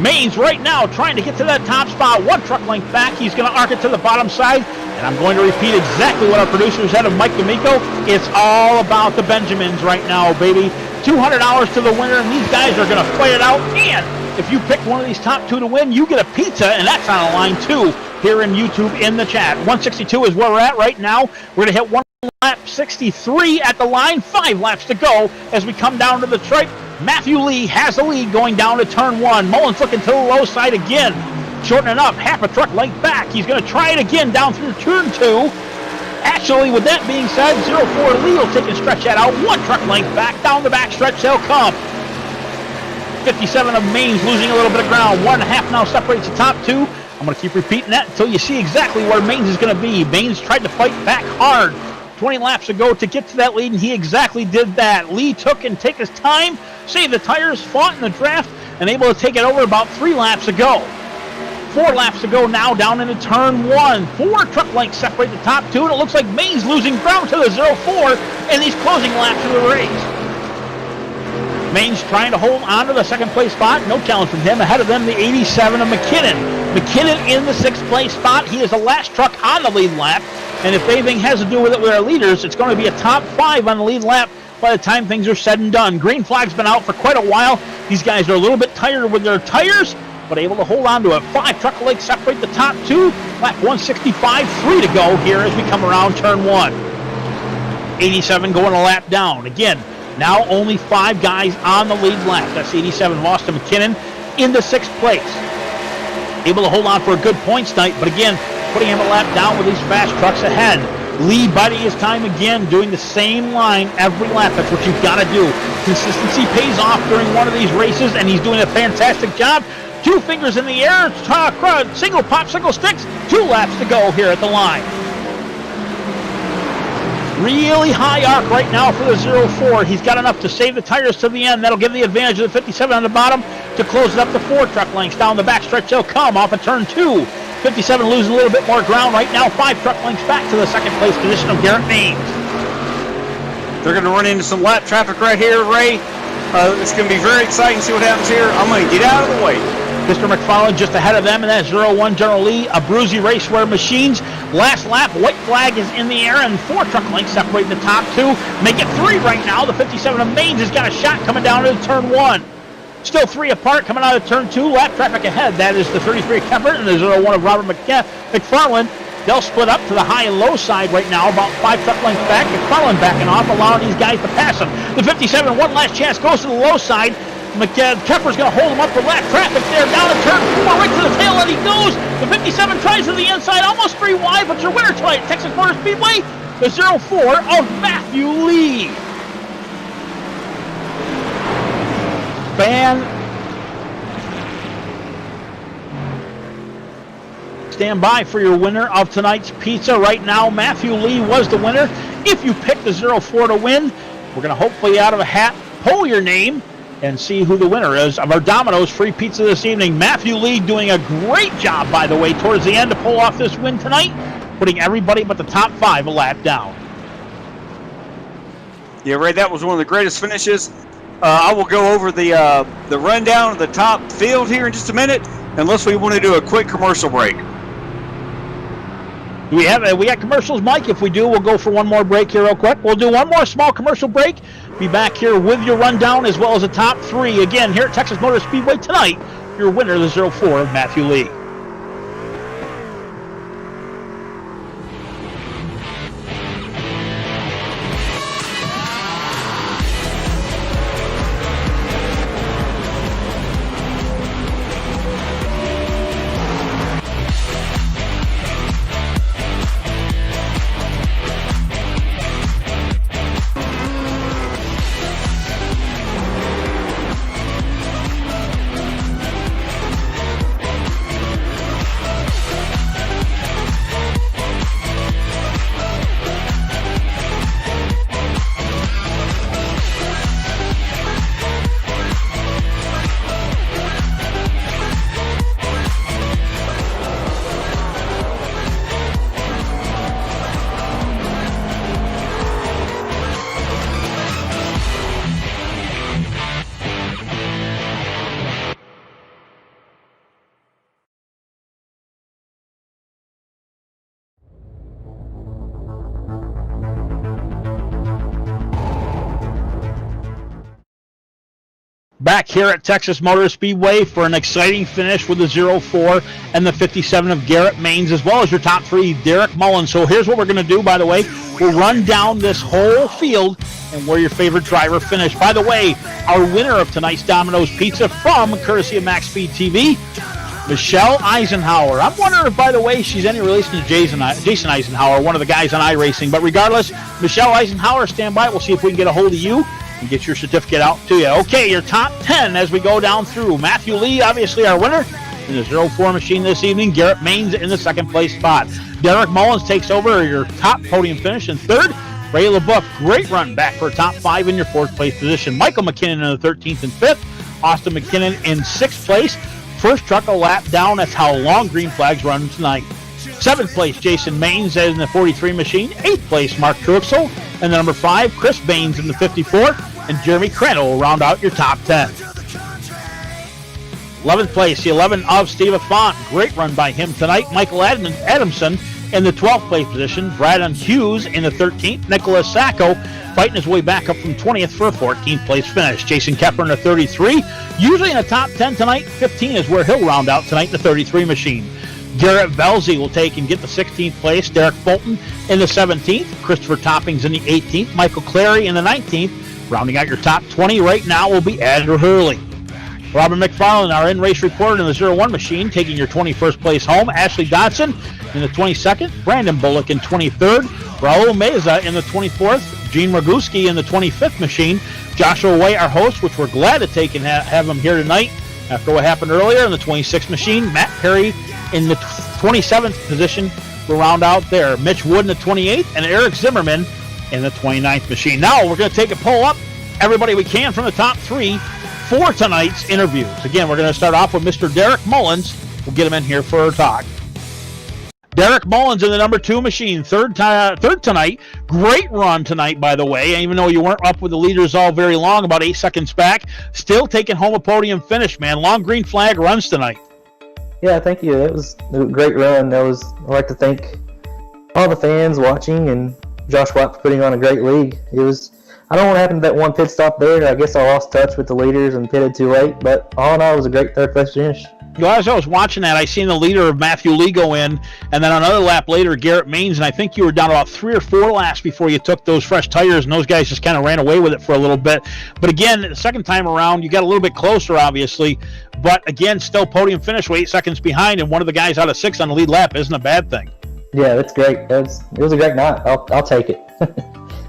Maines right now trying to get to that top spot. 1 truck length back. He's going to arc it to the bottom side. And I'm going to repeat exactly what our producer said of Mike D'Amico. It's all about the Benjamins right now, baby. $200 to the winner, and these guys are going to play it out. And if you pick one of these top 2 to win, you get a pizza, and that's on the line too here in YouTube in the chat. 162 is where we're at right now. We're going to hit 1. lap 63 at the line. 5 laps to go as we come down to the stripe. Matthew Lee has the lead going down to turn 1. Mullins looking to the low side again. Shortening up, half a truck length back. He's going to try it again down through turn 2. Actually, with that being said, 0-4 Lee will take and stretch that out. 1 truck length back, down the back stretch they'll come. 57 of Maine's losing a little bit of ground. 1.5 now separates the top 2. I'm going to keep repeating that until you see exactly where Maine's is going to be. Maine's tried to fight back hard 20 laps ago to get to that lead, and he exactly did that. Lee took and take his time, saved the tires, fought in the draft, and able to take it over about 3 laps ago. 4 laps to go now down into turn 1. 4 truck lengths separate the top 2, and it looks like Maine's losing ground to the 0-4 in these closing laps of the race. Maine's trying to hold on to the second place spot. No challenge from him. Ahead of them, the 87 of McKinnon. McKinnon in the 6th place spot. He is the last truck on the lead lap. And if anything has to do with it with our leaders, it's going to be a top 5 on the lead lap by the time things are said and done. Green flag's been out for quite a while. These guys are a little bit tired with their tires, but able to hold on to it. 5 truck lengths separate the top 2. Lap 165, 3 to go here as we come around turn 1. 87 going a lap down. Again, now only 5 guys on the lead lap. That's 87 lost to McKinnon in the 6th place. Able to hold on for a good points night, but again, putting him a lap down with these fast trucks ahead. Lee biding his time again, doing the same line every lap. That's what you've got to do. Consistency pays off during one of these races, and he's doing a fantastic job. 2 fingers in the air, single popsicle sticks, 2 laps to go here at the line. Really high arc right now for the 0-4. He's got enough to save the tires to the end. That'll give the advantage of the 57 on the bottom to close it up to 4 truck lengths. Down the backstretch they'll come off of turn 2. 57 losing a little bit more ground right now. 5 truck lengths back to the 2nd place position of Garrett Maine's. They're going to run into some lap traffic right here, Ray. It's going to be very exciting to see what happens here. I'm going to get out of the way. Mr. McFarland just ahead of them, and that's 0-1 General Lee, Abruzzi Raceware Machines. Last lap, white flag is in the air, and 4 truck lengths separate the top 2. Make it 3 right now. The 57 of Maine's has got a shot coming down into turn 1. Still 3 apart coming out of turn 2. Lap traffic ahead. That is the 33 of Kempert and the 0-1 of Robert McFarland. They'll split up to the high and low side right now, about 5 truck lengths back. McFarland backing off, allowing these guys to pass him. The 57, one last chance, goes to the low side. Kepper's going to hold him up for lap traffic there. Down to turn 4, right to the tail, and he goes. The 57 tries to the inside, almost 3 wide, but your winner tonight, Texas Motor Speedway, the 0-4 of Matthew Lee. Stand by for your winner of tonight's pizza. Right now, Matthew Lee was the winner. If you pick the 0-4 to win, we're going to hopefully out of a hat pull your name and see who the winner is of our Domino's free pizza this evening. Matthew Lee doing a great job, by the way, towards the end to pull off this win tonight, putting everybody but the top 5 a lap down. Yeah, Ray, that was one of the greatest finishes. I will go over the rundown of the top field here in just a minute, unless we want to do a quick commercial break. We got commercials, Mike. If we do, we'll go for one more break here real quick. We'll do one more small commercial break. Be back here with your rundown as well as the top 3. Again, here at Texas Motor Speedway tonight, your winner, the 0-4 of Matthew Lee. back here at Texas Motor Speedway for an exciting finish with the 04 and the 57 of Garrett Maines, as well as your top three, Derek Mullins. So here's what we're going to do, by the way. We'll run down this whole field and where your favorite driver finished. By the way, our winner of tonight's Domino's Pizza from courtesy of Max Speed TV, Michelle Eisenhower. I'm wondering if, by the way, she's any relation to Jason Eisenhower, one of the guys on iRacing. But regardless, Michelle Eisenhower, stand by. We'll see if we can get a hold of you and get your certificate out to you. Okay, your top 10 as we go down through. Matthew Lee, obviously our winner in the 04 machine this evening. Garrett Maines in the second place spot. Derek Mullins takes over your top podium finish in third. Ray LaBeouf, great run back for a top 5 in your fourth place position. Michael McKinnon in the 13th and 5th. Austin McKinnon in 6th place. First truck a lap down. That's how long green flags run tonight. 7th place, Jason Maines in the 43 machine. 8th place, Mark Truxell. And the number 5, Chris Baines in the 54. And Jeremy Crandall will round out your top 10. 11th place, the 11 of Steve Font. Great run by him tonight. Michael Adamson in the 12th place position. Braden Hughes in the 13th. Nicholas Sacco fighting his way back up from 20th for a 14th place finish. Jason Kepper in the 33. Usually in the top 10 tonight. 15 is where he'll round out tonight in the 33 machine. Garrett Velzy will take and get the 16th place. Derek Fulton in the 17th. Christopher Toppings in the 18th. Michael Clary in the 19th. Rounding out your top 20 right now will be Andrew Hurley. Robert McFarland, our in-race reporter in the 01 machine, taking your 21st place home. Ashley Dodson in the 22nd. Brandon Bullock in 23rd. Raul Meza in the 24th. Gene Roguski in the 25th machine. Joshua Way, our host, which we're glad to take and have him here tonight after what happened earlier in the 26th machine. Matt Perry in the 27th position will round out there. Mitch Wood in the 28th and Eric Zimmerman in the 29th machine. Now we're going to take a poll up everybody we can from the top 3 for tonight's interviews. Again, we're going to start off with Mr. Derek Mullins. We'll get him in here for a talk. Derek Mullins in the number 2 machine, third tonight. Great run tonight, by the way. Even though you weren't up with the leaders all very long, about 8 seconds back, still taking home a podium finish, man. Long green flag runs tonight. Yeah, thank you. It was a great run. I'd like to thank all the fans watching and Josh White for putting on a great league. I don't know what happened to that one pit stop there. I guess I lost touch with the leaders and pitted too late, but all in all, it was a great third place finish. Well, as I was watching that, I seen the leader of Matthew Lee go in, and then another lap later, Garrett Maines, and I think you were down about 3 or 4 laps before you took those fresh tires, and those guys just kind of ran away with it for a little bit. But again, the second time around, you got a little bit closer, obviously, but again, still podium finish with 8 seconds behind, and one of the guys out of 6 on the lead lap isn't a bad thing. Yeah, that's great. It was a great night. I'll take it.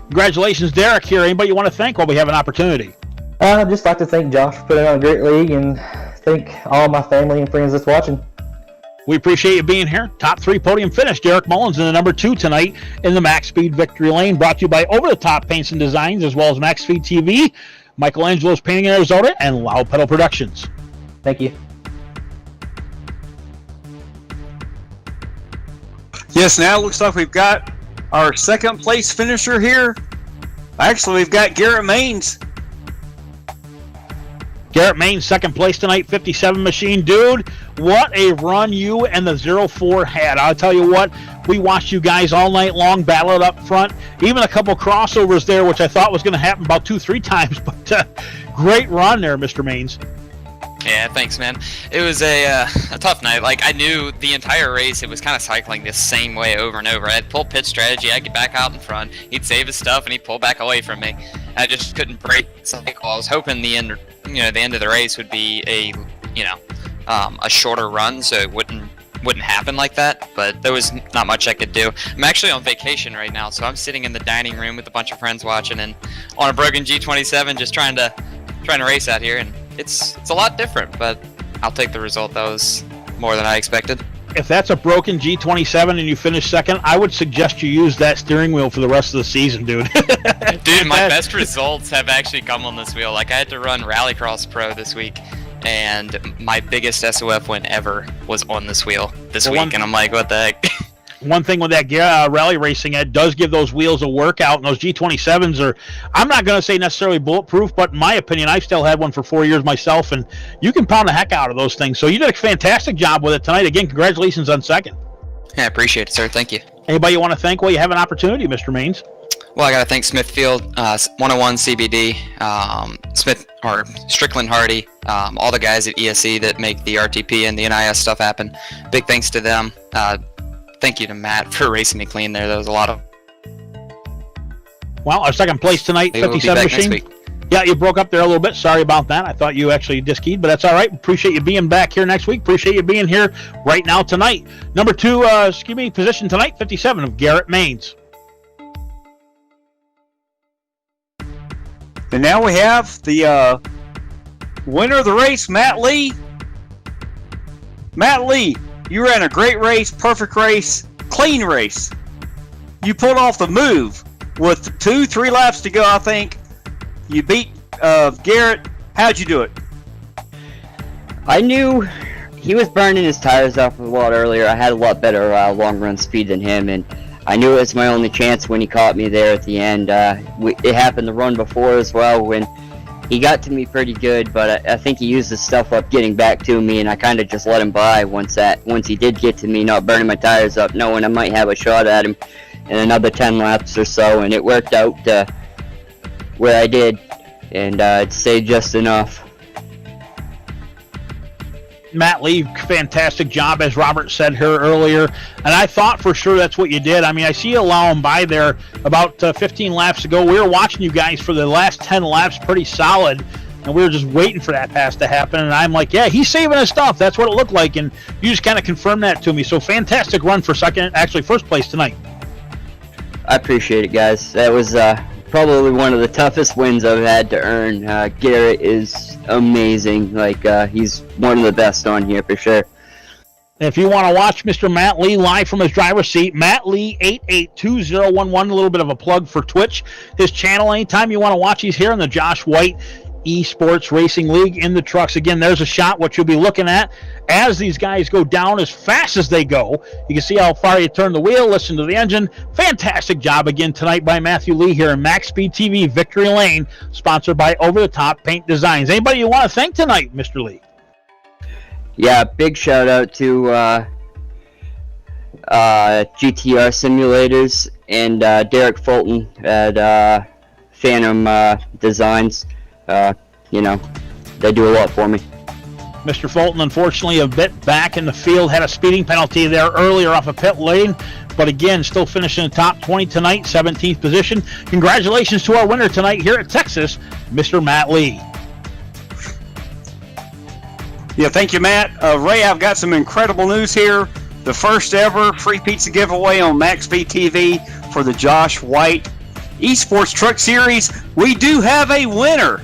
Congratulations, Derek, here. Anybody you want to thank while we have an opportunity? I'd just like to thank Josh for putting on a great league and thank all my family and friends that's watching. We appreciate you being here. Top 3 podium finish. Derek Mullins in the number 2 tonight in the Max Speed Victory Lane. Brought to you by Over the Top Paints and Designs, as well as Max Speed TV, Michelangelo's Painting in Arizona, and Loud Pedal Productions. Thank you. Yes, now it looks like we've got our second place finisher here. Actually, we've got Garrett Maines. Garrett Maines, second place tonight, 57 machine. Dude, what a run you and the 04 had. I'll tell you what, we watched you guys all night long battle it up front. Even a couple crossovers there, which I thought was going to happen about 2-3 times. But great run there, Mr. Maines. Yeah, thanks, man. It was a tough night. Like, I knew the entire race, it was kind of cycling the same way over and over. I'd pull pit strategy, I'd get back out in front, he'd save his stuff, and he'd pull back away from me. I just couldn't break the cycle. I was hoping the end of the race would be a shorter run, so it wouldn't happen like that. But there was not much I could do. I'm actually on vacation right now, so I'm sitting in the dining room with a bunch of friends watching, and on a broken G27, just trying to race out here, and it's a lot different, but I'll take the result. That was more than I expected. If that's a broken G27 and you finish second, I would suggest you use that steering wheel for the rest of the season, dude. Dude, my best results have actually come on this wheel. Like, I had to run Rallycross Pro this week, and my biggest SOF win ever was on this wheel this week, and I'm like, what the heck? One thing with that rally racing, it does give those wheels a workout, and those G27s are, I'm not going to say necessarily bulletproof, but in my opinion, I've still had one for 4 years myself, and you can pound the heck out of those things. So you did a fantastic job with it tonight. Again, congratulations on second. Yeah, I appreciate it, sir. Thank you. Anybody you want to thank while you have an opportunity, Mr. Maines? Well, I got to thank Smithfield, 101 CBD, Strickland Hardy, all the guys at ESE that make the RTP and the NIS stuff happen. Big thanks to them. Thank you to Matt for racing me clean there. That was a lot of. Well, our second place tonight, 57 machine. Yeah, you broke up there a little bit. Sorry about that. I thought you actually diskeyed, but that's all right. Appreciate you being back here next week. Appreciate you being here right now tonight. Number 2, position tonight, 57 of Garrett Maines. And now we have the winner of the race, Matt Lee. Matt Lee, you ran a great race, perfect race, clean race. You pulled off the move with 2-3 laps to go, I think. You beat Garrett. How'd you do it? I knew he was burning his tires off a lot earlier. I had a lot better long run speed than him, and I knew it was my only chance when he caught me there at the end. It happened the run before as well when he got to me pretty good, but I think he used his stuff up getting back to me, and I kind of just let him by once he did get to me, not burning my tires up, knowing I might have a shot at him in another 10 laps or so, and it worked out where I did, and it stayed just enough. Matt Lee, fantastic job, as Robert said here earlier, and I thought for sure that's what you did. I mean, I see you allow him by there about 15 laps ago. We were watching you guys for the last 10 laps pretty solid, and we were just waiting for that pass to happen, and I'm like, yeah, he's saving his stuff. That's what it looked like, and you just kind of confirmed that to me. So fantastic run for first place tonight. I appreciate it, guys. That was probably one of the toughest wins I've had to earn. Garrett is amazing. He's one of the best on here for sure. If you want to watch Mr. Matt Lee live from his driver's seat, Matt Lee 882011, a little bit of a plug for Twitch, his channel. Anytime you want to watch, he's here in the Josh White Esports Racing League in the trucks. Again, there's a shot what you'll be looking at as these guys go down as fast as they go. You can see how far you turn the wheel, listen to the engine. Fantastic job again tonight by Matthew Lee here in Max Speed TV Victory Lane, sponsored by Over the Top Paint Designs. Anybody you want to thank tonight, Mr. Lee? Yeah, big shout out to GTR Simulators and Derek Fulton at Phantom Designs. They do a lot for me. Mr. Fulton, unfortunately, a bit back in the field, had a speeding penalty there earlier off of pit lane, but again, still finishing in the top 20 tonight, 17th position. Congratulations to our winner tonight here at Texas, Mr. Matt Lee. Yeah, thank you, Matt. Ray, I've got some incredible news here. The first ever free pizza giveaway on Max Speed TV for the Josh White Esports Truck Series. We do have a winner.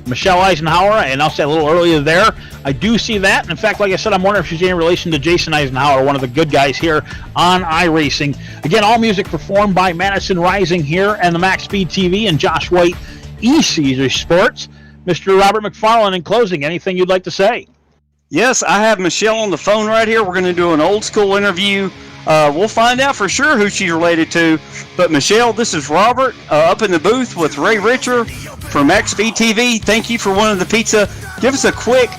Michelle Eisenhower, and I'll say a little earlier there, I do see that. In fact, like I said, I'm wondering if she's in relation to Jason Eisenhower, one of the good guys here on iRacing. Again, all music performed by Madison Rising here and the Max Speed TV and Josh White Esports. Mr. Robert McFarland, in closing, anything you'd like to say? Yes, I have Michelle on the phone right here. We're going to do an old school interview. We'll find out for sure who she's related to. But Michelle, this is Robert up in the booth with Ray Richer from Max Speed TV. Thank you for winning the pizza. Give us a quick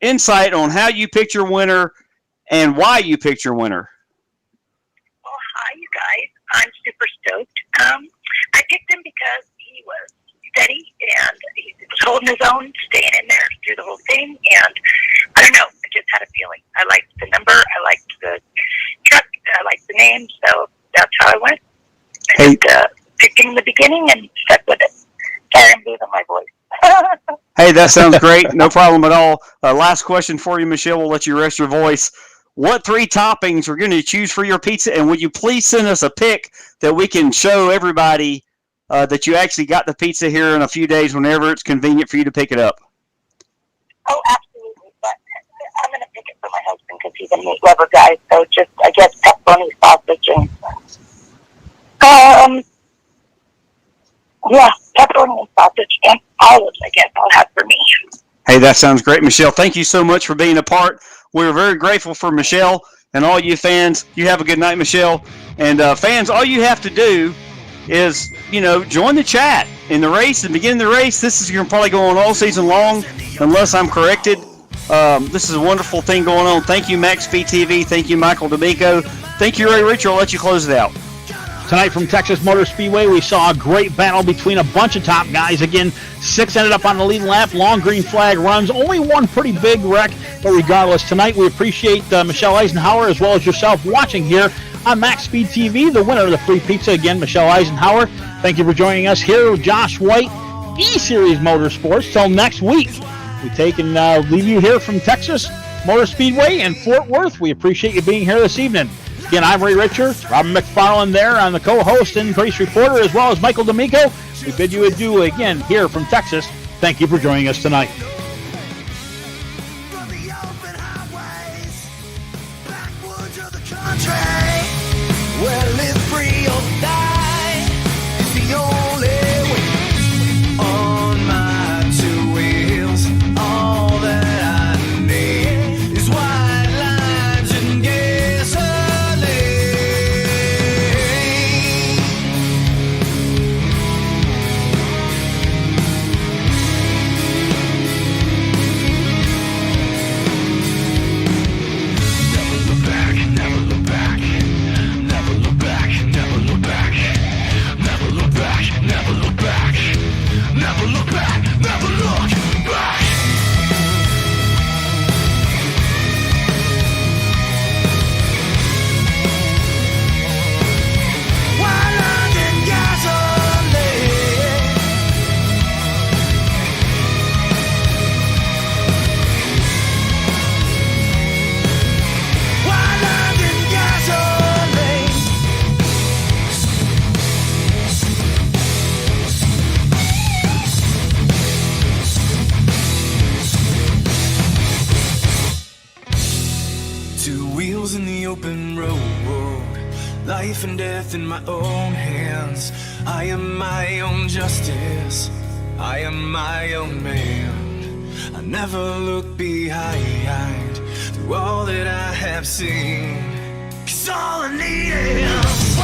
insight on how you picked your winner and why you picked your winner. Well, hi, you guys. I'm super stoked. I picked him because he was steady and he was holding his own, staying in there through the whole thing. And I don't know, I just had a feeling. I liked the number, I liked the truck, I liked the name, so that's how I went. And picked him in the beginning and stuck with it. Sorry, I'm losing my voice. Hey, that sounds great. No problem at all. Last question for you, Michelle. We'll let you rest your voice. What 3 toppings are going to choose for your pizza? And would you please send us a pic that we can show everybody that you actually got the pizza here in a few days whenever it's convenient for you to pick it up? Oh, absolutely. But I'm going to pick it for my husband because he's a meat lover guy. So just, I guess, pepperoni sausage and, yeah, pepperoni and sausage and olives, I guess, I'll have for me. Hey, that sounds great, Michelle. Thank you so much for being a part. We're very grateful for Michelle and all you fans. You have a good night, Michelle. And fans, all you have to do is, join the chat in the race and begin the race. This is going to probably go on all season long, unless I'm corrected. This is a wonderful thing going on. Thank you, Max Speed TV. Thank you, Michael D'Amico. Thank you, Ray Rich. I'll let you close it out. Tonight from Texas Motor Speedway, we saw a great battle between a bunch of top guys. Again, 6 ended up on the lead lap, long green flag runs, only one pretty big wreck, but regardless, tonight we appreciate Michelle Eisenhower as well as yourself watching here on Max Speed TV, the winner of the free pizza. Again, Michelle Eisenhower, thank you for joining us here with Josh White, E-Series Motorsports. Till next week, we take and leave you here from Texas Motor Speedway in Fort Worth. We appreciate you being here this evening. Again, I'm Ray Richards, Robin McFarland there on the co-host and race reporter, as well as Michael D'Amico. We bid you adieu again here from Texas. Thank you for joining us tonight. Well, live free or die is the only way. On my 2 wheels, all that I need is white lines and gasoline. Never look back, never look back. Never look back, never look back. Never look back, never look back. Never look back, never look back. White lines and gasoline. White lines and gasoline. Two wheels in the open road, life and death in my own hands. I am my own justice, I am my own man. I never look behind through all that I have seen, 'cause all I need is